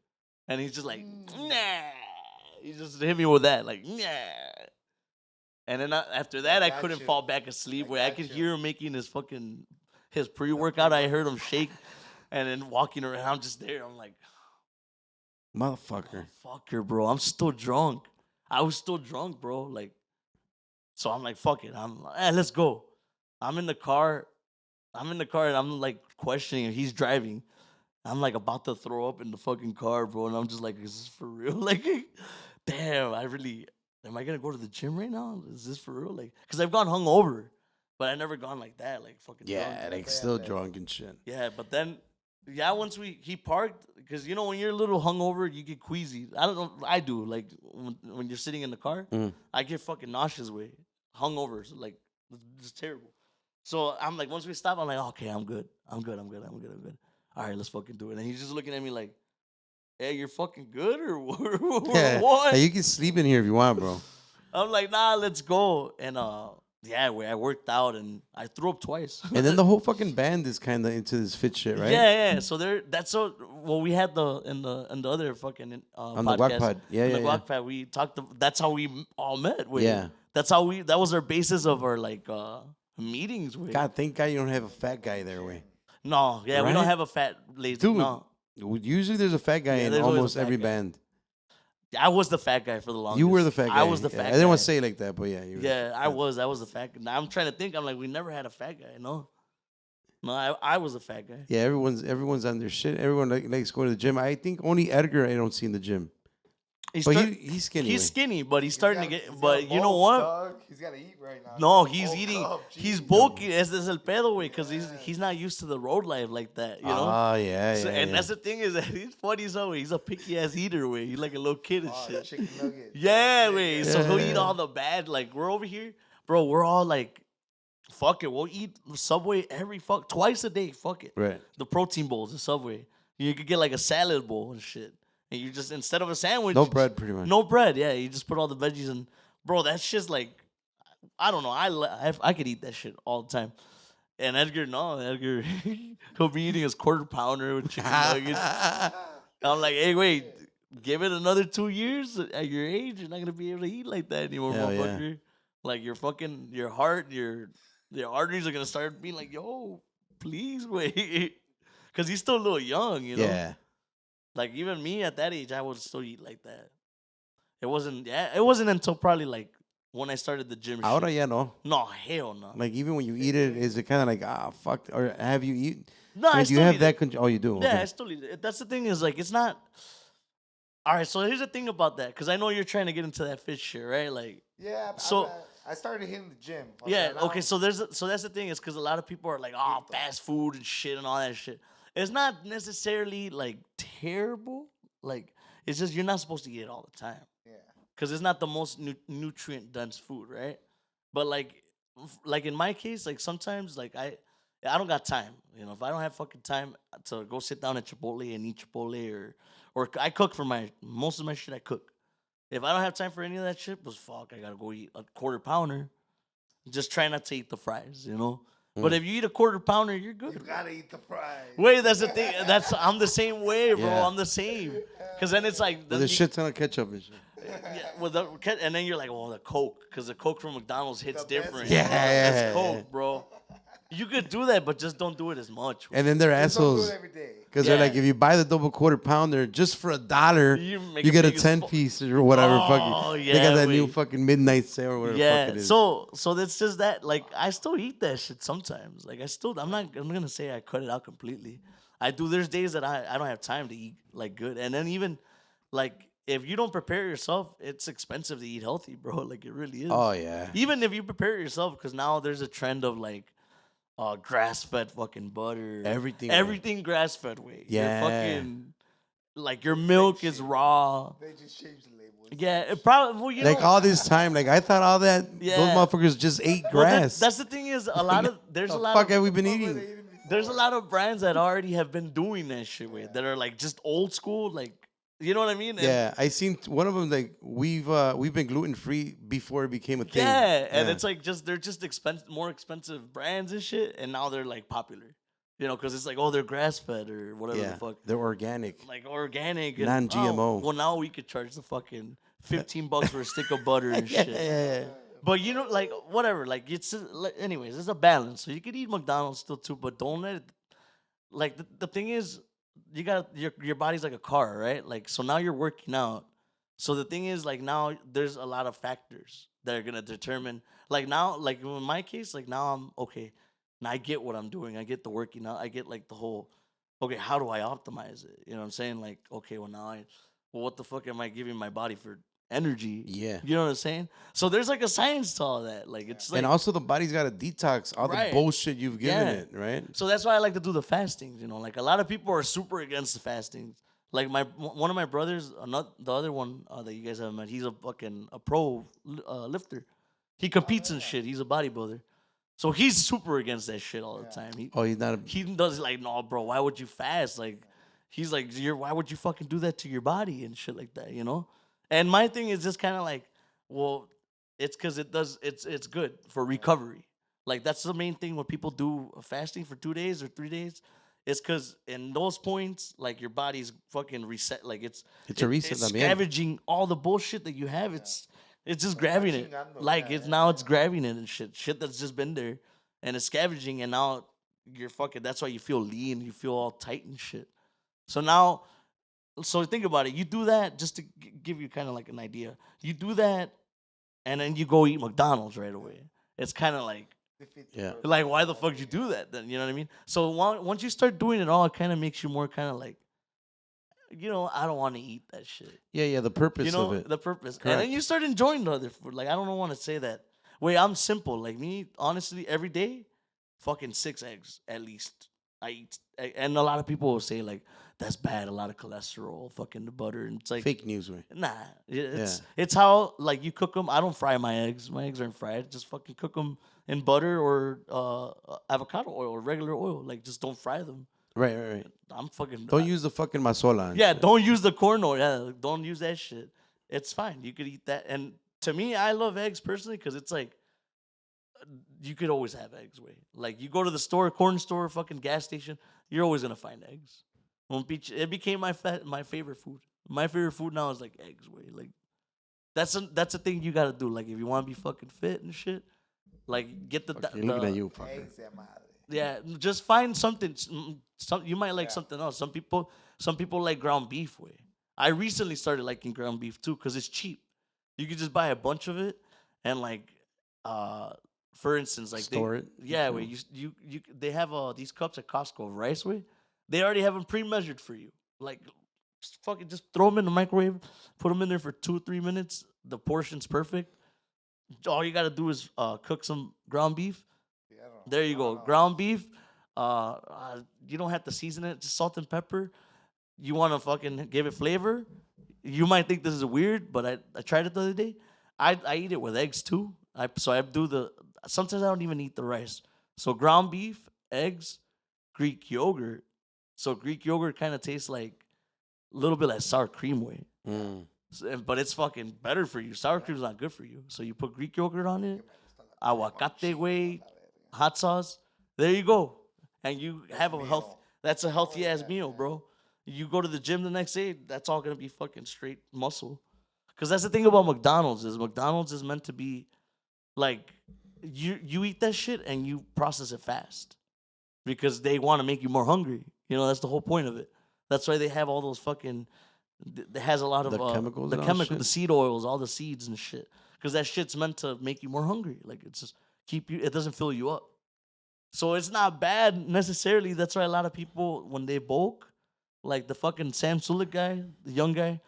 And he's just like, nah. He just hit me with that, like, nah. And then after that, I got couldn't you. fall back asleep. Where I got could you. hear him making his pre-workout. I heard him shake. And then walking around, I'm just there. I'm like, Motherfucker. fucker, bro. I'm still drunk. I was still drunk, bro. Like, so I'm like, fuck it. I'm like, let's go. I'm in the car and I'm like questioning him. He's driving. I'm like about to throw up in the fucking car, bro. And I'm just like, is this for real? Like, damn, am I gonna go to the gym right now? Is this for real? Like, cause I've gone hungover, but I never gone like that, like fucking Yeah, drunk. like still drunk and shit. Yeah, but then, once he parked, because you know when you're a little hungover, you get queasy. I don't know, I do. Like when you're sitting in the car, I get fucking nauseous way, hungover. So like it's terrible. So I'm like, once we stop, I'm like, okay, I'm good. I'm good. All right, let's fucking do it. And he's just looking at me like, hey, you're fucking good or Yeah. what? Hey, you can sleep in here if you want, bro. I'm like, nah, let's go. And yeah, I worked out and I threw up twice. And then the whole fucking band is kind of into this fit shit, right? Yeah. So that's so. Well, we had in the other fucking On the podcast, Guac Pod. Yeah, on yeah, the yeah. Guac Pod, we talked. That's how we all met. With. Yeah. That's how we. That was our basis of our like meetings. With. God, thank God you don't have a fat guy there, way. No, yeah, we Right? don't have a fat lazy. Dude, No, usually there's a fat guy in there's always a almost fat every guy. band. I was the fat guy for the longest. You were the fat guy. I was the fat guy. I didn't want to say it like that, but yeah. You were. Yeah, I was the fat guy. Now I'm trying to think. I'm like, we never had a fat guy. No, I was a fat guy. Yeah, everyone's on their shit. Everyone likes going to the gym. I think only Edgar I don't see in the gym. He's skinny. He's skinny, but he's starting to He's get. got But you know bulk, what? dog. He's got to eat right now. No, He's he's bulked eating. up, He's jeez. bulky. Ese es el pedo, way, because he's not used to the road life like that. You know. Oh yeah, So, yeah. and yeah. that's the thing is that he's funny so way. He's a picky ass eater way. He's like a little kid and Oh, shit. chicken nuggets. Yeah, way. So he'll eat Yeah. all the bad. Like we're over here, bro. We're all like, fuck it. We'll eat Subway twice a day. Fuck it. Right. The protein bowls, the Subway. You could get like a salad bowl and shit. And you just instead of a sandwich, No bread, pretty much. no bread. Yeah, you just put all the veggies in. Bro, that shit's like, I don't know. I could eat that shit all the time. And Edgar, he'll be eating his quarter pounder with chicken nuggets. I'm like, hey, wait, give it another 2 years at your age, you're not gonna be able to eat like that anymore, Hell yeah. motherfucker. Like your heart, your arteries are gonna start being like, yo, please wait, because he's still a little young, you know. Yeah. Like even me at that age, I would still eat like that. It wasn't until probably like when I started the gym. Ahora shit. ya no. No, hell no. Like even when you eat it, is it kind of like fuck? Or have you eaten? No, I do you still have eat that it. control? Oh, you do. Yeah, Okay. I still eat it. That's the thing is like it's not. All right, so here's the thing about that, because I know you're trying to get into that fit shit, right? Like, Yeah. So- I started hitting the gym. yeah, okay. So that's the thing is because a lot of people are like, oh, fast food and shit and all that shit. It's not necessarily like terrible. Like it's just you're not supposed to eat it all the time. Yeah. Because it's not the most nutrient dense food, right? But like in my case, like sometimes like I don't got time. You know, if I don't have fucking time to go sit down at Chipotle and eat Chipotle or I cook for most of my shit I cook. If I don't have time for any of that shit, was fuck, I gotta go eat a quarter pounder. Just try not to eat the fries, you know. But if you eat a quarter pounder, you're good. You gotta eat the fries. Wait, that's the thing. I'm the same way, bro. Yeah. I'm the same. Cause then it's like With a shit ton of ketchup and shit. yeah, and then you're like, well, the Coke, because the Coke from McDonald's hits The best different. Yeah, That's yeah, Coke, yeah. bro. You could do that, but just don't do it as much. And then they're Just don't do assholes it every day. because they're Yeah. like, if you buy the double quarter pounder just for $1, You make you it get a big as 10-piece or whatever. Oh, fucking, they yeah, got that new wait. fucking midnight sale or whatever the fuck Yeah, it is. so that's just that. Like, I still eat that shit sometimes. Like, I'm gonna say I cut it out completely. I do. There's days that I don't have time to eat like good, and then even like if you don't prepare yourself, it's expensive to eat healthy, bro. Like it really is. Oh yeah. Even if you prepare it yourself, because now there's a trend of like grass-fed fucking butter, everything grass-fed way. Yeah. Your fucking like your milk is raw. They just changed the label. Yeah, it probably. Well, you Like know, all this time, like I thought all that Yeah. those motherfuckers just ate well, grass. that's the thing is a lot of there's a the lot fuck of have we been What were eating? they eating before? there's a lot of brands that already have been doing that shit with that are like just old school, like you know what I mean? And- Yeah, I seen one of them. Like we've been gluten free before it became a thing. yeah, and it's like they're just more expensive brands and shit, and now they're like popular, you know, because it's like they're grass fed or whatever yeah, the fuck, they're organic. like organic, and, Non-GMO. well, now we could charge the fucking $15 for a stick of butter and Yeah, shit. yeah, yeah. But you know, like whatever, like anyways, it's a balance. So you could eat McDonald's still too, but don't let it. Like the thing is, you got your body's like a car, right? Like so now you're working out. So the thing is, like now there's a lot of factors that are gonna determine. Like now, like in my case, like now I'm okay. Now I get what I'm doing. I get the working out. I get like the whole. Okay, how do I optimize it? You know what I'm saying? Like okay, well what the fuck am I giving my body for energy? Yeah. You know what I'm saying? So there's like a science to all that. Like it's like And also the body's got to detox all Right. the bullshit you've given Yeah. it, right? so that's why I like to do the fastings. You know, like a lot of people are super against the fastings. Like one of my brothers, the other one that you guys haven't met, he's a pro lifter. He competes and shit. He's a bodybuilder. So he's super against that shit all the time. He's not. He does like, no, bro, why would you fast? Like, he's like, why would you fucking do that to your body and shit like that, you know? And my thing is just kind of like, well, it's because it's good for recovery. Like, that's the main thing when people do fasting for 2 days or 3 days. It's because in those points, like, your body's fucking reset. Like, it's a reset it's también. scavenging all the bullshit that you have. It's just grabbing it. Like, it's grabbing it and shit that's just been there. And it's scavenging, and now you're fucking, that's why you feel lean, you feel all tight and shit. So now, so think about it. You do that, just to give you kind of like an idea. You do that, and then you go eat McDonald's right away. It's kind of like, Yeah. like, why the fuck did you do that then? You know what I mean? So once you start doing it all, it kind of makes you more kind of like, you know, I don't want to eat that shit. Yeah. The purpose You know, of it. the purpose. Correct. And then you start enjoying the other food. Like, I don't want to say that. Wait, I'm simple. Like me, honestly, every day, fucking 6 eggs at least. I eat, and a lot of people will say like, that's bad. A lot of cholesterol, fucking the butter, and it's like Fake news, way. Nah, it's how like you cook them. I don't fry my eggs. My eggs aren't fried. Just fucking cook them in butter or avocado oil or regular oil. Like, just don't fry them. Right. I'm fucking. Don't use the fucking masola. And Yeah, shit. don't use the corn oil. Yeah, don't use that shit. It's fine. You could eat that. And to me, I love eggs personally because it's like you could always have eggs. Way like you go to the store, corn store, fucking gas station, you're always gonna find eggs. It became my favorite food. My favorite food now is like eggs. Way like that's a thing you gotta do. Like if you want to be fucking fit and shit, like get the. Okay, looking at you, fucker. Eggs and madre. Yeah, just find something. Some you might like something else. Some people like ground beef. Way I recently started liking ground beef too because it's cheap. You can just buy a bunch of it and like, for instance, like Store it. Yeah, way you they have these cups at Costco of rice. Way they already have them pre-measured for you. Like just throw them in the microwave, put them in there for 2-3 minutes. The portion's perfect. All you gotta do is cook some ground beef. There you go. Ground beef. You don't have to season it. Just salt and pepper. You want to fucking give it flavor. You might think this is weird, but I tried it the other day. I eat it with eggs too. Sometimes I don't even eat the rice. So ground beef, eggs, Greek yogurt. So Greek yogurt kind of tastes like a little bit like sour cream way. But it's fucking better for you. Sour cream's not good for you. So you put Greek yogurt on it. Aguacate way. Hot sauce. There you go. And you have a health. That's a healthy ass meal, bro. You go to the gym the next day, that's all gonna be fucking straight muscle. Cause that's the thing about McDonald's is meant to be like you eat that shit and you process it fast. Because they want to make you more hungry. You know, that's the whole point of it. That's why they have all those fucking it has a lot of chemicals, the seed oils, all the seeds and shit. Because that shit's meant to make you more hungry. Like it's just it doesn't fill you up. So it's not bad necessarily. That's why a lot of people, when they bulk, like the fucking Sam Sulik guy, the young guy,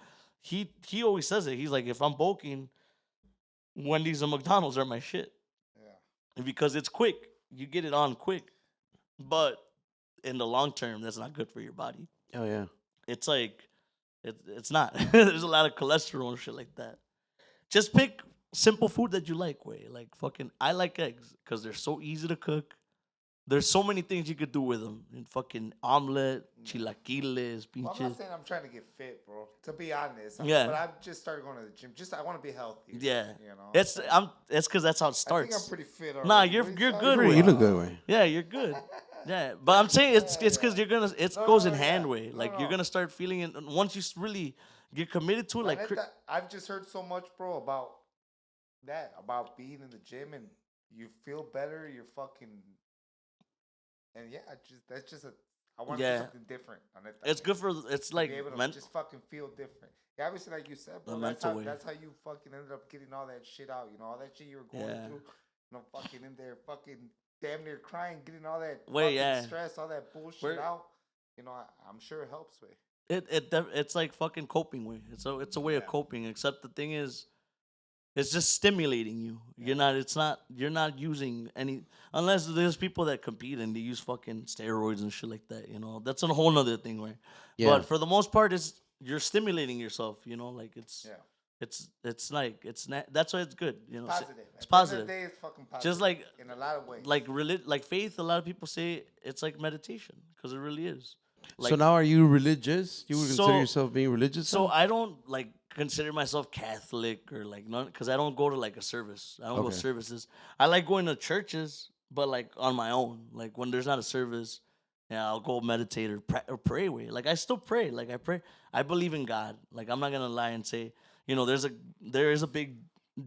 he always says it. He's like, if I'm bulking, Wendy's and McDonald's are my shit. Yeah. Because it's quick. You get it on quick. But in the long term, that's not good for your body. Oh, yeah. It's like, it's not. There's a lot of cholesterol and shit like that. Just pick simple food that you like, way. Like fucking, I like eggs because they're so easy to cook. There's so many things you could do with them. And fucking omelet, chilaquiles, pinches. Well, I'm not saying I'm trying to get fit, bro. To be honest. Yeah. But I've just started going to the gym. I want to be healthy. Yeah. You know? It's because that's how it starts. I think I'm pretty fit already. Nah, you're good, way. You look good, way. Yeah, you're good. Yeah, but I'm saying it's because you're gonna goes in hand way. Like you're gonna start feeling it and once you really get committed to it. Like I've just heard so much, bro, about being in the gym and you feel better. You're fucking, and I want to do something different on it. It's good for it's like be able to just fucking feel different. Yeah, obviously, like you said, bro, that's how you fucking ended up getting all that shit out. You know, all that shit you were going through. You know, fucking in there, fucking damn near crying, getting all that stress, all that bullshit out. You know, I'm sure it helps. Way. It's like fucking coping way. It's a way of coping. Except the thing is, it's just stimulating you. You're not using any unless there's people that compete and they use fucking steroids and shit like that. You know, that's a whole nother thing, right? Yeah. But for the most part, you're stimulating yourself. You know, like it's It's like that's why it's good. You know, positive. it's At the end positive. of the day, it's fucking positive. Just like in a lot of ways. like faith. A lot of people say it's like meditation because it really is. Like, so now are you religious? You would consider So- yourself being religious? so then? I don't like consider myself Catholic or like none because I don't go to like a service. I don't go to Okay. services. I like going to churches, but like on my own. Like when there's not a service, yeah, I'll go meditate or pray away. Like I still pray. Like I pray. I believe in God. Like I'm not gonna lie and say, there is a big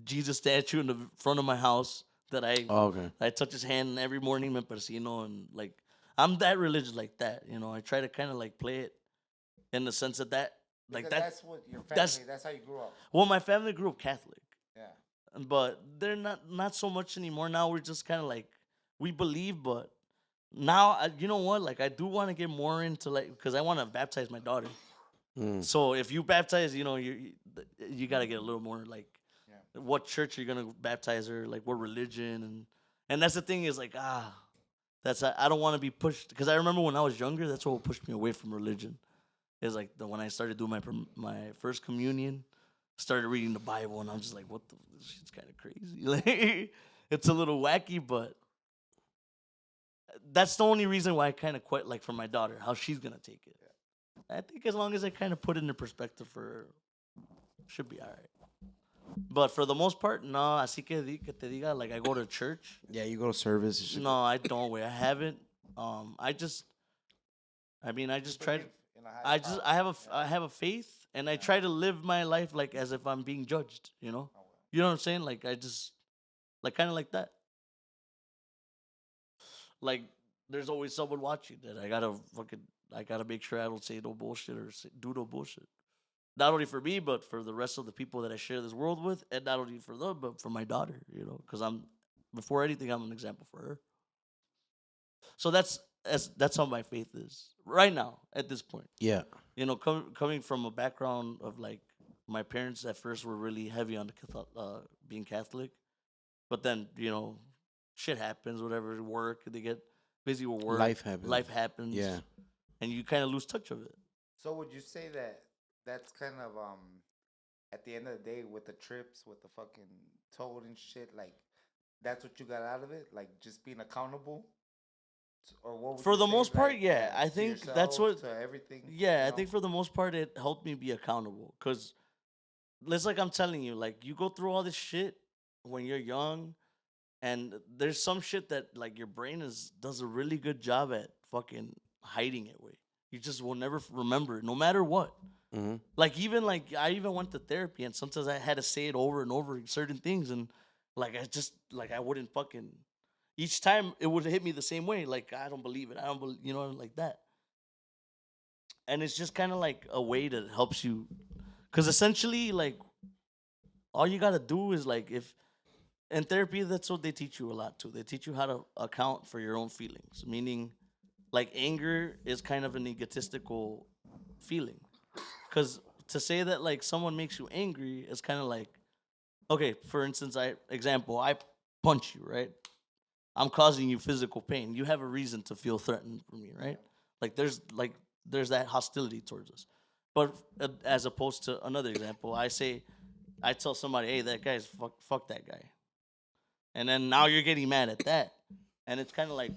Jesus statue in the front of my house that Oh, okay. I touch his hand every morning, me persino, and like I'm that religious like that. I try to kind of like play it in the sense that like because that. that's what your family. that's- That's how you grew up. Well, my family grew up Catholic, Yeah. but they're not so much anymore. Now we're just kind of like we believe, but now you know what? Like I do want to get more into like because I want to baptize my daughter. So if you baptize, you got to get a little more like what church you're gonna baptize her, like what religion, and that's the thing is like that's I don't want to be pushed because I remember when I was younger, that's what pushed me away from religion. Is like when I started doing my first communion, started reading the Bible, and I'm just like, what the this shit's kind of crazy. Like it's a little wacky, but that's the only reason why I kind of quit. Like for my daughter, how she's gonna take it. I think as long as I kind of put it into perspective for her, should be all right. But for the most part, no. Así que te diga, like I go to church. Yeah, you go to service. and shit. No, I don't. Wait, I haven't. I just try. I have a faith, and I try to live my life like as if I'm being judged. You know what I'm saying? Like I just, like kind of like that. Like there's always someone watching that I gotta make sure I don't say no bullshit or do no bullshit. Not only for me, but for the rest of the people that I share this world with, and not only for them, but for my daughter. Because before anything, I'm an example for her. So that's how my faith is right now at this point. Yeah. Coming from a background of like my parents at first were really heavy on the being Catholic, but then shit happens, whatever, work, they get busy with work, Life happens. yeah, and you kind of lose touch of it. So would you say that that's kind of at the end of the day with the trips, with the fucking toad and shit, like that's what you got out of it, like just being accountable? Or what for the most part, yeah, I think that's what to everything. Yeah, I think for the most part it helped me be accountable because it's like I'm telling you, like you go through all this shit when you're young, and there's some shit that like your brain does a really good job at fucking hiding it. You just will never remember, no matter what. Mm-hmm. Like I even went to therapy, and sometimes I had to say it over and over certain things, and like I wouldn't fucking. Each time it would hit me the same way, like I don't believe it, I don't believe, like that. And it's just kind of like a way that helps you, because essentially, like all you gotta do is like if in therapy, that's what they teach you a lot too. They teach you how to account for your own feelings, meaning like anger is kind of an egotistical feeling, because to say that like someone makes you angry is kind of like, okay, for instance, I punch you, right? I'm causing you physical pain. You have a reason to feel threatened for me, right? Like there's that hostility towards us. But as opposed to another example, I tell somebody, hey, that guy's fuck that guy. And then now you're getting mad at that. And it's kind of like,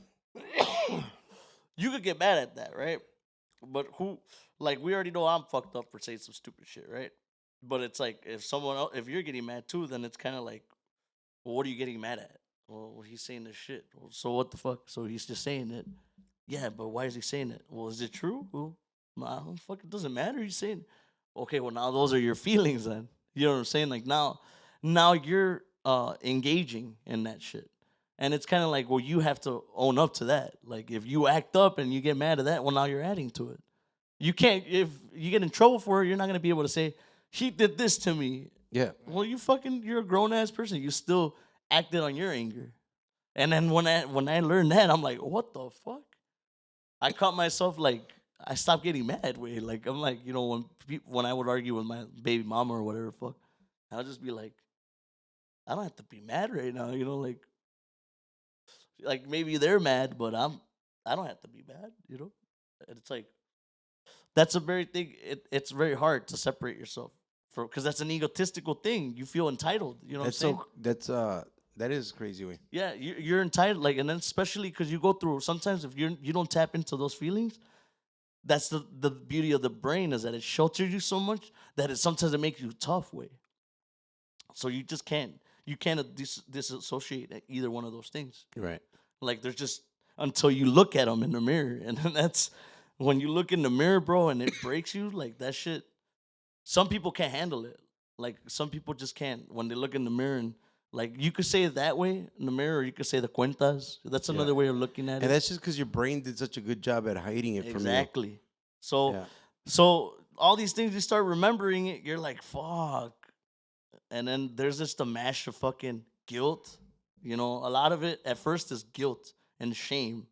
you could get mad at that, right? But we already know I'm fucked up for saying some stupid shit, right? But it's like, if you're getting mad too, then it's kind of like, well, what are you getting mad at? Well, he's saying this shit. Well, so what the fuck? So he's just saying it. Yeah, but why is he saying it? Well, is it true? Well, nah, fuck, it doesn't matter. He's saying, okay, well, now those are your feelings then. You know what I'm saying? Like now you're engaging in that shit. And it's kind of like, well, you have to own up to that. Like if you act up and you get mad at that, well, now you're adding to it. You can't, if you get in trouble for it, you're not going to be able to say, he did this to me. Yeah. Well, you're a grown-ass person. You still acted on your anger. And then when I learned that, I'm like, what the fuck? I caught myself like, I stopped getting mad. Like I'm like, when I would argue with my baby mama or whatever, fuck, I'll just be like, I don't have to be mad right now, like maybe they're mad, but I don't have to be mad, And it's like, that's a very thing. It's very hard to separate yourself because that's an egotistical thing. You feel entitled. You know That's what I'm saying? that is crazy way. Yeah, you're entitled. Like, and then especially because you go through sometimes if you don't tap into those feelings, that's the beauty of the brain is that it shelters you so much that sometimes it makes you tough way. So you just can't disassociate either one of those things. Right. Like there's just until you look at them in the mirror, and then that's when you look in the mirror, bro, and it breaks you. Like that shit. Some people can't handle it. Like some people just can't when they look in the mirror and like you could say it that way in the mirror, or you could say the cuentas. That's another way of looking at it. And that's just because your brain did such a good job at hiding it from you. Exactly. So all these things you start remembering it, you're like, fuck. And then there's just the mash of fucking guilt. You know, a lot of it at first is guilt and shame.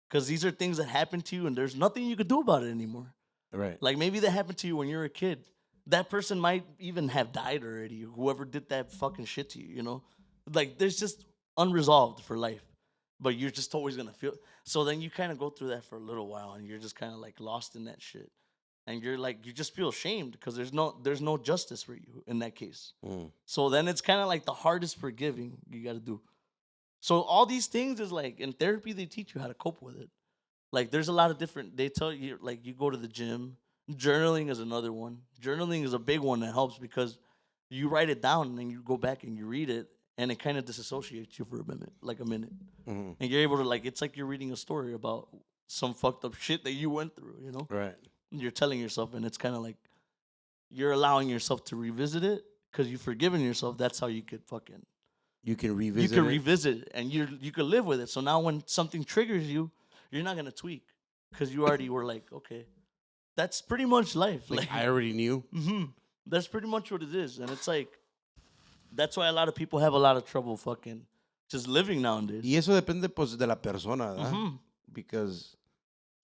Because these are things that happen to you and there's nothing you could do about it anymore. Right. Like maybe that happened to you when you were a kid. That person might even have died already. Whoever did that fucking shit to you, you know? Like there's just unresolved for life. But you're just always going to feel. So then you kind of go through that for a little while and you're just kind of like lost in that shit. And you're like, you just feel ashamed because there's no justice for you in that case. So then it's kind of like the hardest forgiving you got to do. So all these things is like in therapy, they teach you how to cope with it. Like there's a lot of different, they tell you like you go to the gym. Journaling is another one. Journaling is a big one that helps because you write it down and then you go back and you read it and it kind of disassociates you for a minute. And you're able to like, it's like you're reading a story about some fucked up shit that you went through, you know? Right. You're telling yourself, and it's kind of like you're allowing yourself to revisit it because you've forgiven yourself. That's how you could revisit it, and you could live with it. So now when something triggers you, you're not gonna tweak because you already were like, okay, that's pretty much life. Like I already knew. That's pretty much what it is, and it's like that's why a lot of people have a lot of trouble fucking just living nowadays. Y eso depende pues de la persona, ¿verdad? Because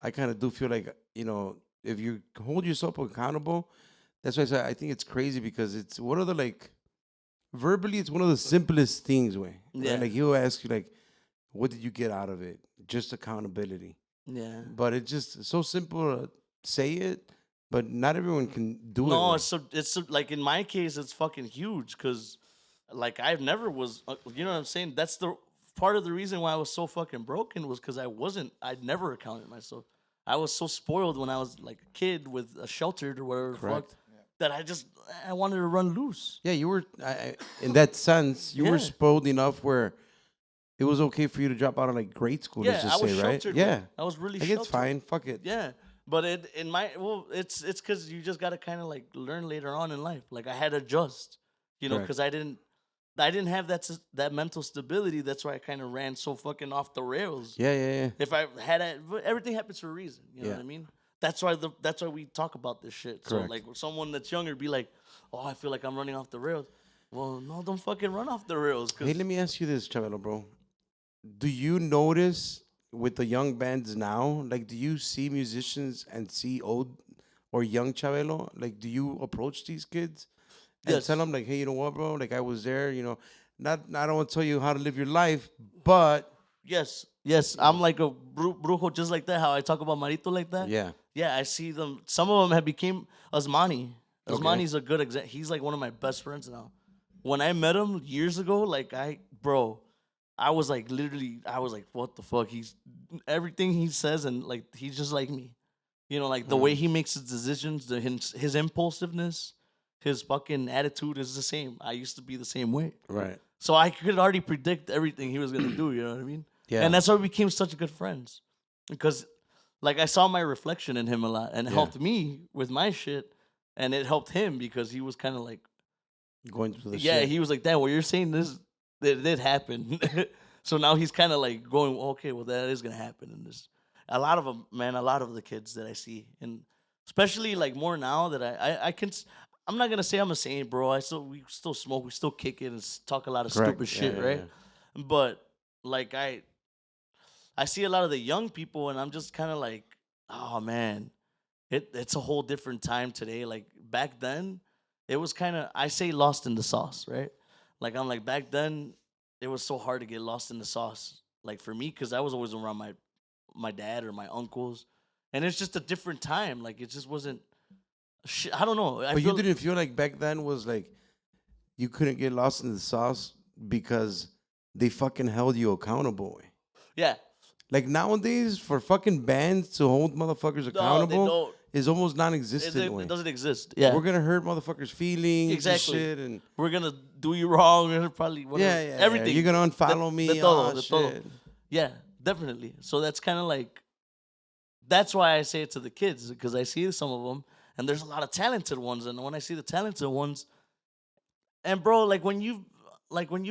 I kind of do feel like, you know, if you hold yourself accountable, that's why I say I think it's crazy because it's one of the like verbally it's one of the simplest things, way. Yeah. Right? Like he'll ask you like, what did you get out of it? Just accountability. Yeah. But it's just so simple to say it, but not everyone can do it. No, it's so like in my case, it's fucking huge because like I've never was, you know what I'm saying? That's the part of the reason why I was so fucking broken was because I'd never accounted myself. I was so spoiled when I was like a kid with a sheltered or whatever fuck, that I wanted to run loose. Yeah, you were, in that sense, you were spoiled enough where it was okay for you to drop out of like grade school, let's just say, right? Yeah, I was really sheltered. It's fine, fuck it. Yeah, but it's because you just got to kind of like learn later on in life. Like I had to adjust, you know, because I didn't have that mental stability. That's why I kind of ran so fucking off the rails. Yeah. If I had everything happens for a reason. You know what I mean? That's why we talk about this shit. Correct. So like someone that's younger be like, oh, I feel like I'm running off the rails. Well, no, don't fucking run off the rails. Hey, let me ask you this, Chabelo, bro. Do you notice with the young bands now, like, do you see musicians and see old or young Chabelo? Like, do you approach these kids and tell them, like, hey, you know what, bro? Like, I was there, you know. I don't want to tell you how to live your life, but... Yes, I'm like a brujo just like that, how I talk about Marito like that. Yeah, I see them. Some of them have became Asmani. Asmani's a good example. He's like one of my best friends now. When I met him years ago, like I was like what the fuck? Everything he says and like he's just like me. You know, like the way he makes his decisions, his impulsiveness, his fucking attitude is the same. I used to be the same way. Right. So I could already predict everything he was gonna do, you know what I mean? Yeah. And that's why we became such good friends. Because like I saw my reflection in him a lot and it helped me with my shit and it helped him because he was kind of like going through the shit. Yeah, he was like, damn, what you're saying this it did happen. So now he's kind of like going, okay, well that is gonna happen. And this a lot of them, man, a lot of the kids that I see, and especially like more now that I can. I'm not gonna say I'm a saint, bro. We still smoke, we still kick it, and talk a lot of stupid shit, right? Yeah. But like I see a lot of the young people, and I'm just kind of like, oh man, it's a whole different time today. Like back then, it was kind of I say lost in the sauce, right? Like I'm like back then, it was so hard to get lost in the sauce. Like for me, because I was always around my dad or my uncles, and it's just a different time. Like it just wasn't. I don't know. But you didn't feel like back then was like you couldn't get lost in the sauce because they fucking held you accountable. Yeah. Like nowadays, for fucking bands to hold motherfuckers accountable is almost non-existent. It doesn't exist. Yeah. We're gonna hurt motherfuckers' feelings exactly. and shit, and we're gonna do you wrong and probably whatever. Yeah. Everything. You're gonna unfollow me. Shit. Yeah, definitely. So that's kind of like, that's why I say it to the kids, because I see some of them, and there's a lot of talented ones, and when I see the talented ones, and bro, like when you've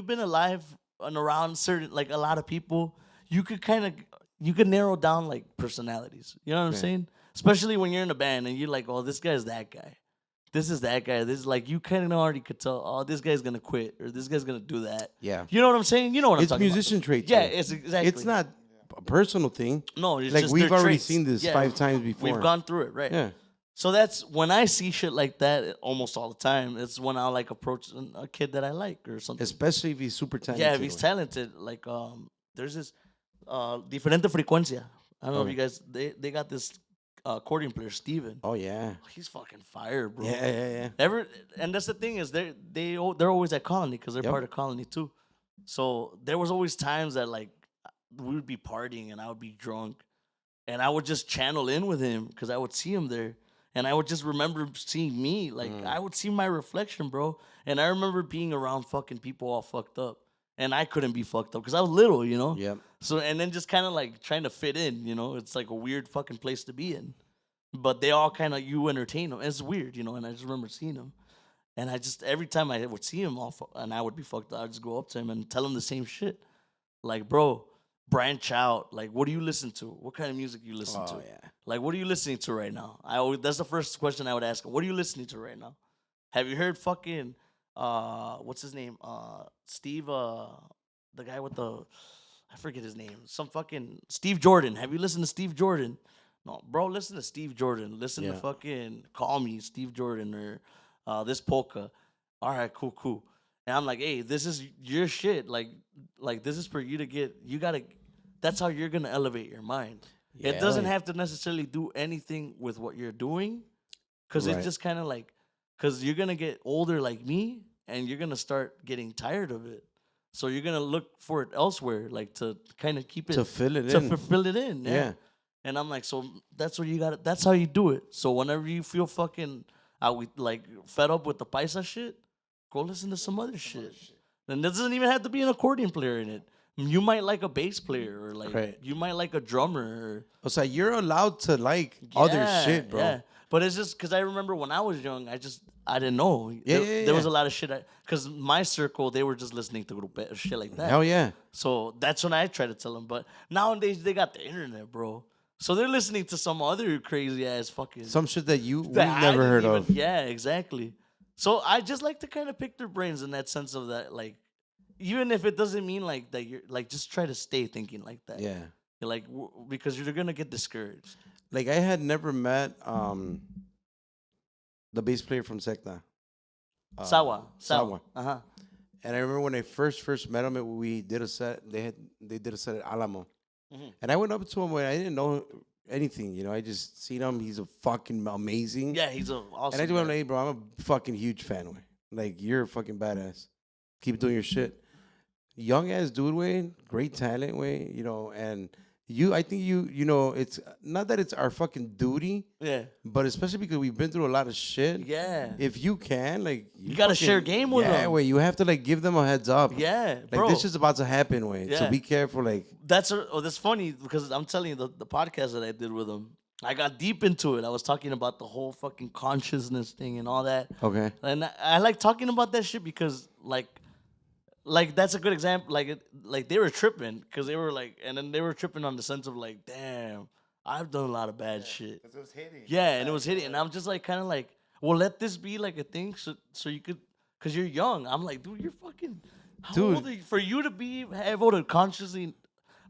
been alive and around certain, like a lot of people, you could narrow down like personalities. You know what I'm saying? Especially when you're in a band and you're like, oh, this guy's that guy. This is that guy. This is like, you kind of already could tell, oh, this guy's going to quit or this guy's going to do that. Yeah. You know what I'm saying? You know what I'm talking about. It's musician trait. Yeah, it's exactly. It's not a personal thing. No, it's like just we've already traits. seen this 5 times before. We've gone through it, right? Yeah. So that's when I see shit like that almost all the time. It's when I like approach a kid that I like or something. Especially if he's super talented. Yeah, if he's talented. Like there's this Diferente Frecuencia. I don't know if you guys they got this accordion player, Steven. Oh yeah. He's fucking fire, bro. Yeah. And that's the thing is they're always at Colony because they're part of Colony too. So there was always times that like we would be partying and I would be drunk and I would just channel in with him because I would see him there. And I would just remember seeing me. Like, I would see my reflection, bro. And I remember being around fucking people all fucked up. And I couldn't be fucked up because I was little, you know? Yep. So, and then just kind of like trying to fit in, you know? It's like a weird fucking place to be in. But they all kind of, you entertain them. It's weird, you know? And I just remember seeing them. And I just, every time I would see him and I would be fucked up, I'd just go up to him and tell him the same shit. Like, bro, branch out. Like, what do you listen to? What kind of music you listen to? Yeah. Like, what are you listening to right now? That's the first question I would ask him. What are you listening to right now? Have you heard fucking what's his name? Steve, the guy with I forget his name. Some fucking Steve Jordan. Have you listened to Steve Jordan? No, bro, listen to Steve Jordan. Listen to fucking Call Me, Steve Jordan, or this polka. All right, cool. And I'm like, hey, this is your shit. Like this is for you to get. You gotta. That's how you're gonna elevate your mind. Yeah, it doesn't have to necessarily do anything with what you're doing, because it's just kind of like, because you're gonna get older like me, and you're gonna start getting tired of it. So you're gonna look for it elsewhere, like to kind of keep it to fill it in, to fill it in. Yeah. And I'm like, so that's what you got. That's how you do it. So whenever you feel fucking like fed up with the paisa shit, go listen to some other shit. And there doesn't even have to be an accordion player in it. You might like a bass player, or like you might like a drummer. So you're allowed to like other shit, bro. Yeah. But it's just because I remember when I was young, I didn't know. There was a lot of shit. Because my circle, they were just listening to grupe or shit like that. Hell yeah. So that's when I try to tell them. But nowadays, they got the internet, bro. So they're listening to some other crazy ass fucking. Some shit that we've never heard of. Yeah, exactly. So I just like to kind of pick their brains in that sense of that, like, even if it doesn't mean like that, you're like, just try to stay thinking like that. Yeah. You're like, because you're gonna get discouraged. Like I had never met the bass player from Secta. Sawa. Uh-huh. And I remember when I first met him, we did a set. They did a set at Alamo. Mm-hmm. And I went up to him when I didn't know anything, you know. I just seen him. He's a fucking amazing. Yeah, he's a awesome. And I told him, hey, bro, I'm a fucking huge fan, way. Like, you're a fucking badass. Keep doing your shit. Young ass dude, way, great talent, way, you know. And I think you know, it's not that it's our fucking duty. Yeah. But especially because we've been through a lot of shit. Yeah. If you can, like, you gotta share game with them. Yeah, way. You have to like give them a heads up. Yeah, like bro. This is about to happen, way. Yeah. So be careful, like. That's funny because I'm telling you the podcast that I did with him. I got deep into it. I was talking about the whole fucking consciousness thing and all that. Okay. And I like talking about that shit because like that's a good example. Like they were tripping because they were like, and then they were tripping on the sense of like, damn, I've done a lot of bad shit. It was hitting. Yeah, and it was hitting, and I'm just like, kind of like, well, let this be like a thing, so you could, because you're young. I'm like, dude, you're fucking. How old are you? For you to be able to consciously,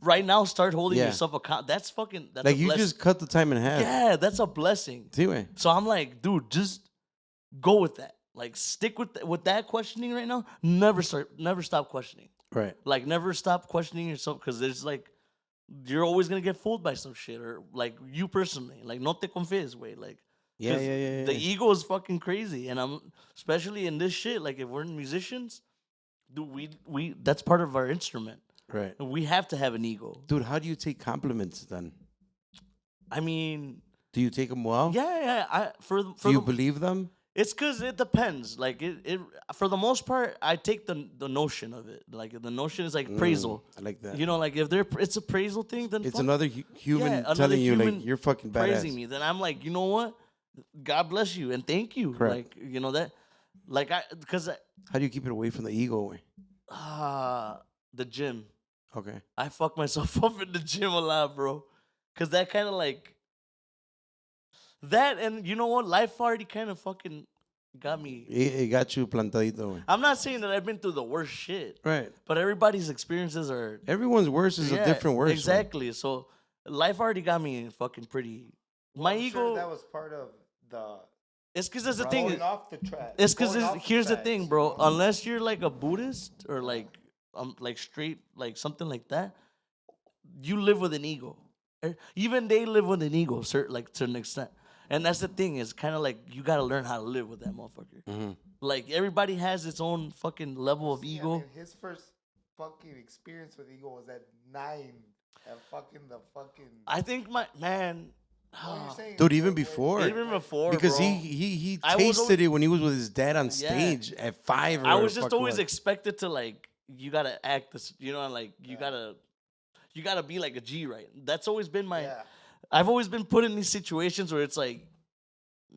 right now, start holding yourself account. That's fucking. That's like you just cut the time in half. Yeah, that's a blessing. Anyway. So I'm like, dude, just go with that. Like, stick with that questioning right now. Never stop questioning. Right. Like, never stop questioning yourself because there's like, you're always gonna get fooled by some shit, or like you personally, like no te confíes, way. Like Yeah, yeah, yeah. The ego is fucking crazy, and I'm especially in this shit. Like if we're musicians, dude, we that's part of our instrument. Right. We have to have an ego. Dude, how do you take compliments then? I mean, do you take them well? Yeah. Do you believe them? It's because it depends. Like it for the most part, I take the notion of it. Like the notion is like appraisal. I like that. You know, like if it's appraisal thing, then it's another human telling you like you're fucking badass. Praising me. Then I'm like, you know what? God bless you and thank you. Correct. Like you know that. Like because how do you keep it away from the ego? The gym. Okay. I fuck myself up in the gym a lot, bro. Cause that kind of like that, and you know what? Life already kind of fucking got me. It got you plantadito. I'm not saying that I've been through the worst shit. Right. But everybody's experiences are. Everyone's worst is a different worst. Exactly. Man. So life already got me fucking pretty. My ego. Sure that was part of the. It's because there's the thing. Going off the track. It's because here's the thing, bro. Unless you're like a Buddhist or like straight like something like that, you live with an ego. Even they live with an ego, like to an extent. And that's the thing, is kind of like you gotta learn how to live with that motherfucker. Mm-hmm. Like everybody has its own fucking level of ego. I mean, his first fucking experience with ego was at 9. At fucking the fucking. I think my man. Dude, even before. Because bro. he tasted it when he was with his dad on stage at 5. I was just always expected to like, you gotta act this, you know, like you gotta be like a G, right? That's always been my. Yeah. I've always been put in these situations where it's like,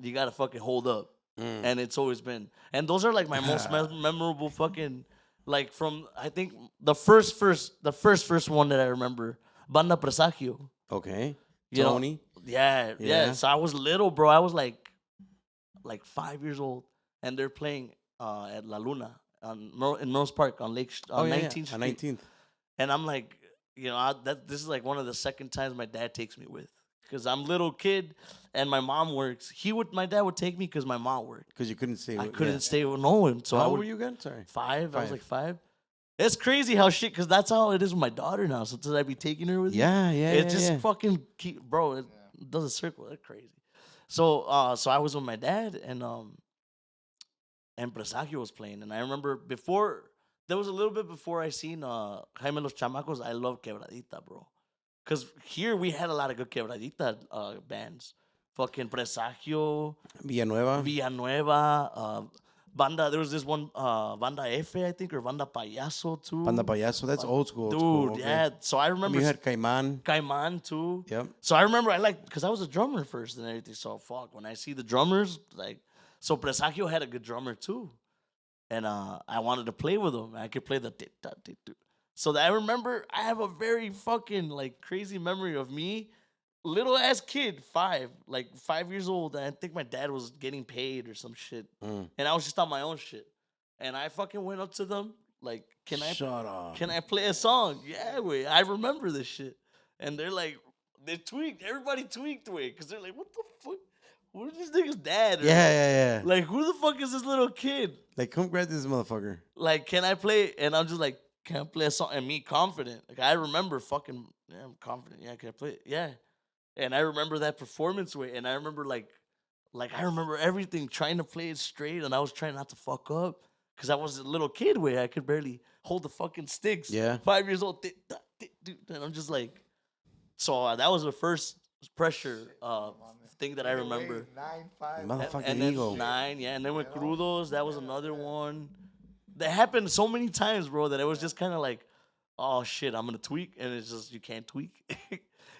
you gotta fucking hold up, and it's always been. And those are like my most memorable fucking, like from I think the first one that I remember, Banda Presagio. Okay. Tony. Know? Yeah. So I was little, bro. I was like 5 years old, and they're playing at La Luna in Melrose Park on 19th Street. On 19th. And I'm like, you know, this is like one of the second times my dad takes me with, because I'm little kid and my mom works. My dad would take me because my mom worked. Because you couldn't stay. I couldn't stay with no one. So how old were you again? Sorry. 5. I was like 5. It's crazy how shit, because that's how it is with my daughter now. So should I be taking her with me? Yeah. It just fucking bro. It does a circle. That's crazy. So I was with my dad, and Presagio was playing, and I remember there was a little bit before I seen Jaime Los Chamacos. I love Quebradita, bro. Because here we had a lot of good Quebradita bands. Fucking Presagio. Villanueva. Banda, there was this one, Banda F, I think, or Banda Payaso, too. Banda Payaso, that's old school. Dude, okay. Yeah. So I remember. You had Caiman. Caiman, too. Yep. So I remember because I was a drummer first and everything. So, when I see the drummers, like, so Presagio had a good drummer, too. And I wanted to play with him. I could play the. So I remember I have a very fucking, like, crazy memory of me. Little ass kid, 5 years old, and I think my dad was getting paid or some shit, and I was just on my own shit, and I fucking went up to them like, "Can I play a song?" Yeah, wait, I remember this shit, and they're like, they tweaked, everybody tweaked, because they're like, "What the fuck? What is this nigga's dad?" Or, yeah. Like, who the fuck is this little kid? Like, come grab this motherfucker. Like, can I play? And I'm just like, can I play a song? And me confident, like I remember fucking, I'm confident. Yeah, can I play it? Yeah. And I remember that performance way, and I remember like I remember everything, trying to play it straight, and I was trying not to fuck up, because I was a little kid way. I could barely hold the fucking sticks. Yeah. 5 years old, and I'm just like, so that was the first pressure thing that I remember. 9, 5. Motherfucking and then ego. 9, yeah, and then with Crudos, that was another one. That happened so many times, bro, that it was just kind of like, oh shit, I'm gonna tweak, and it's just you can't tweak.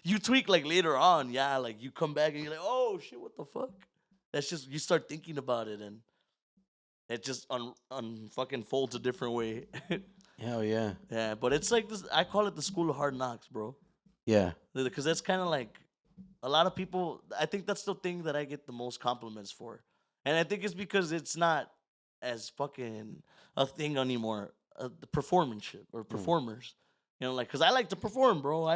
You tweak like later on, yeah, like you come back and you're like, oh shit, what the fuck? That's just, you start thinking about it, and it just fucking folds a different way. Hell yeah. Yeah, but it's like this, I call it the school of hard knocks, bro. Yeah. Because that's kind of like, a lot of people, I think that's the thing that I get the most compliments for. And I think it's because it's not as fucking a thing anymore, the performanship or performers. You know, like, because I like to perform, bro.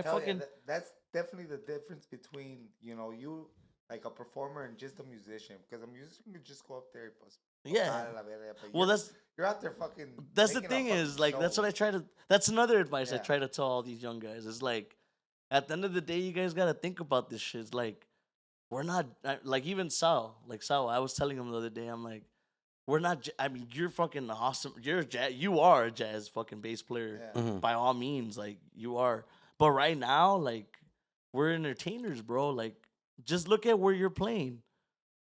That's definitely the difference between, you know, you like a performer and just a musician. Because a musician could just go up there. Well, you're out there fucking. That's the thing is, like, that's what I try to. That's another advice I try to tell all these young guys. Is like, at the end of the day, you guys gotta think about this shit. It's like, we're not like even Sal. Like Sal, I was telling him the other day. I'm like, we're not. I mean, you're fucking awesome. You are a jazz fucking bass player by all means. Like you are. But right now, like we're entertainers, bro. Like just look at where you're playing.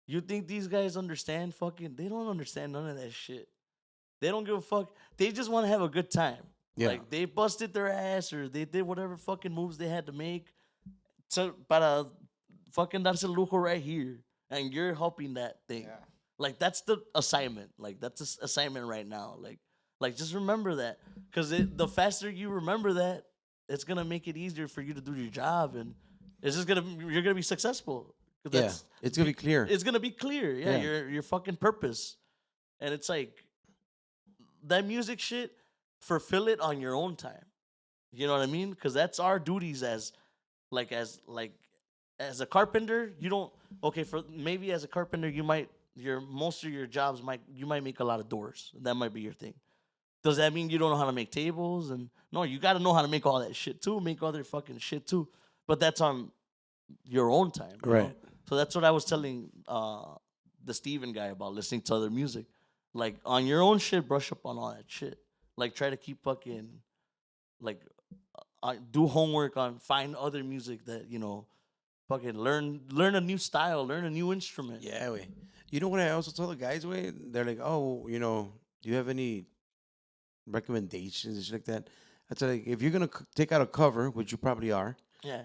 You think these guys understand fucking? They don't understand none of that shit. They don't give a fuck. They just want to have a good time. Yeah. Like they busted their ass or they did whatever fucking moves they had to make para fucking darse el lujo right here. And you're helping that thing. Yeah. Like that's the assignment. Like that's the assignment right now. Like just remember that. Because the faster you remember that, it's gonna make it easier for you to do your job, and it's just you're gonna be successful. Yeah, it's gonna be clear. It's gonna be clear. Yeah, your fucking purpose, and it's like that music shit. Fulfill it on your own time. You know what I mean? Because that's our duties as a carpenter. You don't for maybe as a carpenter most of your jobs you might make a lot of doors. That might be your thing. Does that mean you don't know how to make tables? And no, you got to know how to make all that shit too. Make other fucking shit too. But that's on your own time, right? Know? So that's what I was telling the Steven guy about listening to other music. Like on your own shit, brush up on all that shit. Like try to keep fucking like do homework on find other music that fucking learn a new style, learn a new instrument. Yeah, way. You know what I also tell the guys, way? They're like, oh, do you have any recommendations and shit like that? I tell you, if you're gonna take out a cover, which you probably are,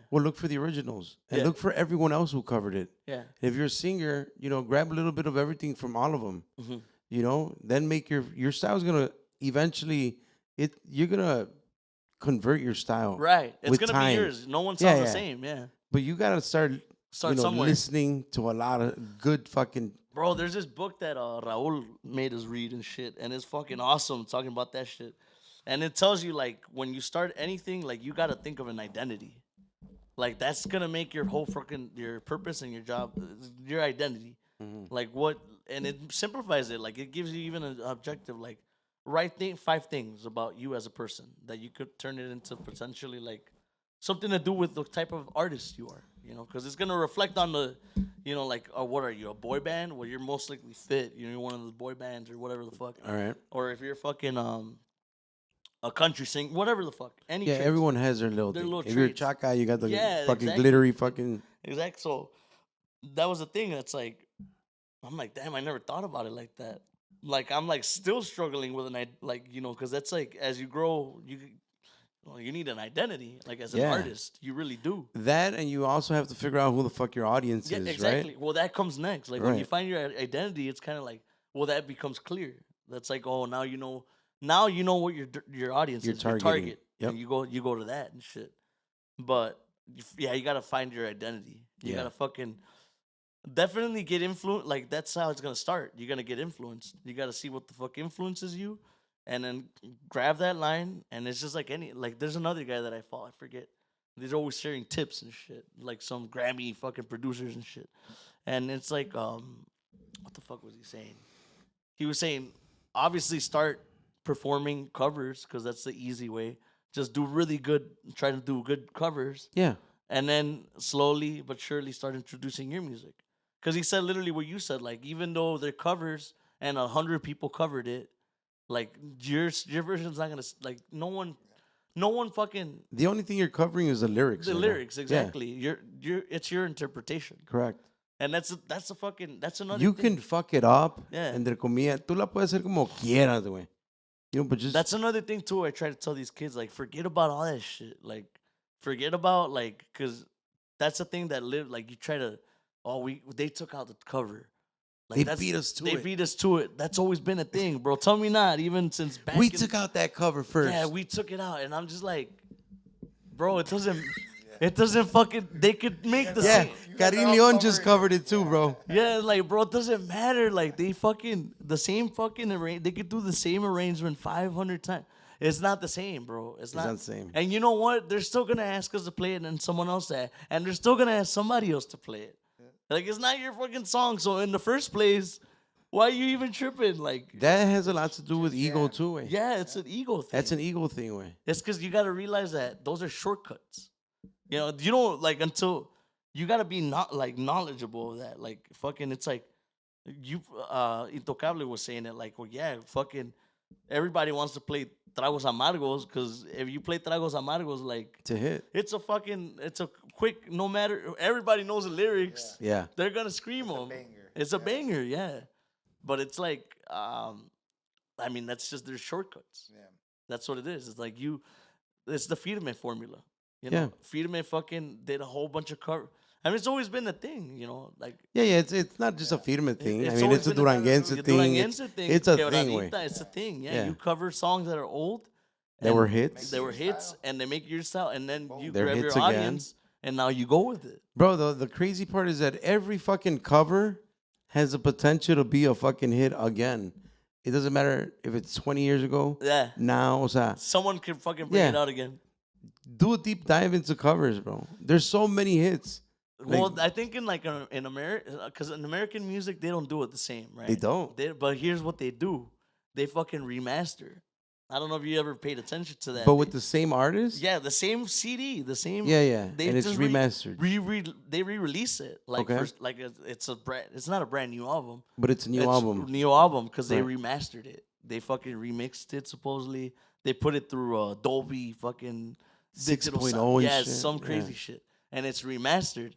well, look for the originals and look for everyone else who covered it. Yeah. And if you're a singer, grab a little bit of everything from all of them. Mm-hmm. Then make your style's gonna eventually you're gonna convert your style. Right. It's gonna be yours. No one sounds the same. Yeah. But you gotta start somewhere. Listening to a lot of good fucking. Bro, there's this book that Raul made us read and shit, and it's fucking awesome talking about that shit. And it tells you like when you start anything, like you gotta think of an identity. Like that's gonna make your whole fucking your purpose and your job, your identity. Mm-hmm. Like what, and it simplifies it. Like it gives you even an objective. Like write 5 things about you as a person that you could turn it into potentially like something to do with the type of artist you are. Because it's gonna reflect on the, like, what are you, a boy band? Well, you're most likely fit. You're one of the boy bands or whatever the fuck. All right. Or if you're fucking a country singer, whatever the fuck. Traits. Everyone has their little thing. If you're a chaka, you got the fucking glittery fucking. Exactly. So that was the thing. That's like, I'm like, damn, I never thought about it like that. Like I'm like still struggling with because that's like as you grow, you need an identity, like as an artist. You really do. That, and you also have to figure out who the fuck your audience is, exactly. Right? Well, that comes next. Like when you find your identity, it's kind of like, well, that becomes clear. That's like, oh, now you know what your audience is. Your target. Yep. And you go to that and shit. But you gotta find your identity. You gotta fucking definitely get influenced. Like that's how it's gonna start. You're gonna get influenced. You gotta see what the fuck influences you. And then grab that line, and it's just like there's another guy that I follow, I forget. He's always sharing tips and shit, like some Grammy fucking producers and shit. And it's like, what the fuck was he saying? He was saying, obviously start performing covers, because that's the easy way. Just do really good, try to do good covers. Yeah. And then slowly but surely start introducing your music. Because he said literally what you said, like, even though they're covers and 100 people covered it, like your version's not gonna no one fucking. The only thing you're covering is the lyrics. The lyrics, exactly. Yeah. It's your interpretation. Correct. And that's another. You can fuck it up. Yeah. Entre comillas, tú la puedes hacer como quieras, güey. But just. That's another thing too. I try to tell these kids, like, forget about all that shit. Like, forget about because that's the thing that lived. Like, you try to. They took out the cover. Like they beat us to it. That's always been a thing, bro. Tell me not. Even since back we took out that cover first. Yeah, we took it out, and I'm just like, bro, it doesn't. It doesn't fucking. They could make the same. Karim Leon just covered it too, bro. Yeah, like, bro, it doesn't matter. Like they fucking the same fucking They could do the same arrangement 500 times. It's not the same, bro. It's not the same. And you know what? They're still gonna ask us to play it, and someone else that, and they're still gonna ask somebody else to play it. Like, it's not your fucking song, so in the first place, why are you even tripping? Like that has a lot to do with ego too, way. Yeah, it's an ego thing. That's an ego thing, way. It's because you got to realize that those are shortcuts. You don't like until you gotta be not like knowledgeable of that. Like fucking, it's like you Intocable was saying it like, well, yeah, fucking everybody wants to play Tragos Amargos because if you play Tragos Amargos, like it's a hit. It's a quick. No matter everybody knows the lyrics. Yeah, they're gonna scream them. It's a banger, yeah. But it's like, I mean, that's just their shortcuts. Yeah, that's what it is. It's like it's the Firme formula. You know, Firme fucking did a whole bunch of cover. I mean, it's always been a thing, you know, like it's not just a Firme thing. I mean, it's a Duranguense thing. It's a thing. It's a thing. Yeah, you cover songs that are old. They were hits. They were hits, and they make your style, and then you grab your audience, and now you go with it. Bro, the crazy part is that every fucking cover has the potential to be a fucking hit again. It doesn't matter if it's 20 years ago. Yeah. Now, o sea, someone can fucking bring it out again. Do a deep dive into covers, bro. There's so many hits. Well, I think in America, because in American music, they don't do it the same, right? They don't. But here's what they do. They fucking remaster. I don't know if you ever paid attention to that. But with the same artist? Yeah, the same CD, the same. Yeah. And it's remastered. They re-release it like it's not a brand new album. But it's a new album. New album because they remastered it. They fucking remixed it supposedly. They put it through Dolby fucking 6.0 and shit. Some crazy shit, and it's remastered,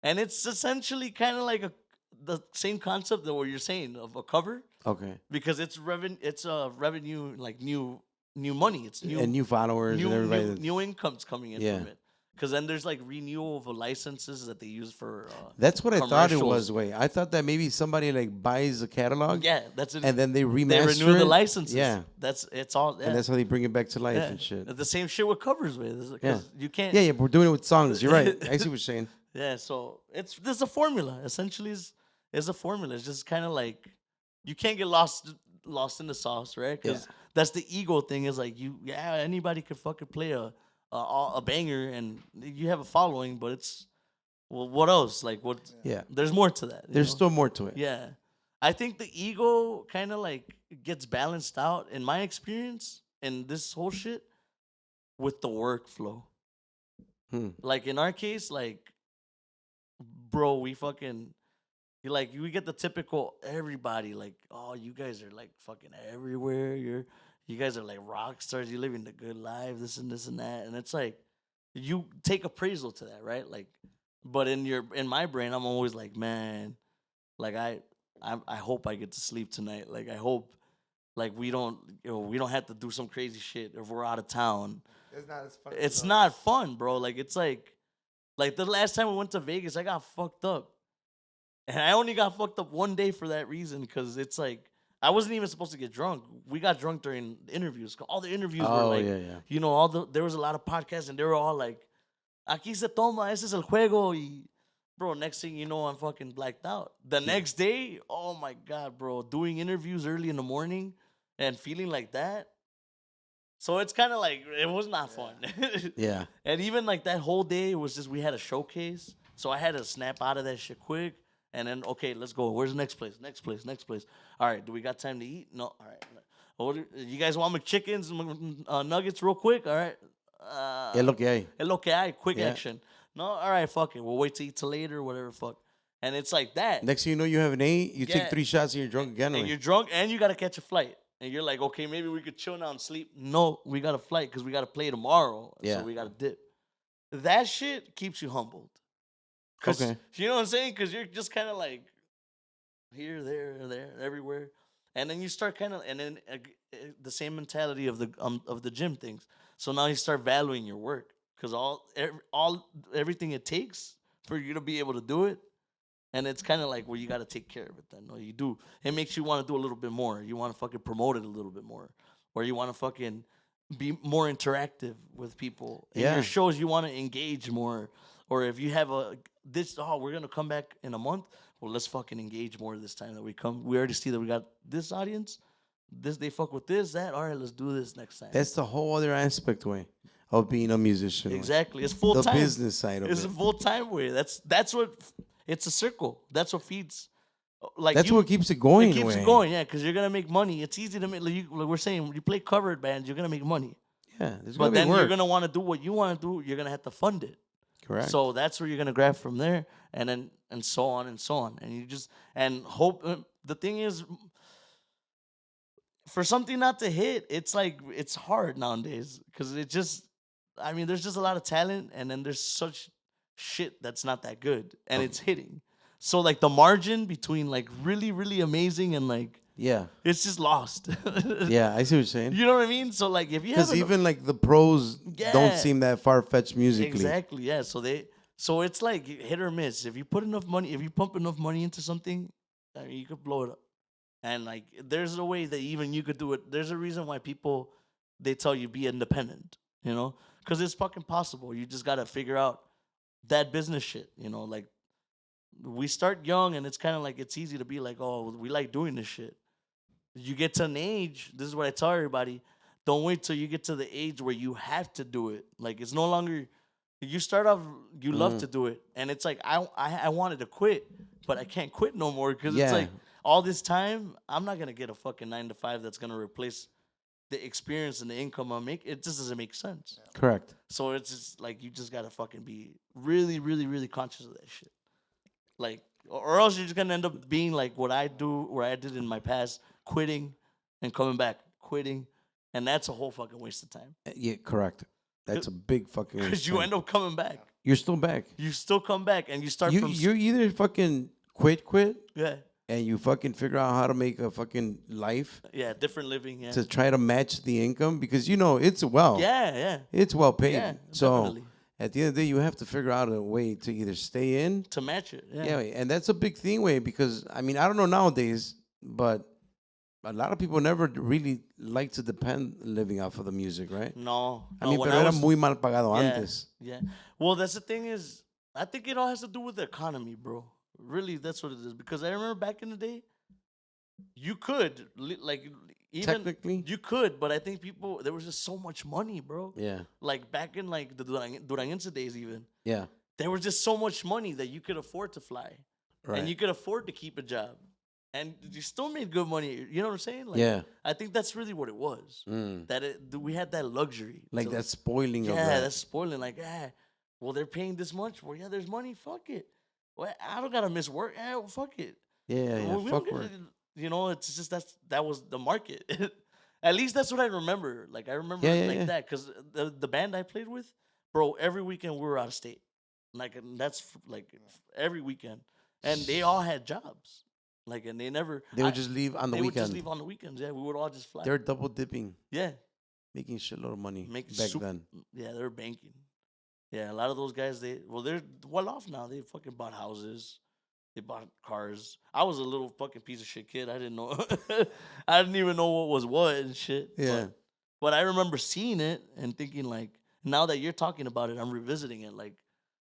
and it's essentially kind of like the same concept that what you're saying of a cover. Okay. Because it's revenue like new money. It's new and new followers and everybody. New incomes coming in from it. Because then there's like renewal of licenses that they use for. That's what I thought it was. Wait, I thought that maybe somebody like buys a catalog. Yeah, that's it. And then they remaster. They renew the licenses. Yeah, it's all. Yeah. And that's how they bring it back to life and shit. The same shit with covers, with. You can't. Yeah, we're doing it with songs. You're right. I see what you're saying. Yeah, so there's a formula. Essentially, is a formula. It's just kind of like. You can't get lost in the sauce, right? Because that's the ego thing. Is like anybody could fucking play a banger, and you have a following, but it's what else? Like what? Yeah, there's more to that. There's still more to it. Yeah, I think the ego kind of like gets balanced out in my experience in this whole shit with the workflow. Like in our case, like, bro, we fucking. We get the typical everybody like, oh, you guys are like fucking everywhere. You guys are like rock stars. You're living the good life. This and that, and it's like you take appraisal to that, right? Like, but in my brain, I'm always like, man, like I hope I get to sleep tonight. Like I hope, like we don't have to do some crazy shit if we're out of town. It's not as fun. It's not fun, bro. Like it's like the last time we went to Vegas, I got fucked up. And I only got fucked up one day for that reason, because it's like I wasn't even supposed to get drunk. We got drunk during the interviews. All the interviews were like, you know, there was a lot of podcasts, and they were all like, "Aquí se toma, ese es el juego." Y, bro, next thing you know, I'm fucking blacked out. The next day, oh my god, bro, doing interviews early in the morning and feeling like that. So it's kind of like it was not fun. Yeah. And even like that whole day, it was just we had a showcase, so I had to snap out of that shit quick. And then, okay, let's go. Where's the next place? Next place. All right, do we got time to eat? No. All right. You guys want McChickens, nuggets real quick? All right. Es lo que hay. Es lo que hay. Quick action. No? All right, fuck it. We'll wait to eat till later, whatever, fuck. And it's like that. Next thing you know, you have an 8. You take 3 shots and you're drunk again. And you're drunk and you got to catch a flight. And you're like, okay, maybe we could chill now and sleep. No, we got a flight because we got to play tomorrow. So we got to dip. That shit keeps you humbled. Okay. You know what I'm saying? Because you're just kind of like here, there, everywhere. And then you start kind of, and then the same mentality of the gym things. So now you start valuing your work, because everything it takes for you to be able to do it. And it's kind of like, well, you got to take care of it then. No, you do. It makes you want to do a little bit more. You want to fucking promote it a little bit more. Or you want to fucking be more interactive with people. In your shows, you want to engage more. Or if you have we're going to come back in a month. Well, let's fucking engage more this time that we come. We already see that we got this audience. They fuck with this, that. All right, let's do this next time. That's the whole other aspect way of being a musician. Exactly. It's full time. The business side of it. It's a full time way. That's what, it's a circle. That's what feeds. Like that's what keeps it going. It keeps it going, yeah, because you're going to make money. It's easy to make, like we're saying, when you play covered bands, you're going to make money. Yeah, but then you're going to want to do what you want to do. You're going to have to fund it. Correct. So that's where you're gonna grab from there, and so on and so on, and you just and hope. The thing is, for something not to hit, it's like it's hard nowadays because it just. I mean, there's just a lot of talent, and then there's such shit that's not that good, and it's hitting. So like the margin between like really really amazing and like it's just lost. Yeah, I see what you're saying. You know what I mean? So like if you have because even like the pros don't seem that far fetched musically. Exactly. Yeah. So it's like hit or miss. If you put enough money, if you pump enough money into something, I mean, you could blow it up. And like there's a way that even you could do it. There's a reason why people they tell you be independent. You know, because it's fucking possible. You just gotta figure out that business shit. You know, like we start young, and it's kind of like it's easy to be like, oh, we like doing this shit. You get to an age. This is what I tell everybody. Don't wait till you get to the age where you have to do it. Like it's no longer. You start off, you love to do it, and it's like I wanted to quit, but I can't quit no more because it's like all this time I'm not gonna get a fucking 9 to 5 that's gonna replace the experience and the income I make. It just doesn't make sense. Correct. So it's just like you just gotta fucking be really, really, really conscious of that shit. Like, or else you're just gonna end up being like what I did in my past, quitting and coming back, quitting, and that's a whole fucking waste of time. Yeah, correct. That's a big fucking waste. Because you end up coming back. You're still back. You still come back, and you start from. You're either fucking quit, yeah, and you fucking figure out how to make a fucking life. Yeah, different living. Yeah. To try to match the income because it's it's well paid. Yeah, so definitely. At the end of the day, you have to figure out a way to either stay in to match it. Yeah, and that's a big thing, because I mean I don't know nowadays, but a lot of people never really like to depend living off of the music, right? No. I mean, pero era muy mal pagado antes. Yeah. Well, that's the thing is, I think it all has to do with the economy, bro. Really, that's what it is. Because I remember back in the day, you could even technically you could, but I think there was just so much money, bro. Yeah. Like back in like the Duranguense days, even. Yeah. There was just so much money that you could afford to fly, and you could afford to keep a job. And you still made good money. You know what I'm saying? Like, I think that's really what it was. That we had that luxury. Like that spoiling of that. Yeah, that's spoiling. Like, well, they're paying this much. Well, yeah, there's money. Fuck it. Well, I don't got to miss work. Well, fuck it. Yeah, well, fuck work. You know, it's just that was the market. At least that's what I remember. Like, I remember that. Because the band I played with, bro, every weekend we were out of state. Like, and that's like every weekend. And they all had jobs. Like, and they would just leave on the weekend. They would just leave on the weekends. Yeah, we would all just fly. They're double dipping. Yeah. Making shitload of money back then. Yeah, they were banking. Yeah, a lot of those guys, they're well off now. They fucking bought houses. They bought cars. I was a little fucking piece of shit kid. I didn't know. I didn't even know what was what and shit. Yeah. But I remember seeing it and thinking, like, now that you're talking about it, I'm revisiting it. Like,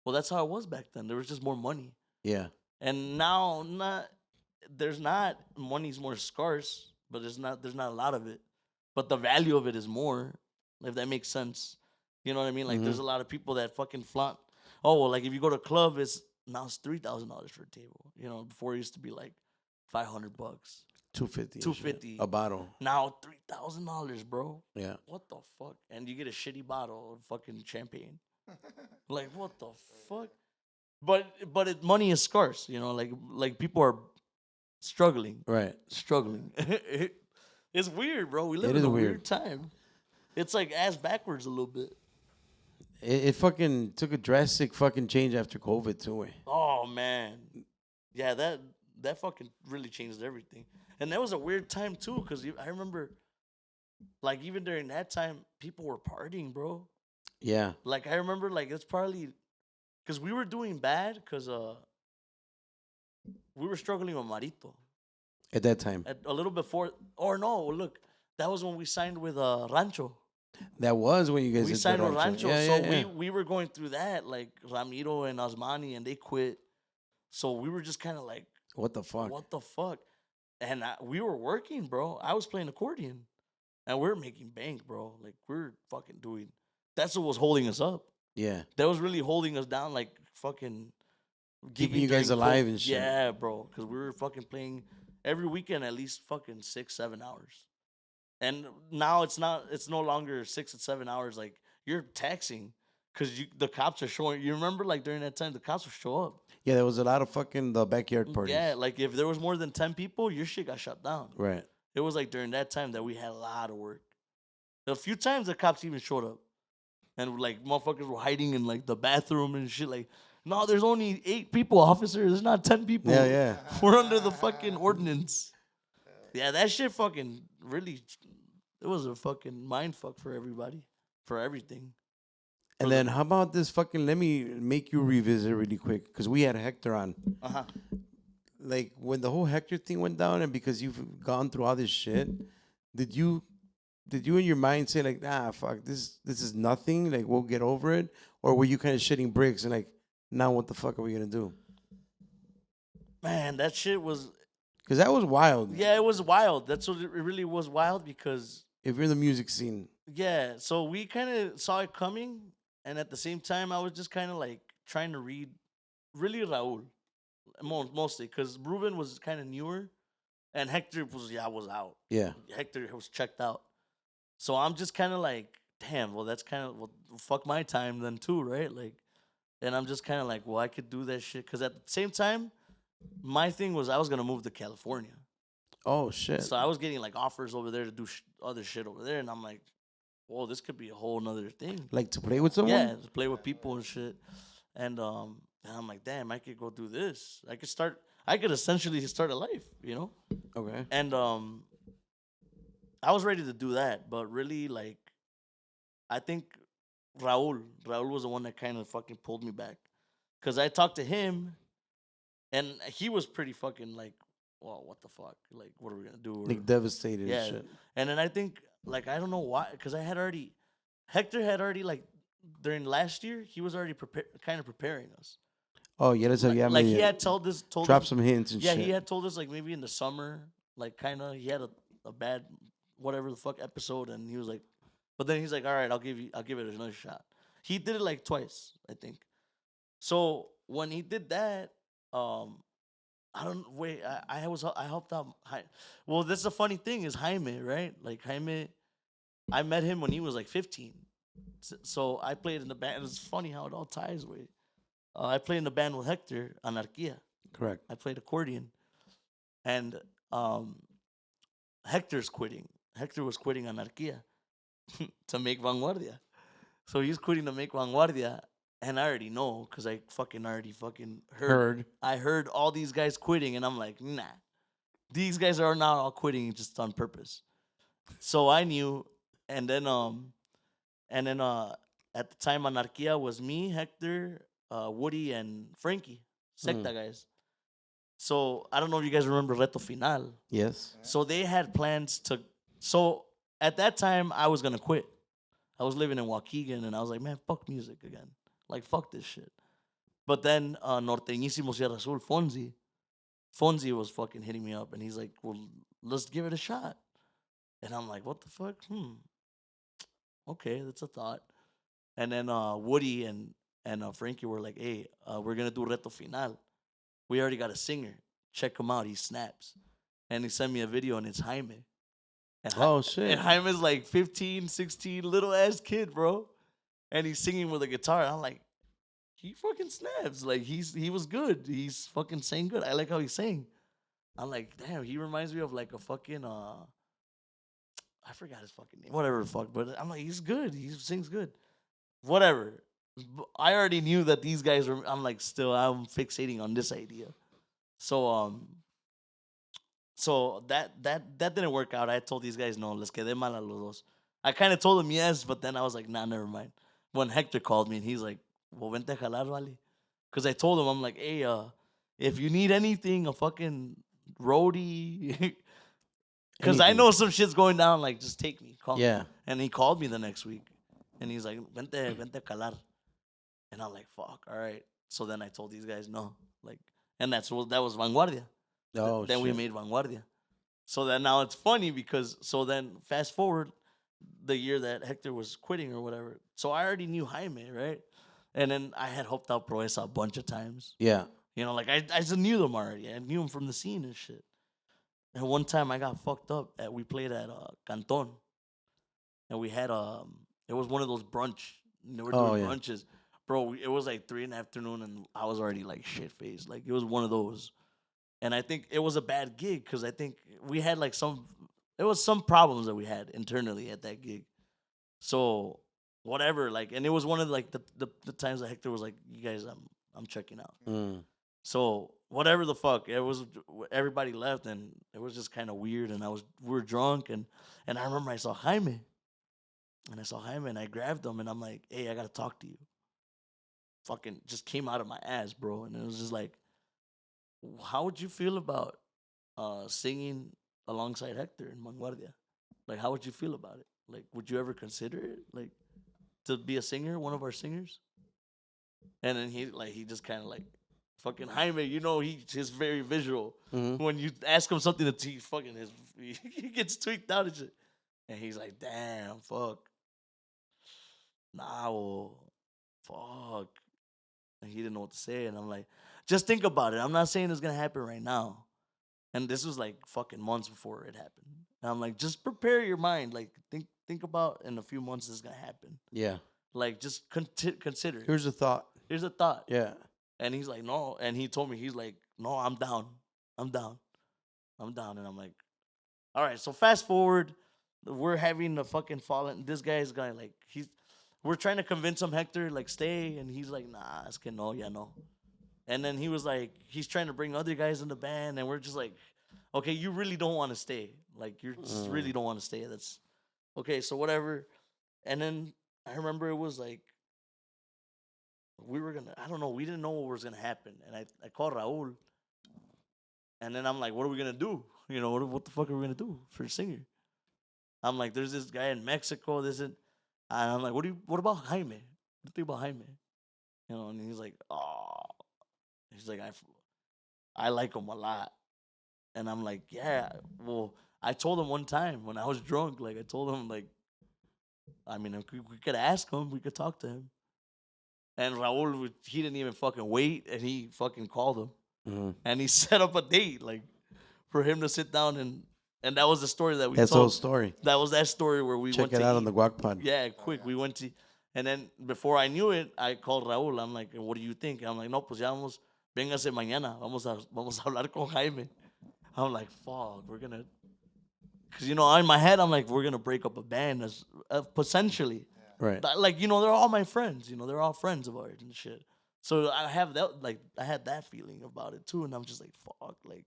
well, that's how it was back then. There was just more money. Yeah. And now, money's more scarce, but there's not a lot of it. But the value of it is more, if that makes sense. You know what I mean? Like, there's a lot of people that fucking flaunt. Oh, well, like, if you go to a club, now it's $3,000 for a table. You know, before it used to be like $500. $250 a bottle. Now $3,000, bro. Yeah. What the fuck? And you get a shitty bottle of fucking champagne. Like, what the fuck? But money is scarce, you know, like people are struggling. Right. Struggling. It's weird, bro. We live in a weird time. It's like ass backwards a little bit. It fucking took a drastic fucking change after COVID too. Oh man. Yeah, that fucking really changed everything. And that was a weird time too, because I remember, like, even during that time, people were partying, bro. Yeah. Like, I remember, like, it's probably because we were doing bad because we were struggling with Marito. At that time. A little before. Or no, look, that was when we signed with Rancho. That was when you guys signed with Rancho. Yeah, we were going through that, like Ramiro and Osmani, and they quit. So we were just kind of like, what the fuck? What the fuck? And we were working, bro. I was playing accordion. And we were making bank, bro. Like, we're fucking doing. That's what was holding us up. Yeah. That was really holding us down, like fucking keeping you guys alive and shit. Yeah, bro. Because we were fucking playing every weekend at least fucking 6-7 hours. And now it's no longer 6 and 7 hours. Like, you're taxing Because the cops are showing. You remember, like, during that time, the cops would show up. Yeah, there was a lot of fucking the backyard parties. Yeah, like, if there was more than 10 people, your shit got shut down. Right. It was, like, during that time that we had a lot of work. A few times the cops even showed up. And, like, motherfuckers were hiding in, like, the bathroom and shit. Like, no, there's only 8 people, officer. There's not 10 people. Yeah. We're under the fucking ordinance. Yeah, that shit fucking really... It was a fucking mind fuck for everybody. For everything. And then how about this fucking, let me make you revisit really quick, because we had Hector on. Uh-huh. Like, when the whole Hector thing went down, and because you've gone through all this shit, did you in your mind say, like, fuck, this is nothing, like, we'll get over it? Or were you kind of shitting bricks and like, now what the fuck are we going to do? Man, that shit was... Because that was wild. Yeah, it was wild. That's what it really was wild, because... If you're in the music scene. Yeah, so we kind of saw it coming, and at the same time, I was just kind of like trying to read, really Raul, mostly, because Ruben was kind of newer, and Hector was out. Yeah. Hector was checked out. So I'm just kind of like, damn, well, that's kind of, well, fuck my time then too, right? Like, and I'm just kind of like, well, I could do that shit. Because at the same time, my thing was I was going to move to California. Oh, shit. So I was getting like offers over there to do other shit over there. And I'm like, whoa, this could be a whole nother thing. Like to play with someone? Yeah, to play with people and shit. And I'm like, damn, I could go do this. I could essentially start a life, you know? Okay. And I was ready to do that. But really, like, I think Raul was the one that kind of fucking pulled me back. Because I talked to him, and he was pretty fucking like, well, what the fuck? Like, what are we going to do? Like, devastated yeah. and shit. And then I think, like, I don't know why, because Hector had already, like, during last year, he was already kind of preparing us. Oh, yeah, that's like he had told drop us, some hints and shit. Yeah, he had told us, like, maybe in the summer, like, kind of, he had a bad, whatever the fuck episode, and he was like, but then he's like, all right, I'll give it another shot. He did it, like, twice, I think. So when he did that, I helped out. Well, that's the funny thing is Jaime, right? Like Jaime, I met him when he was like 15. So I played in the band. It's funny how it all ties with. I played in the band with Hector, Anarquia. Correct. I played accordion. And Hector's quitting. Hector was quitting Anarquia to make Vanguardia. So he's quitting to make Vanguardia. And I already know, because I already heard. I heard all these guys quitting, and I'm like, nah. These guys are not all quitting just on purpose. So I knew, and then at the time, Anarquia was me, Hector, Woody, and Frankie, Secta guys. So I don't know if you guys remember Reto Final. Yes. So they had plans to. So at that time, I was gonna quit. I was living in Waukegan, and I was like, man, fuck music again. Like, fuck this shit. But then Norteñísimo Sierra Azul, Fonzie was fucking hitting me up, and he's like, well, let's give it a shot. And I'm like, what the fuck? Okay, that's a thought. And then Woody and Frankie were like, hey, we're going to do Reto Final. We already got a singer. Check him out. He snaps. And he sent me a video, and it's Jaime. And shit. And Jaime's like 15, 16, little-ass kid, bro. And he's singing with a guitar. I'm like, he fucking snaps. Like, he was good. He's fucking sang good. I like how he sang. I'm like, damn, he reminds me of like a fucking, I forgot his fucking name. Whatever the fuck. But I'm like, he's good. He sings good. Whatever. I already knew that these guys were, I'm fixating on this idea. So, that didn't work out. I told these guys, no, les quedé mal a los dos. I kind of told them yes, but then I was like, nah, never mind. When Hector called me and he's like, well, vente a jalar, vale. Because I told him, I'm like, hey, if you need anything, a fucking roadie. Because I know some shit's going down, like, just take me, call me. And he called me the next week. And he's like, vente a calar. And I'm like, fuck, all right. So then I told these guys, no. Like, and that was Vanguardia. Oh, then we made Vanguardia. So then now it's funny because, so then fast forward, the year that Hector was quitting or whatever. So I already knew Jaime, right? And then I had helped out Proeza a bunch of times. Yeah. You know, like I just knew them already. I knew them from the scene and shit. And one time I got fucked up. We played at Canton. And we had, it was one of those brunch They were doing brunches. Bro, it was like 3 in the afternoon, and I was already like shit-faced. Like, it was one of those. And I think it was a bad gig because I think we had like there was some problems that we had internally at that gig. So whatever, like, and it was one of like the times that Hector was like, "You guys, I'm checking out." So whatever the fuck, it was, everybody left, and it was just kind of weird. And we were drunk, and I remember I saw Jaime, and I grabbed him, and I'm like, "Hey, I gotta talk to you." Fucking just came out of my ass, bro, and it was just like, how would you feel about singing alongside Hector in Vanguardia? Like, how would you feel about it? Like, would you ever consider it, like, to be a singer, one of our singers? And then he just kind of like, fucking Jaime, he's very visual. When you ask him something that he gets tweaked out and shit. And he's like, damn, fuck. Nah, well, fuck. And he didn't know what to say. And I'm like, just think about it. I'm not saying it's going to happen right now. And this was like fucking months before it happened. And I'm like, just prepare your mind. Like, think about in a few months this is going to happen. Yeah. Like, just consider. Here's a thought. Yeah. And he's like, no. And he told me, he's like, no, I'm down. And I'm like, all right. So fast forward. We're having a fucking fallen. This guy's going like, we're trying to convince him, Hector, like, stay. And he's like, nah, es que no, ya no. And then he was like, he's trying to bring other guys in the band. And we're just like, okay, you really don't want to stay. Like, you just really don't want to stay. That's okay. So whatever. And then I remember it was like, we didn't know what was going to happen. And I called Raul. And then I'm like, what are we going to do? What the fuck are we going to do for a singer? I'm like, there's this guy in Mexico. And I'm like, what about Jaime? What do you think about Jaime? And he's like, oh. He's like, I like him a lot. And I'm like, yeah. Well, I told him one time when I was drunk, like, I told him, like, I mean, we could ask him. We could talk to him. And Raul, he didn't even fucking wait. And he fucking called him. Mm-hmm. And he set up a date, like, for him to sit down. And that was the story that we told. That's the whole story. That was that story where we went to check it out eat. On the Guac Pod. Yeah, quick. We went to, and then before I knew it, I called Raul. I'm like, what do you think? I'm like, no, pues ya vamos. Véngase mañana. Vamos a hablar con Jaime. I'm like, fuck, we're going to... Because, in my head, I'm like, we're going to break up a band potentially. Yeah. Right. Like, they're all my friends. They're all friends of ours and shit. So I have that, like, I had that feeling about it, too. And I'm just like, fuck, like...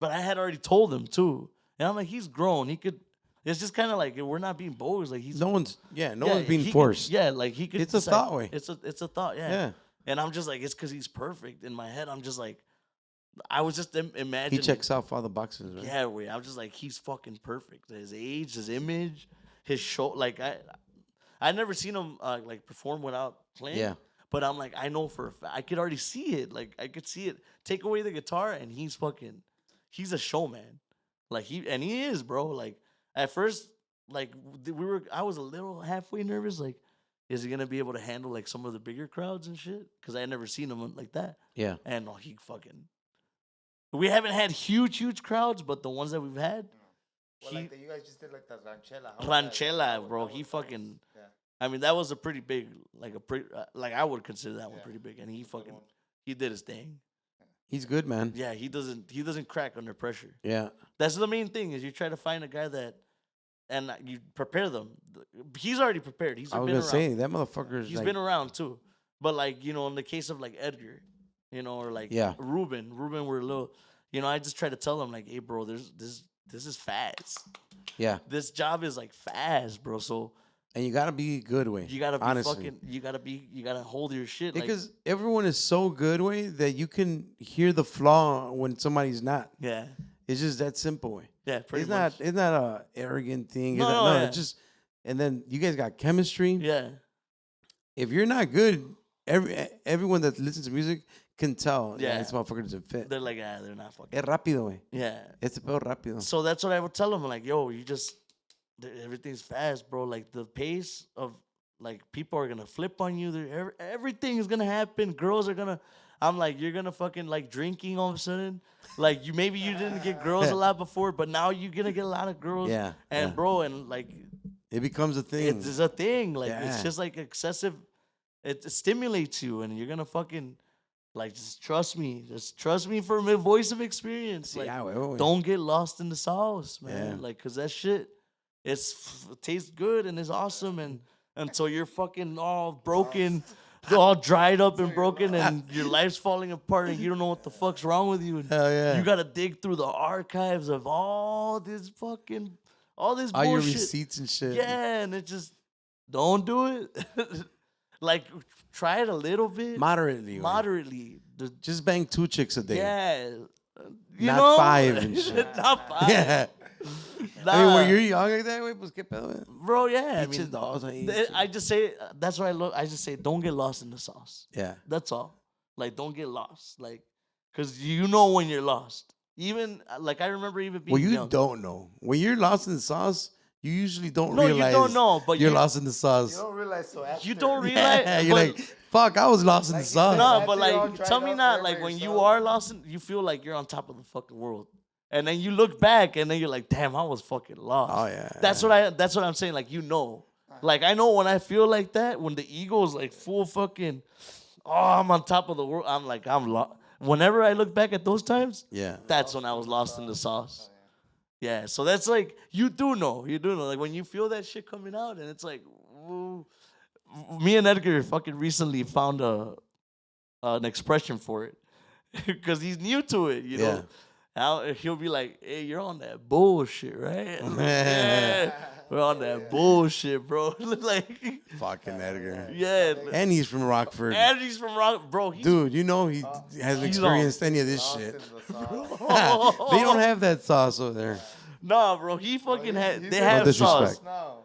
But I had already told him, too. And I'm like, he's grown. He could... It's just kind of like, we're not being bogus. Like, he's... No one's being forced. Like, he could... It's a thought way. It's a thought, yeah. And I'm just like, it's because he's perfect. In my head, I'm just like, I was just imagining. He checks off all the boxes, right? Yeah, I'm just like, he's fucking perfect. His age, his image, his show. Like, I never seen him like perform without playing. Yeah. But I'm like, I know for a fact. I could already see it. Like, I could see it. Take away the guitar, and he's a showman. Like, he is, bro. Like, at first, like, I was a little halfway nervous. Like, is he gonna be able to handle like some of the bigger crowds and shit? Because I had never seen him like that. Yeah. And he fucking. We haven't had huge crowds, but the ones that we've had. Well, like you guys just did like the ranchela. Ranchela, bro. He fucking. Yeah. I mean, that was a pretty big, like I would consider that one pretty big, and he did his thing. He's good, man. Yeah, he doesn't crack under pressure. Yeah. That's the main thing is you try to find a guy that. And you prepare them. He's already prepared. I was gonna say that motherfucker's. He's been around too, but like in the case of like Edgar, or like Ruben, we're a little. I just try to tell him like, hey, bro, this is fast. Yeah. This job is like fast, bro. So. And you gotta be good way. You gotta be honestly. You gotta hold your shit. Because everyone is so good way that you can hear the flaw when somebody's not. Yeah. It's just that simple way. Yeah, pretty much. It's not a arrogant thing. No, it's just, and then you guys got chemistry. Yeah. If you're not good, everyone that listens to music can tell. Yeah, this motherfucker doesn't fit. They're like, they're not fucking. Es rápido, güey. Yeah. It's peor rápido. So that's what I would tell them. Like, yo, everything's fast, bro. Like the pace of, like, people are gonna flip on you. Everything is gonna happen. Girls are gonna. I'm like, you're gonna fucking like drinking all of a sudden. Like maybe you didn't get girls a lot before, but now you're gonna get a lot of girls. Yeah. And bro, and like It becomes a thing. It's a thing. Like, it's just like excessive. It stimulates you, and you're gonna fucking like just trust me. Just trust me from a voice of experience. Like, don't get lost in the sauce, man. Like, cause that shit, it tastes good and it's awesome, and until you're fucking all broken, all dried up and broken, and your life's falling apart, and you don't know what the fuck's wrong with you. And you gotta dig through the archives of all this bullshit. All your receipts and shit. Yeah, and it just don't do it. Like, try it a little bit. Moderately. Just bang 2 chicks a day. Yeah. Not 5 and shit. Not 5. Yeah. Nah. I mean, when you're young like that, pues, ¿qué pedo? Bro, yeah. I just say, that's why I just say, don't get lost in the sauce. Yeah. That's all. Like, don't get lost. Like, because you know when you're lost. Even, like, I remember even being young. You don't know. When you're lost in the sauce, you usually don't realize. No, you don't know, but you're lost in the sauce. You don't realize so after. You don't realize. Yeah, you're like, fuck, I was lost in the sauce. No, but like, tell me not, like, when you are lost, you feel like you're on top of the fucking world. And then you look back, and then you're like, damn, I was fucking lost. Oh, yeah. That's what I'm saying. Like, you know. Like, I know when I feel like that, when the ego is like full fucking, I'm on top of the world. I'm like, I'm lost. Whenever I look back at those times, that's when I was lost in the sauce. Yeah, so that's like, you do know. Like, when you feel that shit coming out, and it's like, ooh. Me and Edgar fucking recently found an expression for it. Because he's new to it, you know. Now, he'll be like, hey, you're on that bullshit, right? Yeah, we're on that bullshit, bro. Like, fucking Edgar. Yeah. And he's from Rockford. Bro. Dude, you know he hasn't experienced any of this shit. They don't have that sauce over there. No, bro. He fucking they have sauce.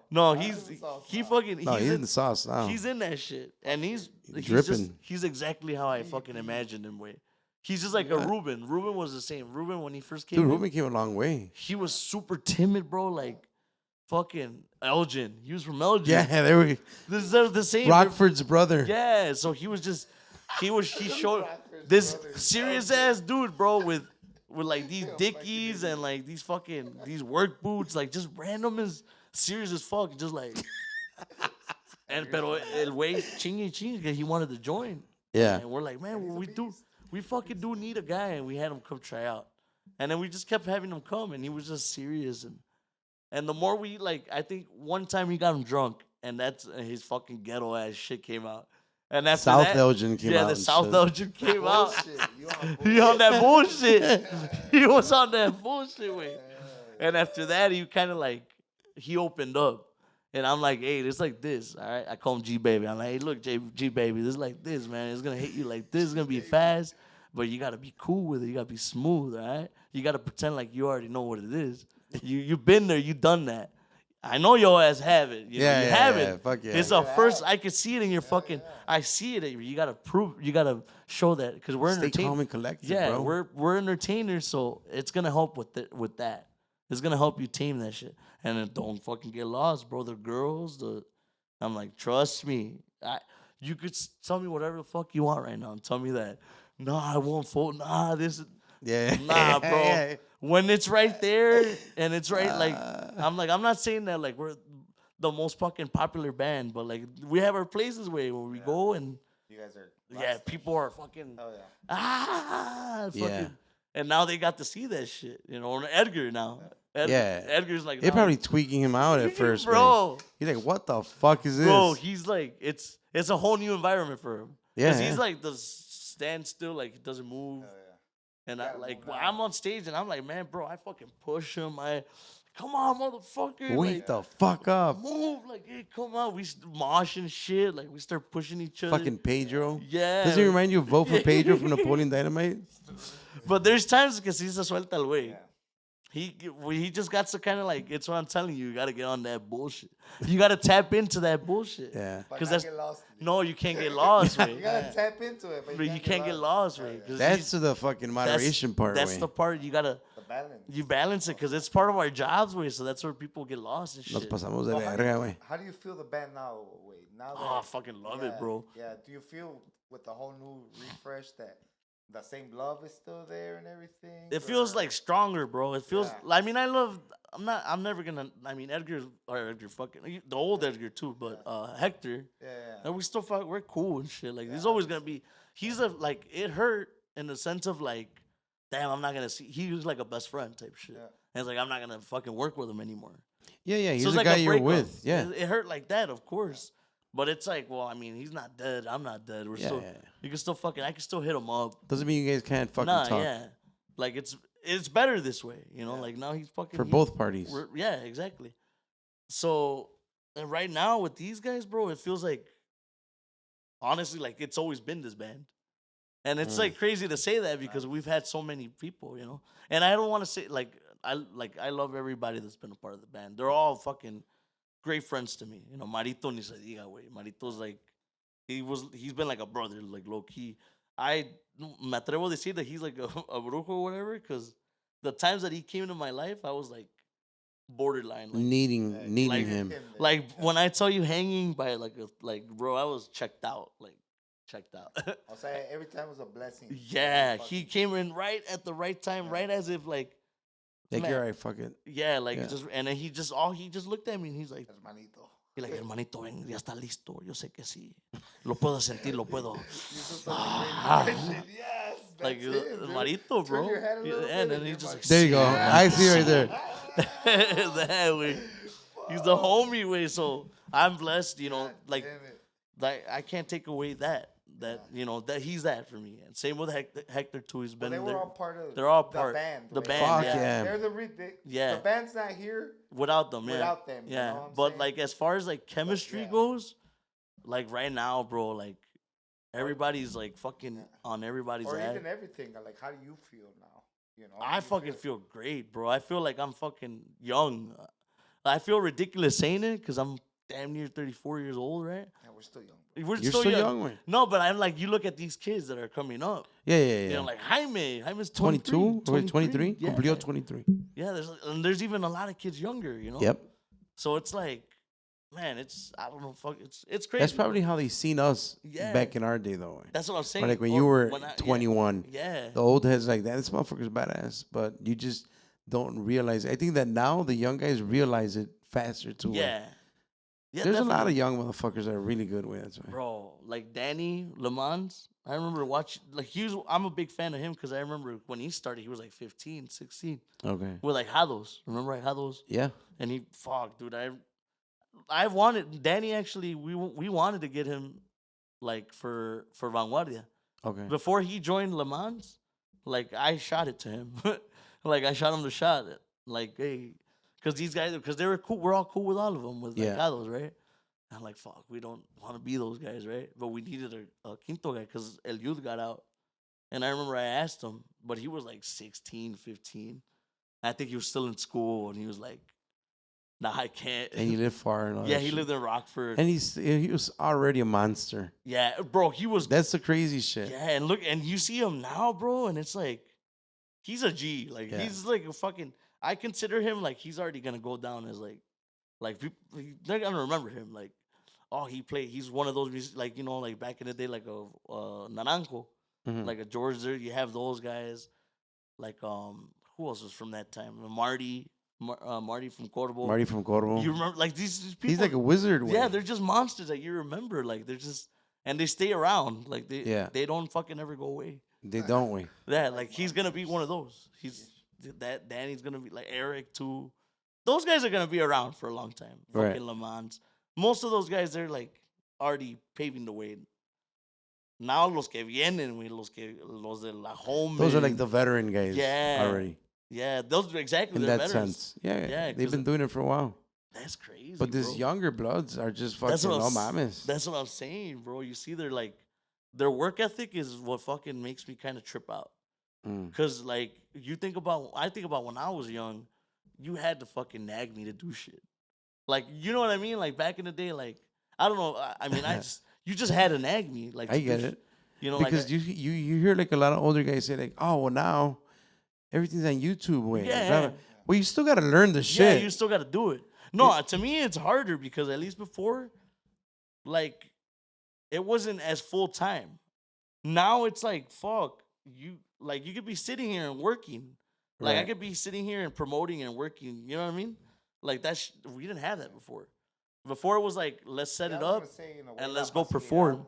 No, he's in the sauce now. He's in that shit. And he's dripping. He's exactly how I fucking imagined him way. He's just like a Ruben. Ruben was the same. Ruben, when he first came Ruben came a long way. He was super timid, bro. Like, fucking Elgin. He was from Elgin. Yeah, they were the same. Rockford's brother. Yeah, so he showed this serious ass dude, bro, with like these dickies and like these work boots, like just random as serious as fuck, just like. Pero el way chingy, because he wanted to join. Yeah. And we're like, man, we fucking do need a guy, and we had him come try out. And then we just kept having him come, and he was just serious. And the more we, like, I think one time he got him drunk, and that's his fucking ghetto-ass shit came out. And after South that, Elgin came out. Yeah, the South Elgin came out. He on that bullshit. He was on that bullshit way. And after that, he kind of like, he opened up. And I'm like, hey, it's like this, all right? I call him G-Baby. I'm like, hey, look, G-Baby, this is like this, man. It's going to hit you like this. It's going to be fast, but you got to be cool with it. You got to be smooth, all right? You got to pretend like you already know what it is. You've been there. You've done that. I know your ass have it. You have it. Fuck yeah. It's a first. I can see it in your fucking. I see it. You got to prove. You got to show that, because we're entertainers. Stay calm and collected, bro. Yeah, we're entertainers, so it's going to help with that. It's going to help you tame that shit. And then don't fucking get lost, bro. The girls, I'm like, trust me. You could tell me whatever the fuck you want right now and tell me that. No, I won't fold. Nah, this is. Yeah. Nah, bro. When it's right there and it's right, like, I'm not saying that, like, we're the most fucking popular band, but, like, we have our places where we go and. You guys are. Yeah, people are fucking. Oh, yeah. Fucking. Yeah. And now they got to see that shit, you know, on Edgar now. Edgar's like, they're probably tweaking him out at first, bro. He's like, what the fuck is this? Bro, he's like, it's a whole new environment for him. Yeah. Because he's like, the stand still, like, he doesn't move. Oh, yeah. And I'm on stage and I'm like, man, bro, I fucking push him. Come on, motherfucker. Wake the fuck up. Move. Like, hey, come on. We mosh and shit. Like, we start pushing each other. Fucking Pedro. Yeah. Doesn't it remind you of Vote for Pedro from Napoleon Dynamite? But there's times que sí se suelta el güey. He just got to kind of like, it's what I'm telling you. You got to get on that bullshit. You got to tap into that bullshit. Yeah. Because that's no, you can't get lost, man. You got to tap into it, but you can't get lost, man. That's the fucking moderation part. That's the part you got to. You balance it, because it's part of our jobs, way. So that's where people get lost and shit. Nos pasamos de verga, güey. How do you feel the band now, Now that, I fucking love it, bro. Yeah. Do you feel with the whole new refresh that the same love is still there and everything. It feels like stronger, bro. It feels. Yeah. I mean, I'm never gonna. I mean, Edgar fucking the old Edgar too, but Hector. Yeah. And we still fuck. We're cool and shit. Like there's always gonna be. He's like it hurt in the sense of like, damn, I'm not gonna see. He was like a best friend type shit. Yeah. And it's like I'm not gonna fucking work with him anymore. Yeah. He's the guy you're with. Yeah. It hurt like that, of course. But it's like, well, I mean, he's not dead. I'm not dead. We're still. Yeah. You can still fucking. I can still hit him up. Doesn't mean you guys can't fucking talk. Yeah. Like it's better this way, you know. Like now he's fucking for both parties. Yeah, exactly. So and right now with these guys, bro, it feels like honestly like it's always been this band, and it's like crazy to say that because we've had so many people, you know. And I don't want to say I love everybody that's been a part of the band. They're all fucking great friends to me, you know. Marito ni se diga, güey. Marito's like he's been like a brother, like low key. I me atrevo a decir that he's like a brujo or whatever, because the times that he came into my life, I was like borderline, like, needing him. Like when I tell you hanging by like bro, I was checked out. I'll say every time was a blessing. Yeah, he came in right at the right time, right as if like you're right, fuck it. Yeah, just and then he just looked at me and he's like, hermanito. He's like, hermanito, ven, ya está listo. Yo sé que sí. Lo puedo sentir, lo puedo. Yes, like hermanito, bro. And then he's just like, there you go. I see right there. That way. He's the homie way. So I'm blessed, you know, like I can't take away that you know that he's that for me. And same with Hector too. He's been they there. All part of they're all part the band. The band, yeah. They're the band's not here without them. Without them, yeah. You know what I'm but saying? Like as far as like chemistry goes, like right now, bro, like everybody's like fucking on everybody's or ass. even everything. Like, how do you feel now? You know, I fucking feel great, bro. I feel like I'm fucking young. I feel ridiculous saying it because I'm damn near 34 years old, right? Yeah, we're still young. You're still young, man. No, but I'm like, you look at these kids that are coming up. Yeah. You know, like Jaime's 22, 23. Yeah. Cumplió 23. Yeah, there's even a lot of kids younger, you know? Yep. So it's like, man, I don't know, it's crazy. That's probably how they seen us back in our day, though. That's what I'm saying. Or like when you were 21. Yeah. The old heads like that. This motherfucker's badass. But you just don't realize it. I think that now the young guys realize it faster, too. Yeah. Yeah, there's definitely a lot of young motherfuckers that are really good with it. Bro, like Danny Lemans, I remember watching, like I'm a big fan of him because I remember when he started, he was like 15, 16. Okay. With like Hados. Remember like Hados? Yeah. And he, fuck, dude, I wanted, Danny actually, we wanted to get him like for Vanguardia. Okay. Before he joined Le Mans, like I shot it to him. Like I shot him the shot. Like, hey, because these guys, because they were cool. We're all cool with all of them, with like Hados, right? And I'm like, fuck, we don't want to be those guys, right? But we needed a quinto guy because El Youth got out. And I remember I asked him, but he was like 16, 15. I think he was still in school, and he was like, nah, I can't. And he lived far and all yeah, that he shit. lived in Rockford. And he was already a monster. Yeah, bro, he was. That's the crazy shit. Yeah, and look, and you see him now, bro, and it's like, he's a G. Like, he's like a fucking, I consider him like he's already going to go down as like people, they're going to remember him. Like, oh, he's one of those, like, you know, like back in the day, like a Naranjo, like a George there. You have those guys. Like, who else was from that time? Marty from Cordoba. Marty from Cordoba. You remember, like, these people. He's like a wizard. Yeah, they're just monsters that you remember. Like, they're just, and they stay around. Like, they don't fucking ever go away. They don't we? Yeah, like he's gonna be one of those. Danny's gonna be like Eric too. Those guys are gonna be around for a long time. Fucking Le Mans. Most of those guys, they're like already paving the way. Now los que vienen, los de la home. Those are like the veteran guys. Yeah. Already. Yeah, those are exactly in that veterans. Sense. Yeah. They've been doing it for a while. That's crazy. But these younger bloods are just fucking no mames. That's what I'm saying, bro. You see, they're like, their work ethic is what fucking makes me kind of trip out. Because, like, I think about when I was young, you had to fucking nag me to do shit. Like, you know what I mean? Like, back in the day, like, I don't know. I mean, you just had to nag me. Like, I get it. You know, because like, you hear, like, a lot of older guys say, like, oh, well, now everything's on YouTube. Wait, yeah. Well, you still got to learn the shit. Yeah, you still got to do it. No, to me, it's harder because at least before, like, it wasn't as full time. Now it's like, fuck. you could be sitting here and working. Like I could be sitting here and promoting and working. You know what I mean? Like we didn't have that before. Before it was like, let's set it up and let's go perform.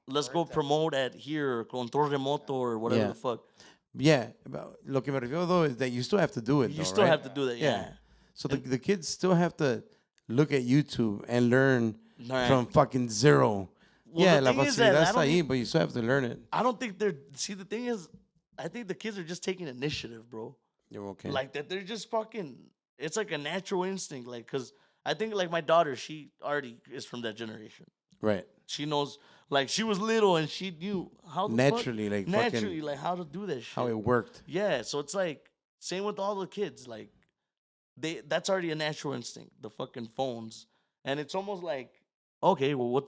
Let's go promote at here, Control Remoto or whatever the fuck. Yeah, lo que me refiero though is that you still have to do it. You still have to do that, yeah. So the kids still have to look at YouTube and learn from fucking zero. Well, la facilidad está ahí, but you still have to learn it. I don't think the thing is, I think the kids are just taking initiative, bro. You're okay. Like that, they're just fucking, it's like a natural instinct. Like, because I think like my daughter, she already is from that generation. Right. She knows, like she was little and she knew how naturally like how to do that shit. How it worked. Yeah, so it's like same with all the kids. Like that's already a natural instinct. The fucking phones, and it's almost like okay, well,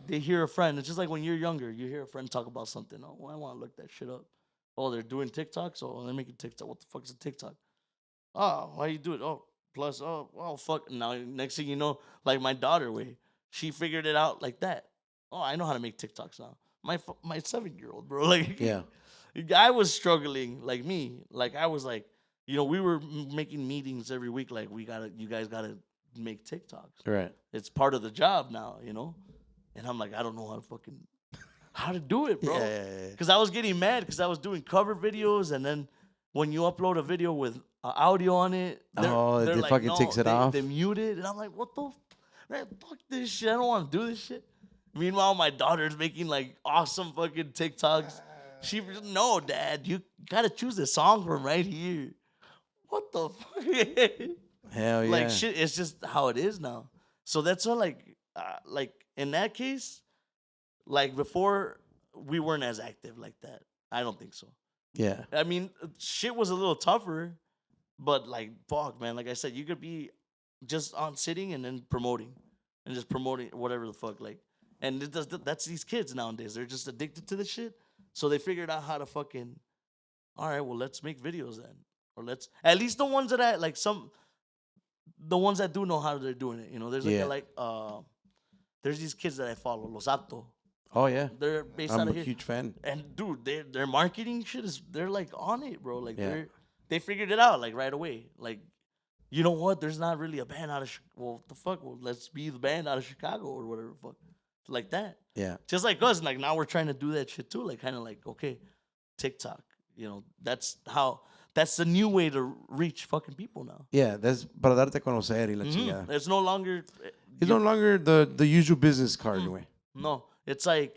they hear a friend. It's just like when you're younger, you hear a friend talk about something. Oh, well, I want to look that shit up. Oh, they're doing TikToks. Oh, they're making TikTok. What the fuck is a TikTok? Oh, why you do it? Oh, plus, oh, fuck. Now, next thing you know, like my daughter, she figured it out like that. Oh, I know how to make TikToks now. My 7-year-old, bro. Like, yeah, I was struggling like me. Like I was like, we were making meetings every week. Like you guys gotta make TikToks. Right. It's part of the job now, And I'm like, I don't know how to do it, bro. Because I was getting mad because I was doing cover videos, and then when you upload a video with audio on it, they're like, fucking takes it off. They mute it, and I'm like, what the man? Fuck this shit. I don't want to do this shit. Meanwhile, my daughter's making like awesome fucking TikToks. No, Dad, you gotta choose a song from right here. What the fuck? Hell yeah. Like shit, it's just how it is now. So that's all like in that case, like before we weren't as active like that. I don't think so. Yeah. I mean, shit was a little tougher, but like fuck, man. Like I said, you could be just on sitting and then promoting and just promoting whatever the fuck, like. And that's these kids nowadays. They're just addicted to the shit. So they figured out how to fucking, all right, well, let's make videos then. Or at least the ones that the ones that do know how they're doing it. There's there's these kids that I follow, Los Apto. Oh, yeah. They're based out of here. I'm a huge fan. And dude, their marketing shit they're like on it, bro. Like they figured it out like right away. Like, you know what? There's not really a band out of, what the fuck? Well, let's be the band out of Chicago or whatever the fuck. Like that. Yeah. Just like us. Like now we're trying to do that shit too. Like kind of like, okay, TikTok. That's the new way to reach fucking people now. Yeah, that's para darte a conocer y la chingada. It's no longer... It's no longer the usual business card, way. No. It's like,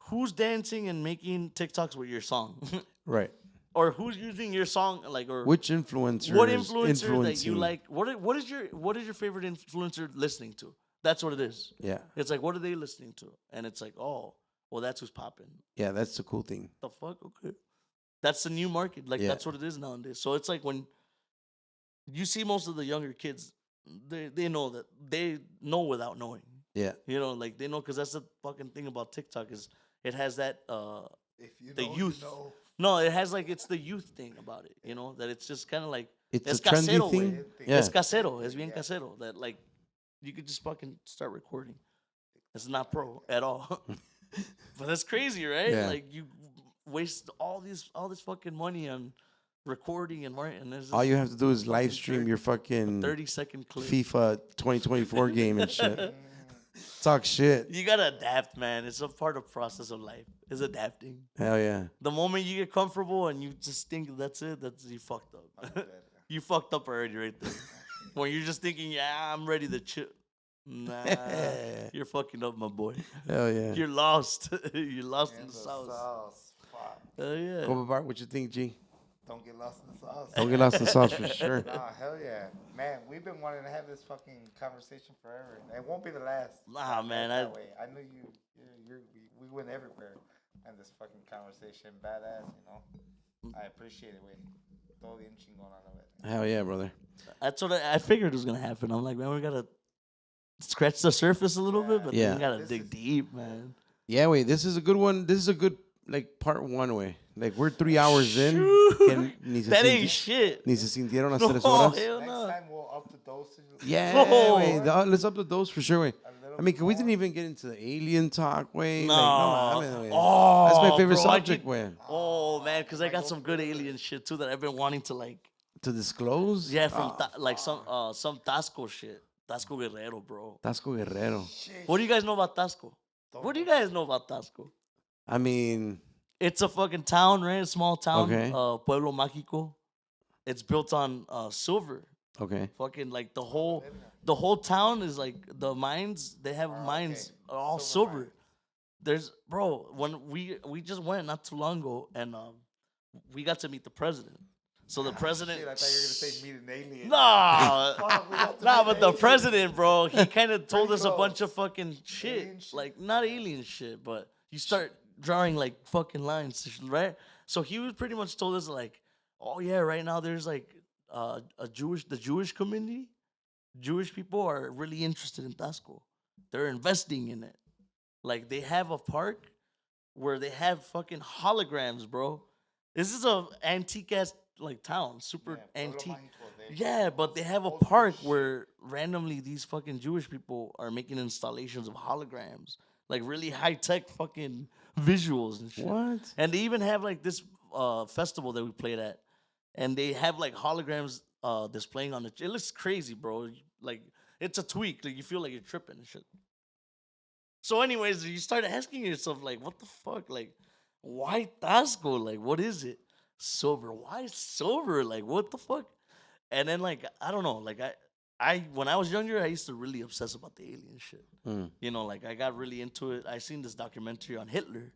who's dancing and making TikToks with your song? Right. Or who's using your song, like, or... Which influencer What influencer that you like... What is your favorite influencer listening to? That's what it is. Yeah. It's like, what are they listening to? And it's like, oh, well, that's who's popping. Yeah, that's the cool thing. The fuck? Okay. That's the new market. Like, that's what it is nowadays. So it's like when you see most of the younger kids, they know that. They know without knowing. Yeah. Like, they know, because that's the fucking thing about TikTok is it has that, if you the know, youth. You know. No, it has, like, it's the youth thing about it, that it's just kind of like, it's a trendy thing. Yeah. Es casero. Es bien casero. That, like, you could just fucking start recording. It's not pro at all. But that's crazy, right? Yeah. Like you waste all this fucking money on recording and there's all you have to do is live stream your fucking 30-second clip. FIFA 2024 game and shit. Talk shit. You gotta adapt, man. It's a part of process of life. It's adapting. Hell yeah. The moment you get comfortable and you just think that's it, you fucked up. You fucked up already right there. When you're just thinking, yeah, I'm ready to chill. Nah, you're fucking up, my boy. Hell yeah. You're lost. You're lost in the sauce. Fuck. Hell yeah. Kobe Bart, what you think, G? Don't get lost in the sauce. Don't get lost in the sauce for sure. Nah, hell yeah. Man, we've been wanting to have this fucking conversation forever. It won't be the last. Nah, man. I knew we went everywhere in this fucking conversation. Badass, I appreciate it, güey. Todo bien chingón a ver. Hell yeah, brother. That's what I figured was gonna happen. I'm like, man, we gotta scratch the surface a little bit, but then we gotta dig deep, man. Yeah, wait, this is a good one. This is a good part one, way. Like we're 3 hours in. That ain't shit. Ni se sintieron las 3 horas. Hell Next no. time we'll up the dosage. Yeah, wait, let's up the dose for sure, way. I mean, we didn't even get into the alien talk, way. No. Like, no, Oh, that's my favorite bro, subject, man? Oh man, because I got some good alien shit too that I've been wanting to like. To disclose? Yeah, from like some Tasco shit. Tasco Guerrero, bro. Tasco Guerrero. What do you guys know about Tasco? What do you guys know about Tasco? I mean, it's a fucking town, right? A small town. Okay. Pueblo Mágico. It's built on silver. Okay. Fucking like the whole town is like the mines. They have mines are all silver. There's when we just went not too long ago and we got to meet the president. So the president. Shit, I thought you were gonna say meet an alien. Nah, but the president, bro, he kind of told us a bunch of fucking shit, like not alien shit, but you start drawing like fucking lines, right? So he was pretty much told us like, oh yeah, right now there's like the Jewish community, Jewish people are really interested in Tasco. They're investing in it. Like they have a park where they have fucking holograms, bro. This is a antique ass like town, super antique. Yeah, but they have a park where randomly these fucking Jewish people are making installations of holograms, like really high tech fucking visuals and shit. What? And they even have like this festival that we played at, and they have like holograms displaying on it. It looks crazy, bro. Like it's a tweak. Like you feel like you're tripping and shit. So, anyways, you start asking yourself like, what the fuck? Like, why Tasco? Like, what is it? Silver. Why silver? Like, what the fuck? And then like I don't know. Like I when I was younger, I used to really obsess about the alien shit. You know, like I got really into it. I seen this documentary on Hitler.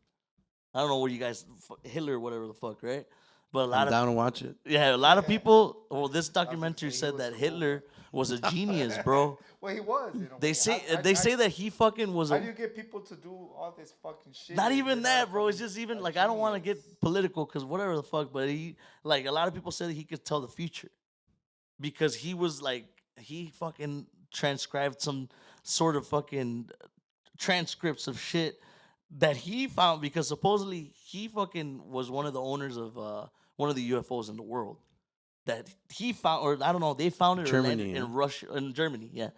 I don't know what you guys Hitler, whatever the fuck, right? But I'm down to watch it. Yeah, a lot of people. Well, this documentary said that Hitler was a genius, bro. Well, he was. You know, they say that he fucking was. How do you get people to do all this fucking shit? Not even that, bro. It's just even like I don't want to get political because whatever the fuck. But he like a lot of people said that he could tell the future because he was like he fucking transcribed some sort of fucking transcripts of shit that he found because supposedly he fucking was one of the owners of one of the UFOs in the world that he found, or I don't know, they found it Germany, in Russia, in Germany, yeah.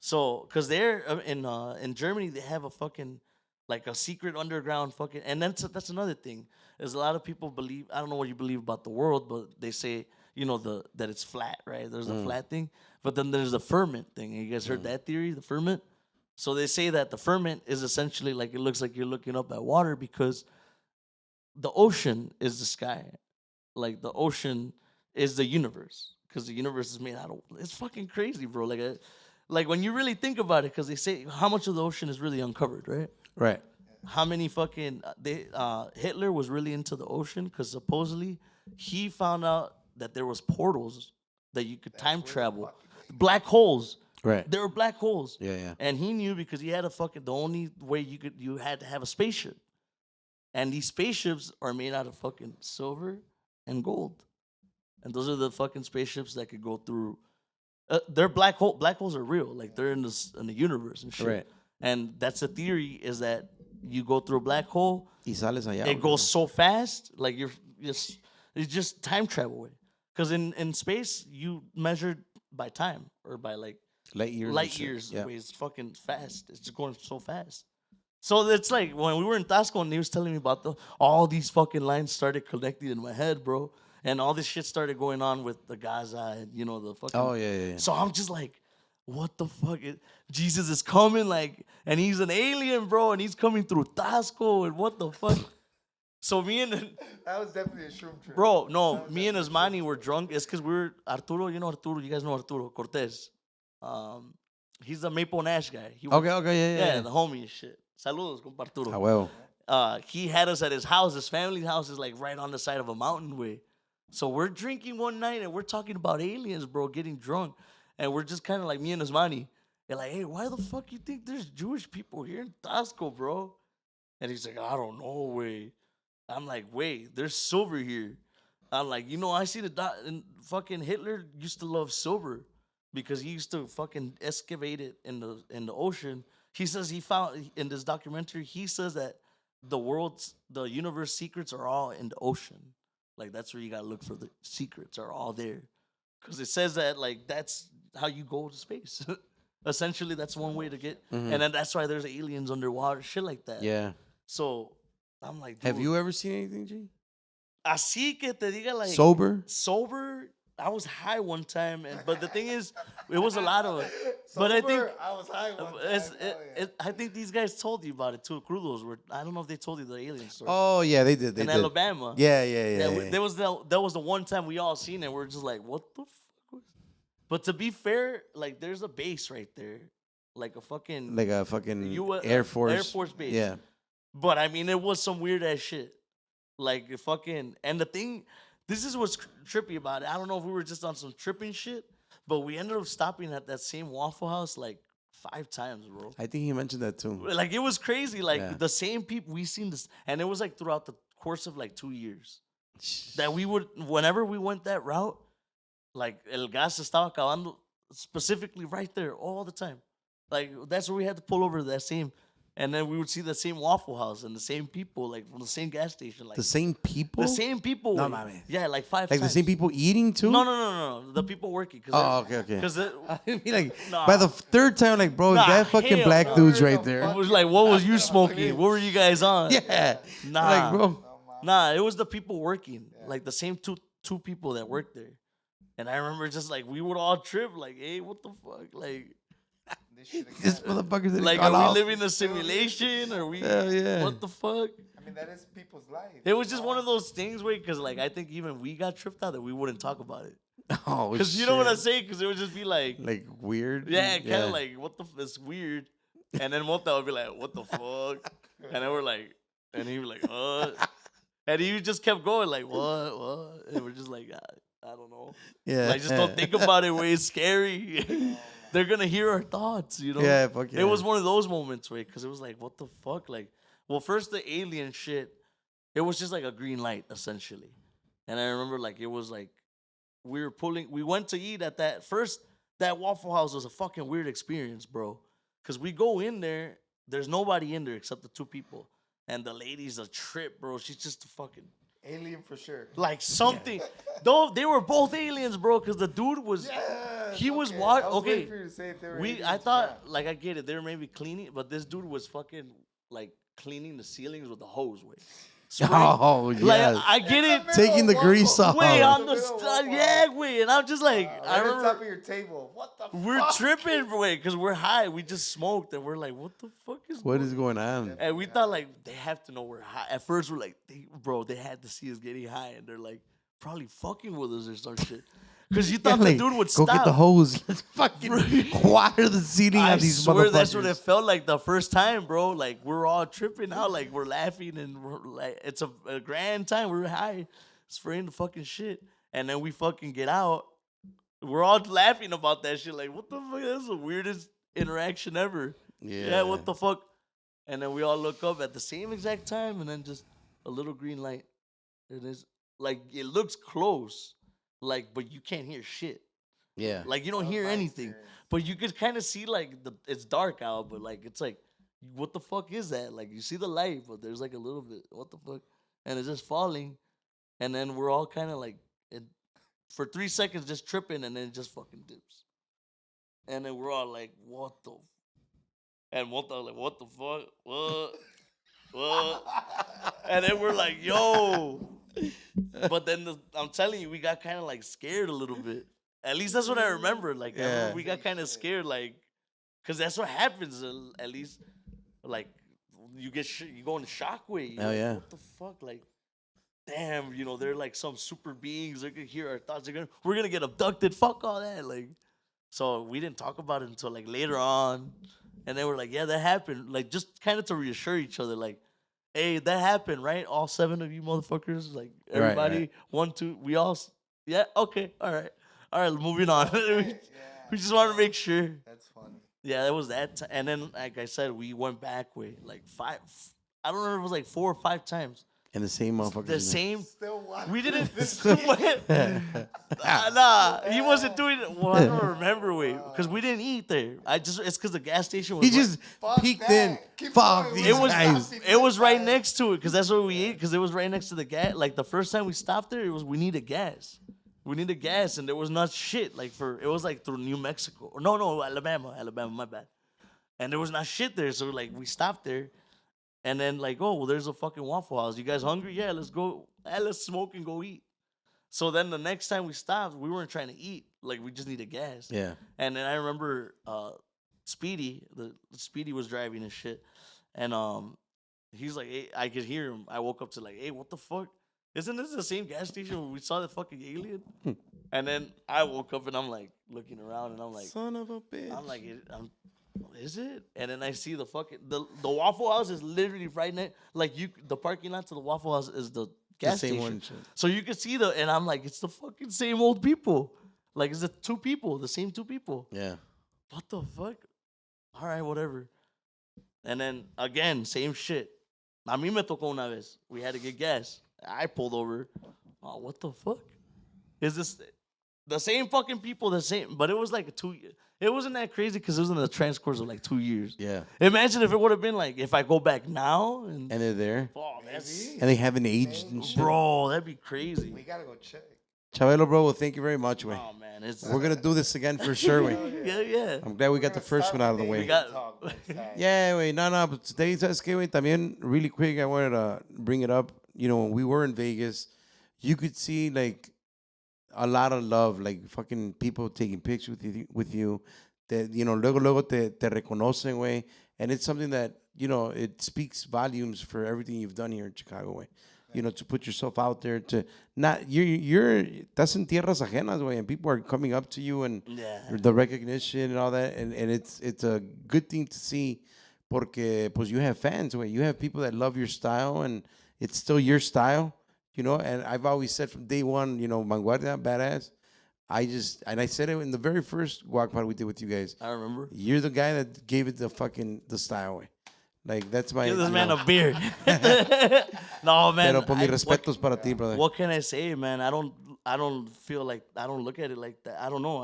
So, cause they're in Germany, they have a fucking like a secret underground fucking, and that's another thing. Is a lot of people believe, I don't know what you believe about the world, but they say that it's flat, right? There's a flat thing, but then there's the firmament thing. You guys heard that theory, the firmament? So they say that the firmament is essentially like it looks like you're looking up at water because the ocean is the sky. Like the ocean is the universe because the universe is made out of. It's fucking crazy, bro. Like when you really think about it, because they say how much of the ocean is really uncovered, right? Right. How many fucking Hitler was really into the ocean because supposedly he found out that there was portals that you could time travel, black holes. Right. There were black holes. Yeah. And he knew because he had the only way you had to have a spaceship. And these spaceships are made out of fucking silver and gold. And those are the fucking spaceships that could go through. They're black hole. Black holes are real. Like they're in the universe and shit. Right. And that's the theory is that you go through a black hole. Y sales allá, it goes so fast, like it's just time travel way. Because in space you measure by time or by like light years away. It's fucking fast. It's just going so fast. So it's like when we were in Tasco and he was telling me about all these fucking lines started connecting in my head, bro. And all this shit started going on with the Casa and the fucking. Oh yeah. So I'm just like, what the fuck? Jesus is coming, like, and he's an alien, bro, and he's coming through Tasco, and what the fuck? So me and that was definitely a shroom trip. Bro, no, me and Asmani were drunk. It's because we're Arturo. You know Arturo. You guys know Arturo Cortez. He's the Maple Nash guy. Okay, yeah. The homie and shit. Saludos, compa Arturo. Ah, well. He had us at his house. His family's house is like right on the side of a mountain way. So we're drinking one night and we're talking about aliens, bro, getting drunk. And we're just kind of like me and Asmani. They're like, hey, why the fuck you think there's Jewish people here in Tasco, bro? And he's like, I don't know, way. I'm like, wait, there's silver here. I'm like, I see and fucking Hitler used to love silver because he used to fucking excavate it in the ocean. He says he found in this documentary, he says that the universe secrets are all in the ocean. Like that's where you gotta look for the secrets are all there. Cause it says that like that's how you go to space. Essentially, that's one way to get, and then that's why there's aliens underwater, shit like that. Yeah. So I'm like, dude, have you ever seen anything, G? Así que te diga, like Sober? I was high one time, but the thing is, it was a lot of. But I was high one time. I think these guys told you about it too. Crudos were. I don't know if they told you the alien story. Oh yeah, they did. In Alabama. Yeah. That was the one time we all seen it. We're just like, what the fuck? But to be fair, like there's a base right there, like a fucking Air Force base. Yeah. But I mean, it was some weird ass shit. Like fucking, and the thing, this is what's trippy about it. I don't know if we were just on some tripping shit, but we ended up stopping at that same Waffle House like 5 times, bro. I think he mentioned that too. Like it was crazy. Like the same people we seen this, and it was like throughout the course of like 2 years that we would, whenever we went that route, like el gas estaba acabando specifically right there all the time. Like that's where we had to pull over to that same. And then we would see the same Waffle House and the same people, like from the same gas station. Like the same people? The same people. No, man. Yeah, like 5 times. Like the same people eating too? No. The people working. Okay. Because by the third time, like, bro, that fucking black dude's right there. It was like, what was you smoking? What were you guys on? Yeah. Nah. Like, bro. Nah, it was the people working. Yeah. Like the same two people that worked there. And I remember just like, we would all trip, like, hey, what the fuck? Like, this motherfucker didn't like, are we living a simulation? Are we? Hell yeah. What the fuck? I mean, that is people's life. It was just one of those things where, because like I think even we got tripped out that we wouldn't talk about it. Oh, because you know what I say? Because it would just be like weird. Yeah, kind of like what the it's weird. And then Mota would be like, what the fuck? And then we're like, and he was like, and he just kept going like, what? And we're just like, I don't know. Yeah. Like, just don't think about it. Way it's scary. They're gonna hear our thoughts, you know. Yeah, fuck yeah. It was one of those moments, right? Because it was like, what the fuck? Like, well, first the alien shit, it was just like a green light essentially, and I remember like it was like we went to eat at that Waffle House was a fucking weird experience, bro. Because we go in there, there's nobody in there except the 2 people, and the lady's a trip, bro. She's just a fucking alien for sure. Like something. Though they were both aliens, bro, because the dude was was what? Okay. I thought like I get it. They were maybe cleaning, but this dude was fucking like cleaning the ceilings with a hose, way. Oh yeah. Like I get it. Taking the grease off. Wait, on the wait, and I'm just like I remember top of your table. What the fuck? We're tripping, wait, because we're high. We just smoked, and we're like, what the fuck is going on? And we thought like they have to know we're high. At first we're like, they had to see us getting high, and they're like probably fucking with us or some shit. Because you thought the dude would stop. Go get the hose. Let's fucking water the ceiling on these motherfuckers. I swear that's what it felt like the first time, bro. Like, we're all tripping out. Like, we're laughing, and we're like, it's a grand time. We're high. Spraying the fucking shit. And then we fucking get out. We're all laughing about that shit. Like, what the fuck? That's the weirdest interaction ever. Yeah, what the fuck? And then we all look up at the same exact time, and then just a little green light. It is, like, it looks close. Like, but you can't hear shit. Yeah. Like, you don't hear anything. But you could kind of see, like, it's dark out, but, like, it's like, what the fuck is that? Like, you see the light, but there's, like, a little bit. What the fuck? And it's just falling. And then we're all kind of, like, for 3 seconds just tripping, and then it just fucking dips. And then we're all like, what the? And one was like, what the fuck? What? And then we're like, yo. But then I'm telling you, we got kind of like scared a little bit. At least that's what I remember. Like, I remember we got kind of scared, like, because that's what happens. At least, like, you go in shockwave. Oh yeah. What the fuck? Like, damn, they're like some super beings. They're gonna hear our thoughts. We're gonna get abducted. Fuck all that. Like, so we didn't talk about it until like later on, and then we're like, yeah, that happened. Like, just kind of to reassure each other, like, hey, that happened, right? All 7 of you motherfuckers, like everybody, right. 1, 2, we all, yeah, okay, all right, moving on. We just wanted to make sure. That's funny. Yeah, that was that. And then, like I said, we went back like 5. I don't remember, it was like 4 or 5 times. And the same motherfuckers. The same. Still watching. We didn't. Nah, he wasn't doing it. Well, I don't remember, because we didn't eat there. It's because the gas station was. He just peeked in. Fuck these guys. It was right next to it, because that's where we ate, because it was right next to the gas. Like, the first time we stopped there, we needed gas. We needed gas, and there was not shit. Like, it was like through New Mexico. No, Alabama, my bad. And there was not shit there, so like we stopped there. And then like, oh, well, there's a fucking Waffle House. You guys hungry? Yeah, let's go. Let's smoke and go eat. So then the next time we stopped, we weren't trying to eat. Like we just needed gas. Yeah. And then I remember Speedy, the Speedy was driving and shit. And he's like, hey, I could hear him. I woke up to like, hey, what the fuck? Isn't this the same gas station where we saw the fucking alien? And then I woke up and I'm like looking around and I'm like, son of a bitch. I'm like, is it? And then I see the fucking the Waffle House is literally right next. Like the parking lot to the Waffle House is the gas same station. one. So you can see and I'm like, it's the fucking same old people. Like it's the same two people. Yeah. What the fuck? All right, whatever. And then again, same shit. A mí me tocó una vez. We had to get gas. I pulled over. Oh, what the fuck? Is this the same fucking people? The same, but it was like it wasn't that crazy because it was in the transcourse of like 2 years. Yeah. Imagine if it would have been like if I go back now and they're there. Oh, that's And they haven't aged and shit. bro, that'd be crazy. We gotta go check. Chabelo, bro, well, thank you very much, way. Oh man, We're gonna do this again for sure, way. Yeah. I'm glad we got the first one out of the way. Yeah, wait, no, but today, ¿sabes qué, güey? También, really quick, I wanted to bring it up. You know, when we were in Vegas, you could see, like, a lot of love, like, fucking people taking pictures with you. That, you know, luego te reconocen, güey. And it's something that, you know, it speaks volumes for everything you've done here in Chicago, güey. You know, to put yourself out there, to not, that's en tierras ajenas, güey, and people are coming up to you and the recognition and all that, and it's a good thing to see, porque, pues, you have fans, güey, you have people that love your style, and it's still your style, you know, and I've always said from day one, you know, Vanguardia, badass, I said it in the very first guac party we did with you guys. I remember. You're the guy that gave it the style, way. Like, that's my... Give this man a beer. No, man. Pero por mis respetos para ti, brother. What can I say, man? I don't feel like... I don't look at it like that. I don't know.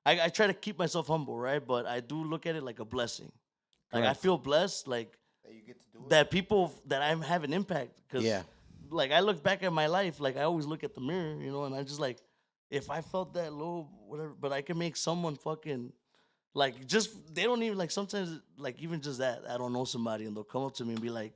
I try to keep myself humble, right? But I do look at it like a blessing. Like, I feel blessed, like... That you get to do it. That people... That I have an impact. Cause, yeah. Like, I look back at my life, like, I always look at the mirror, you know? And I just, like... If I felt that low, whatever... But I can make someone fucking... Like, just, they don't even, like, sometimes, like, even just that, I don't know somebody, and they'll come up to me and be like,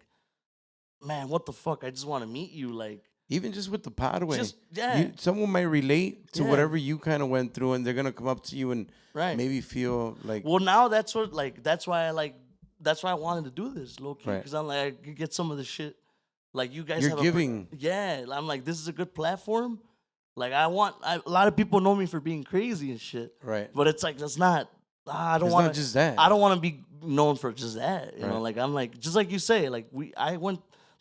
man, what the fuck? I just want to meet you, like. Even just with the pod way. Yeah. Someone might relate to whatever you kind of went through, and they're going to come up to you and maybe feel like. Well, now that's why I wanted to do this, low key, because I'm like, I could get some of the shit. Like, you guys You're giving. Yeah. I'm like, this is a good platform. Like, a lot of people know me for being crazy and shit. Right. But it's like, that's not. I don't want want not just that. I don't want to be known for just that. You know, like I'm like just like you say, like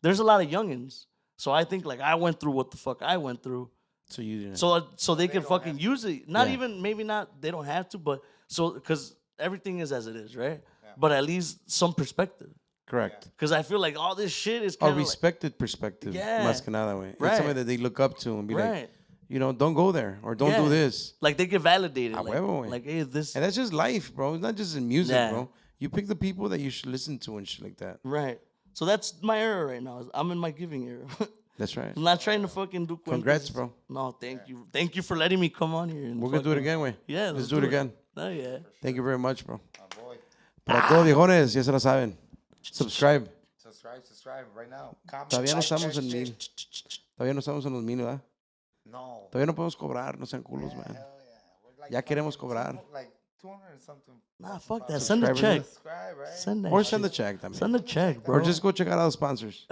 there's a lot of youngins. So I think like I went through what the fuck I went through. So you didn't. So they can fucking use it. Not even maybe not they don't have to, but so because everything is as it is, right? Yeah. But at least some perspective. Correct. Because I feel like all this shit is kind of a respected perspective. Yeah. Más que nada, way. Right. It's somebody that they look up to and be like, you know, don't go there or don't do this. Like they get validated. Like, hey, this. And that's just life, bro. It's not just in music, bro. You pick the people that you should listen to and shit like that. Right. So that's my era right now. I'm in my giving era. That's right. I'm not trying to fucking do. Congrats, bro. No, thank you. Thank you for letting me come on here. We're going to do it again, way. Yeah. Let's do it again. Oh, yeah. Thank you very much, bro. My boy. Para todos viejones, ya se la saben. Subscribe. Subscribe right now. Comment, Todavía no estamos en 1000. Todavía no estamos en los 1000, ¿verdad? No. Todavía no podemos cobrar, no sean culos, man. Like ya queremos cobrar. Like 200 and something. Nah, fuck that. Send a check. Send that or send the check, también. Send a check, bro. Or just go check out our sponsors.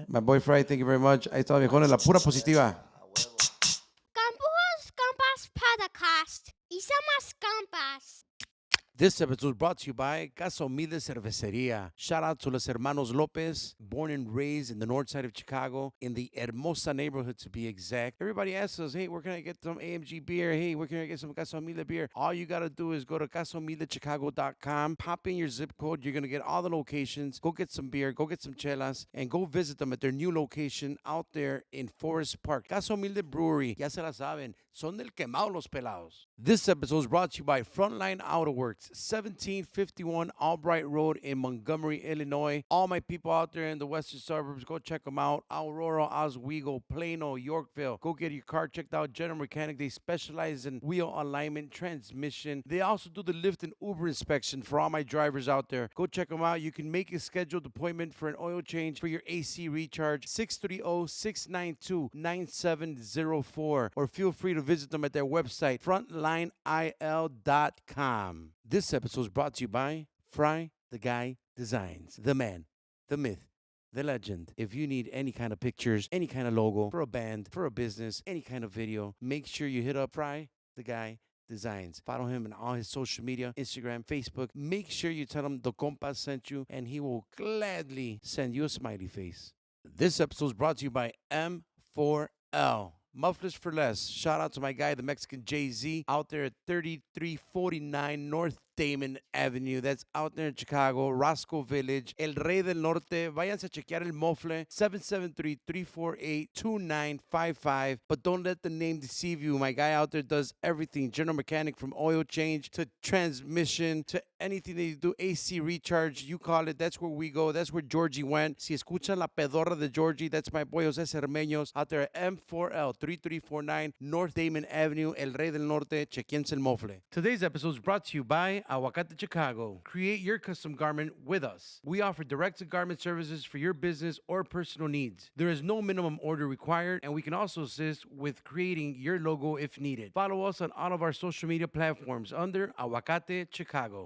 My boy Fry, thank you very much. Ahí está, viejones, la pura positiva. Puros Compas podcast. Y somos compas. This episode is brought to you by Casa, Humilde, Cerveceria. Shout out to los hermanos Lopez, born and raised in the north side of Chicago, in the Hermosa neighborhood to be exact. Everybody asks us, hey, where can I get some AMG beer? Hey, where can I get some Casa Humilde beer? All you got to do is go to CasaHumildeChicago.com, pop in your zip code. You're going to get all the locations. Go get some beer, go get some chelas, and go visit them at their new location out there in Forest Park. Casa Humilde Brewery, ya se la saben, son del quemado los pelados. This episode is brought to you by Frontline Autoworks. Autoworks, 1751 Albright Road in Montgomery, Illinois. All my people out there in the western suburbs, go check them out. Aurora, Oswego, Plano, Yorkville. Go get your car checked out. General Mechanic, they specialize in wheel alignment, transmission. They also do the Lyft and Uber inspection for all my drivers out there. Go check them out. You can make a scheduled appointment for an oil change for your AC recharge, 630-692-9704. Or feel free to visit them at their website, frontlineil.com. This episode is brought to you by Fry the Guy Designs. The man, the myth, the legend. If you need any kind of pictures, any kind of logo for a band, for a business, any kind of video, make sure you hit up Fry the Guy Designs. Follow him on all his social media, Instagram, Facebook. Make sure you tell him the compas sent you, and he will gladly send you a smiley face. This episode is brought to you by M4L. Mufflers for less. Shout out to my guy, the Mexican Jay-Z, out there at 3349 North Damon Avenue. That's out there in Chicago, Roscoe Village, El Rey del Norte. Váyanse a chequear el mofle, 773-348-2955. But don't let the name deceive you. My guy out there does everything. General Mechanic, from oil change to transmission to anything that you do, AC recharge, you call it. That's where we go. That's where Georgie went. Si escuchan la pedorra de Georgie, that's my boy Jose Cermeños out there at M4L, 3349 North Damon Avenue, El Rey del Norte. Chequense el mofle. Today's episode is brought to you by Aguacate Chicago. Create your custom garment with us. We offer direct-to-garment services for your business or personal needs. There is no minimum order required, and we can also assist with creating your logo if needed. Follow us on all of our social media platforms under Aguacate Chicago.